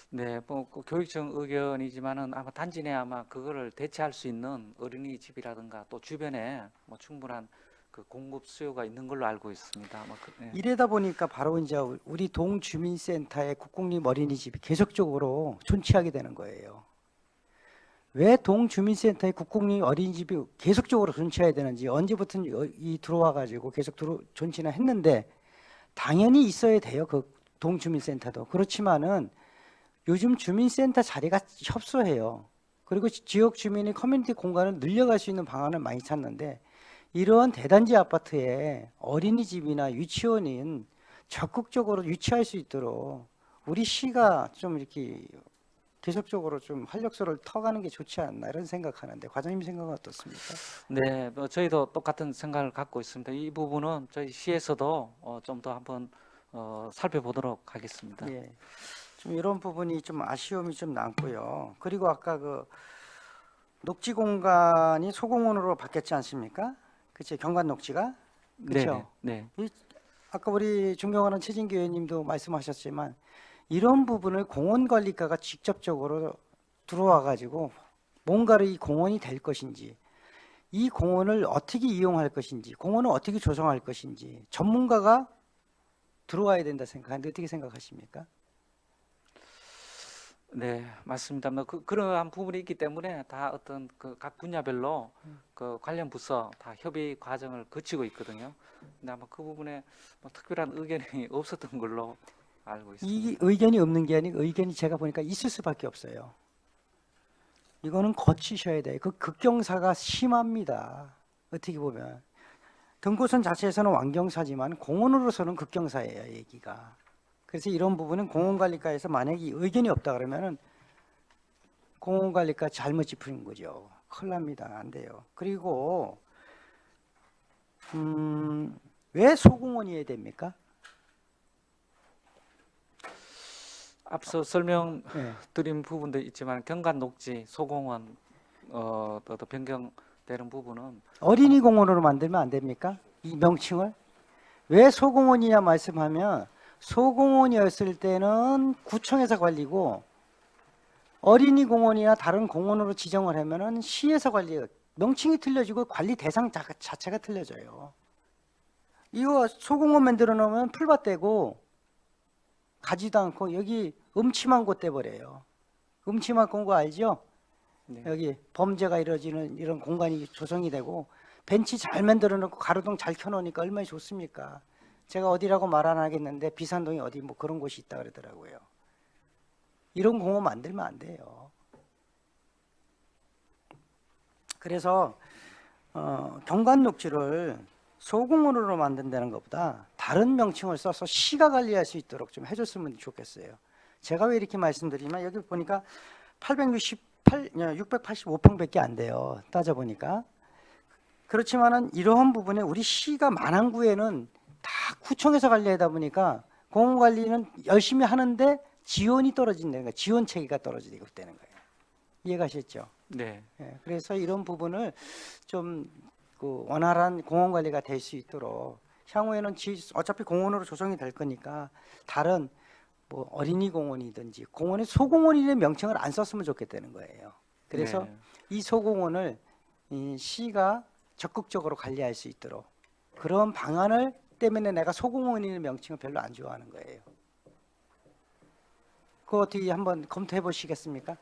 네, 뭐그 교육청 의견이지만은 아마 단지 내 아마 그거를 대체할 수 있는 어린이집이라든가 또 주변에 뭐 충분한 그 공급 수요가 있는 걸로 알고 있습니다. 예. 이래다 보니까 바로 이제 우리 동주민센터의 국공립 어린이집이 계속적으로 존치하게 되는 거예요. 왜 동주민센터의 국공립 어린이집이 계속적으로 존치해야 되는지, 언제부터 이 들어와 가지고 계속 존치나 했는데 당연히 있어야 돼요. 그 동주민센터도. 그렇지만은 요즘 주민센터 자리가 협소해요. 그리고 지역 주민이 커뮤니티 공간을 늘려갈 수 있는 방안을 많이 찾는데, 이러한 대단지 아파트에 어린이집이나 유치원인 적극적으로 유치할 수 있도록 우리 시가 좀 이렇게 계속적으로 좀 활력소를 터가는 게 좋지 않나 이런 생각하는데 과장님 생각은 어떻습니까? 네, 저희도 똑같은 생각을 갖고 있습니다. 이 부분은 저희 시에서도 좀 더 한번 살펴보도록 하겠습니다. 예. 좀 이런 부분이 좀 아쉬움이 좀 남고요. 그리고 아까 그 녹지 공간이 소공원으로 바뀌었지 않습니까? 그치 경관 녹지가 그렇죠. 네, 아까 우리 존경하는 최진기 의원님도 말씀하셨지만 이런 부분을 공원관리과가 직접적으로 들어와 가지고 뭔가를 이 공원이 될 것인지 이 공원을 어떻게 이용할 것인지 공원을 어떻게 조성할 것인지 전문가가 들어와야 된다 생각하는데 어떻게 생각하십니까? 네, 맞습니다. 뭐 그러한 부분이 있기 때문에 다 어떤 그 각 분야별로 그 관련 부서 다 협의 과정을 거치고 있거든요. 근데 아마 그 부분에 뭐 특별한 의견이 없었던 걸로 알고 있습니다. 이 의견이 없는 게 아니고 의견이 제가 보니까 있을 수밖에 없어요. 이거는 거치셔야 돼요. 그 극경사가 심합니다. 어떻게 보면 등고선 자체에서는 완경사지만 공원으로서는 극경사예요, 얘기가. 그래서 이런 부분은 공원관리과에서 만약에 의견이 없다 그러면은 공원관리과 잘못 짚은 거죠. 큰일 납니다. 안 돼요. 그리고 왜 소공원이어야 됩니까? 앞서 설명드린 네. 부분도 있지만 경관 녹지 소공원 또 변경되는 부분은 어린이 공원으로 만들면 안 됩니까? 이 명칭을 왜 소공원이냐 말씀하면 소공원이었을 때는 구청에서 관리고 어린이 공원이나 다른 공원으로 지정을 하면은 시에서 관리. 명칭이 틀려지고 관리 대상 자체가 틀려져요. 이거 소공원 만들어 놓으면 풀밭되고 가지도 않고 여기 음침한 곳 돼버려요. 음침한 공간 알죠? 네. 여기 범죄가 이루어지는 이런 공간이 조성이 되고 벤치 잘 만들어 놓고 가로등 잘 켜놓으니까 얼마나 좋습니까? 제가 어디라고 말 안 하겠는데 비산동에 어디 뭐 그런 곳이 있다 그러더라고요. 이런 공원 만들면 안 돼요. 그래서 경관 녹지를 소공원으로 만든다는 것보다 다른 명칭을 써서 시가 관리할 수 있도록 좀 해줬으면 좋겠어요. 제가 왜 이렇게 말씀드리면 여기 보니까 685평밖에 안 돼요. 따져보니까. 그렇지만은 이러한 부분에 우리 시가 만안구에는 다 구청에서 관리하다 보니까 공원관리는 열심히 하는데 지원이 떨어진다는 거예요. 지원 체계가 떨어지고 있다는 거예요. 이해가셨죠? 네. 예, 그래서 이런 부분을 좀 그 원활한 공원 관리가 될 수 있도록 향후에는 어차피 공원으로 조성이 될 거니까 다른 뭐 어린이 공원이든지 공원의 소공원이라는 명칭을 안 썼으면 좋겠다는 거예요. 그래서 네. 이 소공원을 이 시가 적극적으로 관리할 수 있도록 그런 방안을 때문에 내가 소공원이라는 명칭을 별로 안 좋아하는 거예요. 그거 어떻게 한번 검토해 보시겠습니까?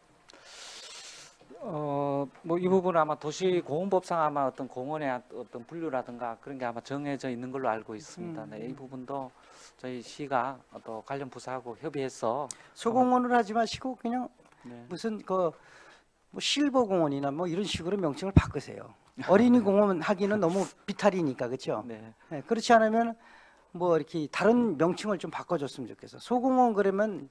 뭐 이 부분은 아마 도시공원법상 아마 어떤 공원의 어떤 분류라든가 그런 게 아마 정해져 있는 걸로 알고 있습니다. 네, 이 부분도 저희 시가 또 관련 부서하고 협의해서 소공원을 하지 마시고 그냥 네. 무슨 그 뭐 실버 공원이나 뭐 이런 식으로 명칭을 바꾸세요. 어린이 공원 하기는 너무 비탈이니까 그렇죠? 네. 네, 그렇지 않으면 뭐 이렇게 다른 명칭을 좀 바꿔줬으면 좋겠어. 소공원 그러면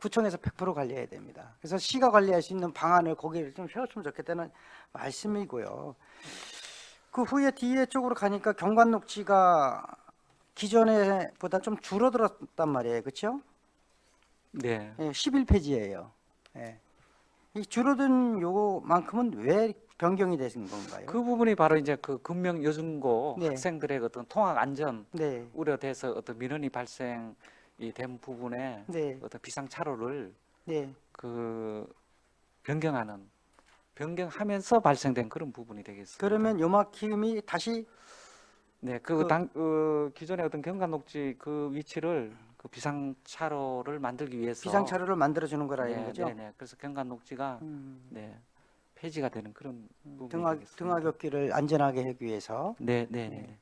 구청에서 100% 관리해야 됩니다. 그래서 시가 관리할 수 있는 방안을 거기를 좀 세웠으면 좋겠다는 말씀이고요. 그 후에 뒤에 쪽으로 가니까 경관 녹지가 기존에 보다 좀 줄어들었단 말이에요. 그렇죠? 네. 11페이지예요. 예. 이 줄어든 요만큼은 왜 변경이 되신 건가요? 그 부분이 바로 이제 그 금명 여중고 네. 학생들의 어떤 통학 안전 네, 우려돼서 어떤 민원이 발생이 된 부분에 네, 어떤 비상 차로를 네. 그 변경하면서 발생된 그런 부분이 되겠습니다. 그러면 요만큼이 다시 네, 그- 기존의 어떤 경관 녹지 그 위치를 그 비상 차로를 만들기 위해서 비상 차로를 만들어 주는 거라는 네, 거죠. 네, 네. 그래서 경관 녹지가 네, 폐지가 되는 그런 부분이 되겠습니다. 등하굣길을 안전하게 하기 위해서. 네, 네, 네.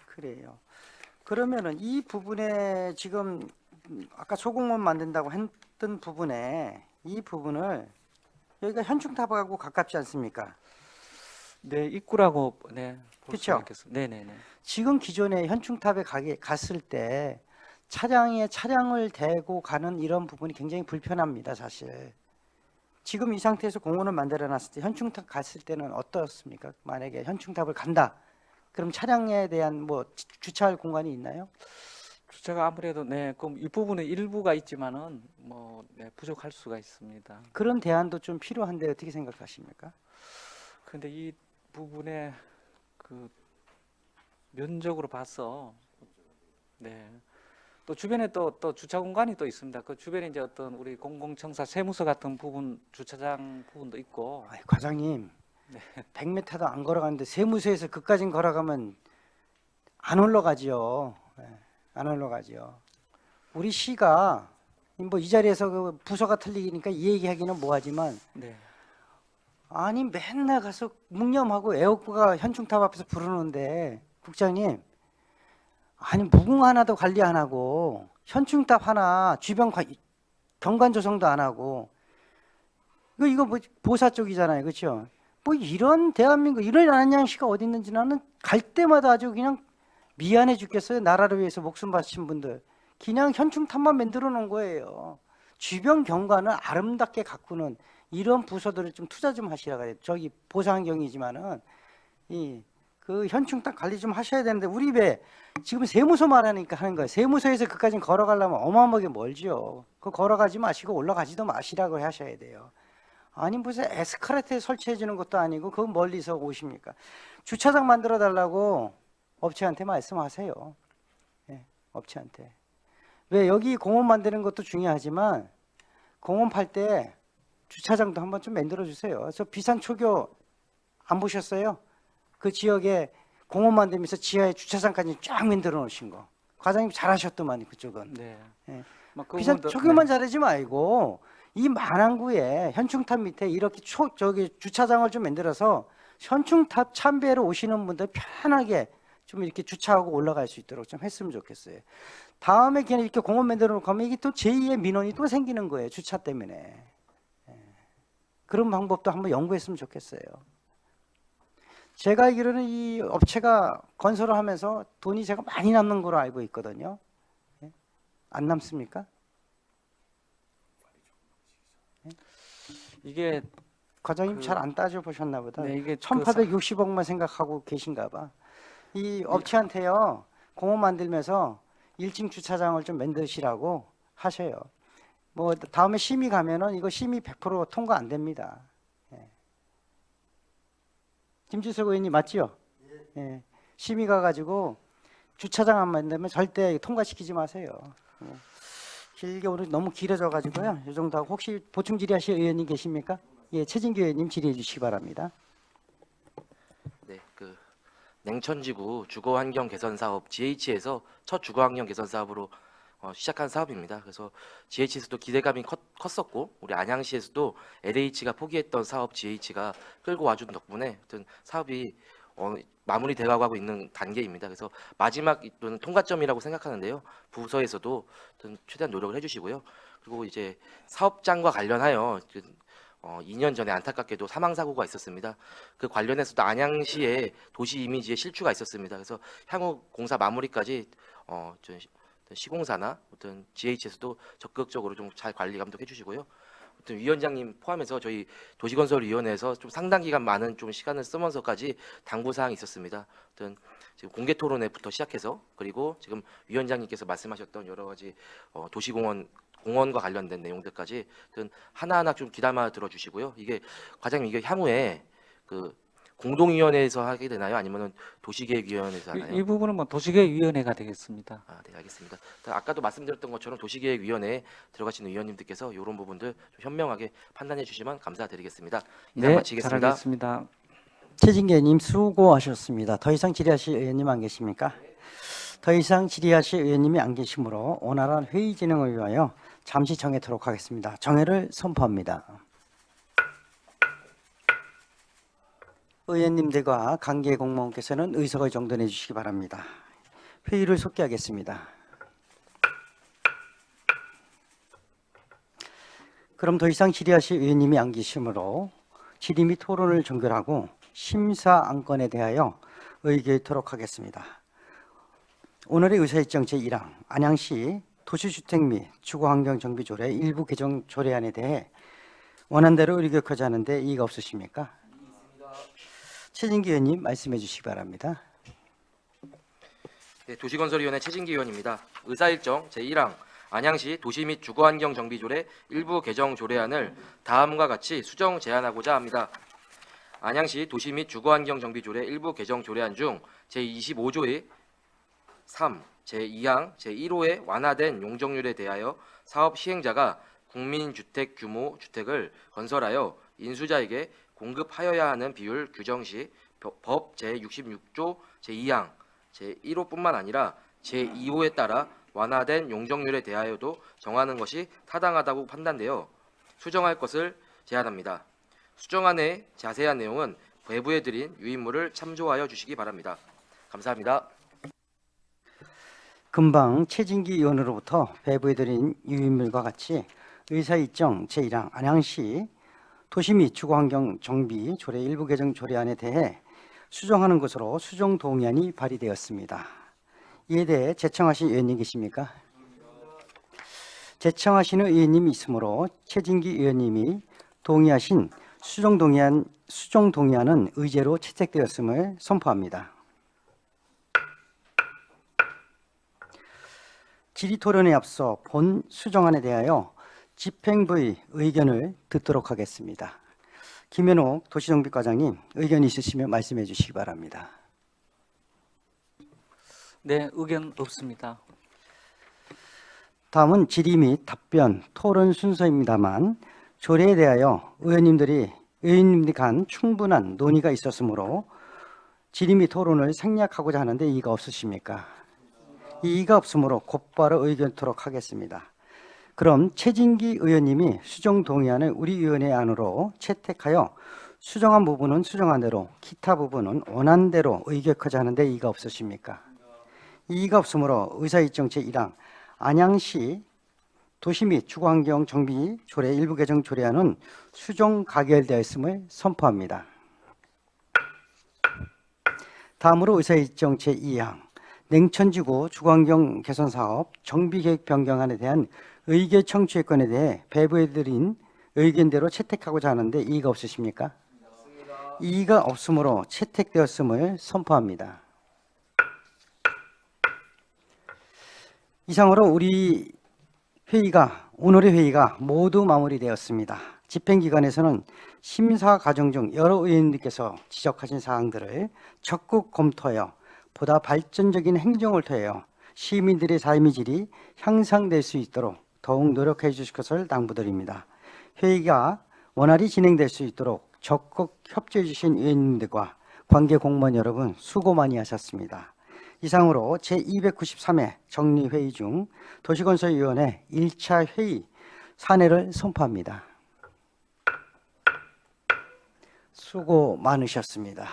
그래요. 그러면은 이 부분에 지금 아까 소공원 만든다고 했던 부분에 이 부분을 여기가 현충탑하고 가깝지 않습니까? 네, 입구라고 네, 볼 수 그쵸? 있겠습니다. 네, 네, 네. 지금 기존에 현충탑에 갔을 때 차량을 대고 가는 이런 부분이 굉장히 불편합니다, 사실. 지금 이 상태에서 공원을 만들어 놨을 때 현충탑 갔을 때는 어떻습니까? 만약에 현충탑을 간다. 그럼 차량에 대한 뭐 주차할 공간이 있나요? 주차가 아무래도 네, 그럼 이 부분은 일부가 있지만은 뭐 네, 부족할 수가 있습니다. 그런 대안도 좀 필요한데 어떻게 생각하십니까? 그런데 이 부분에 그 면적으로 봐서 네. 또 주변에 또 주차 공간이 또 있습니다. 그 주변에 이제 어떤 우리 공공청사 세무서 같은 부분 주차장 부분도 있고 아이, 과장님, 100m도 안 걸어가는데 세무서에서 그까진 걸어가면 안 올라가지요. 예, 안 올라가지요. 우리 시가 뭐 이 자리에서 그 부서가 틀리니까 이 얘기하기는 뭐하지만 네. 아니 맨날 가서 묵념하고 애호가 현충탑 앞에서 부르는데 국장님, 아니 무궁 하나도 관리 안 하고 현충탑 하나 주변 경관 조성도 안 하고 이거 뭐 보사 쪽이잖아요, 그렇죠? 뭐 이런 대한민국 이런 안양시가 어디 있는지 나는 갈 때마다 아주 그냥 미안해 죽겠어요. 나라를 위해서 목숨 바친 분들 그냥 현충탑만 만들어 놓은 거예요. 주변 경관을 아름답게 가꾸는 이런 부서들을 좀 투자 좀 하시라 그래요. 저기 보상경이지만은 그 현충탑 관리 좀 하셔야 되는데 우리 왜 지금 세무서 말하니까 하는 거예요. 세무서에서 그까지 걸어가려면 어마어마하게 멀지요. 그 걸어가지 마시고 올라가지도 마시라고 하셔야 돼요. 아니 무슨 에스카레이터에 설치해 주는 것도 아니고 그 멀리서 오십니까? 주차장 만들어 달라고 업체한테 말씀하세요. 예, 업체한테. 왜 여기 공원 만드는 것도 중요하지만 공원 팔 때 주차장도 한번 좀 만들어 주세요. 저 비산 초교 안 보셨어요? 그 지역에 공원 만들면서 지하에 주차장까지 쫙 만들어 놓으신 거. 과장님 잘하셨더만 그쪽은. 네. 예. 뭐 그 비산 부분도- 초교만 잘하지 말고 이 만안구에 현충탑 밑에 이렇게 저기 주차장을 좀 만들어서 현충탑 참배로 오시는 분들 편하게 좀 이렇게 주차하고 올라갈 수 있도록 좀 했으면 좋겠어요. 다음에 그냥 이렇게 공원 만들어 놓고 하면 이게 또 제2의 민원이 또 생기는 거예요. 주차 때문에. 예. 그런 방법도 한번 연구했으면 좋겠어요. 제가 알기로는 이 업체가 건설을 하면서 돈이 제가 많이 남는 걸로 알고 있거든요. 예? 안 남습니까? 이게 과장님 그- 잘 안 따져보셨나 보다. 네, 이게 1860억만 생각하고 계신가 봐. 이 업체한테요, 공원 만들면서 1층 주차장을 좀 만드시라고 하셔요. 뭐 다음에 심의 가면은 이거 심의 100% 통과 안 됩니다. 예. 김주석 의원님 맞지요? 예. 심의 가가지고 주차장 안 만들면 절대 통과시키지 마세요. 예. 길게 오늘 너무 길어져가지고요. 이 정도 하고 혹시 보충 질의하실 의원님 계십니까? 예, 최진규 의원님 질의해 주시기 바랍니다. 네, 그 냉천지구 주거환경 개선 사업 GH에서 첫 주거환경 개선 사업으로 시작한 사업입니다. 그래서 GH에서도 기대감이 컸었고 우리 안양시에서도 LH가 포기했던 사업 GH가 끌고 와준 덕분에 하여튼 사업이 마무리되어가고 있는 단계입니다. 그래서 마지막 또는 통과점이라고 생각하는데요. 부서에서도 하여튼 최대한 노력을 해주시고요. 그리고 이제 사업장과 관련하여 2년 전에 안타깝게도 사망 사고가 있었습니다. 그 관련해서도 안양시의 도시 이미지에 실추가 있었습니다. 그래서 향후 공사 마무리까지 좀 시공사나 어떤 GH에서도 적극적으로 좀 잘 관리 감독해 주시고요. 아무튼 위원장님 포함해서 저희 도시건설위원회에서 좀 상당 기간 많은 좀 시간을 쓰면서까지 당부 사항이 있었습니다. 아무튼 지금 공개 토론회부터 시작해서 그리고 지금 위원장님께서 말씀하셨던 여러 가지 공원과 관련된 내용들까지 하나하나 좀 귀담아 들어주시고요. 이게 과장님 이게 향후에 그 공동위원회에서 하게 되나요? 아니면은 도시계획위원회에서 하나요? 이 부분은 뭐 도시계획위원회가 되겠습니다. 아, 네, 알겠습니다. 아까도 말씀드렸던 것처럼 도시계획위원회에 들어가시는 위원님들께서 이런 부분들 좀 현명하게 판단해 주시면 감사드리겠습니다. 이상 네, 마치겠습니다. 잘하겠습니다. 최진규 의원님 수고하셨습니다. 더 이상 질의하실 의원님 안 계십니까? 더 이상 질의하실 의원님이 안 계시므로 원활한 회의 진행을 위하여 잠시 정해도록 하겠습니다. 정회를 선포합니다. 의원님들과 관계 공무원께서는 의석을 정돈해 주시기 바랍니다. 회의를 속기하겠습니다. 그럼 더 이상 질의하실 의원님이 안 계시므로 질의 및 토론을 종결하고 심사 안건에 대하여 의결토록 하겠습니다. 오늘의 의사일정 제1항 안양시 도시주택 및 주거환경정비조례 일부 개정 조례안에 대해 원안대로 의결하자 하는데 이의가 없으십니까? 최진기 의원님 말씀해 주시기 바랍니다. 네, 도시건설위원회 최진기 의원입니다. 의사일정 제1항 안양시 도시 및 주거환경 정비조례 일부 개정 조례안을 다음과 같이 수정 제안하고자 합니다. 안양시 도시 및 주거환경 정비조례 일부 개정 조례안 중 제25조의 3, 제2항, 제1호의 완화된 용적률에 대하여 사업 시행자가 국민주택 규모 주택을 건설하여 인수자에게 공급하여야 하는 비율 규정 시 법 제66조 제2항, 제1호뿐만 아니라 제2호에 따라 완화된 용적률에 대하여도 정하는 것이 타당하다고 판단되어 수정할 것을 제안합니다. 수정안의 자세한 내용은 배부해 드린 유인물을 참조하여 주시기 바랍니다. 감사합니다. 금방 최진기 의원으로부터 배부해드린 유인물과 같이 의사일정 제1항 안양시 도시 및 주거환경 정비 조례 일부 개정 조례안에 대해 수정하는 것으로 수정 동의안이 발의되었습니다. 이에 대해 제청하신 의원님 계십니까? 제청하시는 의원님이 있으므로 최진기 의원님이 동의하신 수정 동의안은 의제로 채택되었음을 선포합니다. 질의토론에 앞서 본 수정안에 대하여 집행부의 의견을 듣도록 하겠습니다. 김현옥 도시정비과장님 의견 있으시면 말씀해 주시기 바랍니다. 네, 의견 없습니다. 다음은 질의 및 답변 토론 순서입니다만 조례에 대하여 의원님들이 간 충분한 논의가 있었으므로 질의 및 토론을 생략하고자 하는데 이의가 없으십니까? 이의가 없으므로 곧바로 의견토록 하겠습니다. 그럼 최진기 의원님이 수정 동의안을 우리 위원회 안으로 채택하여 수정한 부분은 수정한 대로 기타 부분은 원한 대로 의결하자 하는데 이의가 없으십니까? 이의가 없으므로 의사일정 제1항 안양시 도시 및 주거환경 정비 조례 일부 개정 조례안은 수정 가결되었음을 선포합니다. 다음으로 의사일정 제2항 냉천지구 주거환경 개선 사업 정비계획 변경안에 대한 의결 청취권에 대해 배부해드린 의견대로 채택하고자 하는데 이의가 없으십니까? 이의가 없으므로 채택되었음을 선포합니다. 이상으로 오늘의 회의가 모두 마무리되었습니다. 집행기관에서는 심사 과정 중 여러 의원님께서 지적하신 사항들을 적극 검토하여 보다 발전적인 행정을 통하여 시민들의 삶의 질이 향상될 수 있도록 더욱 노력해 주실 것을 당부드립니다. 회의가 원활히 진행될 수 있도록 적극 협조해 주신 의원님들과 관계 공무원 여러분 수고 많이 하셨습니다. 이상으로 제293회 정리회의 중 도시건설위원회 1차 회의 산회를 선포합니다. 수고 많으셨습니다.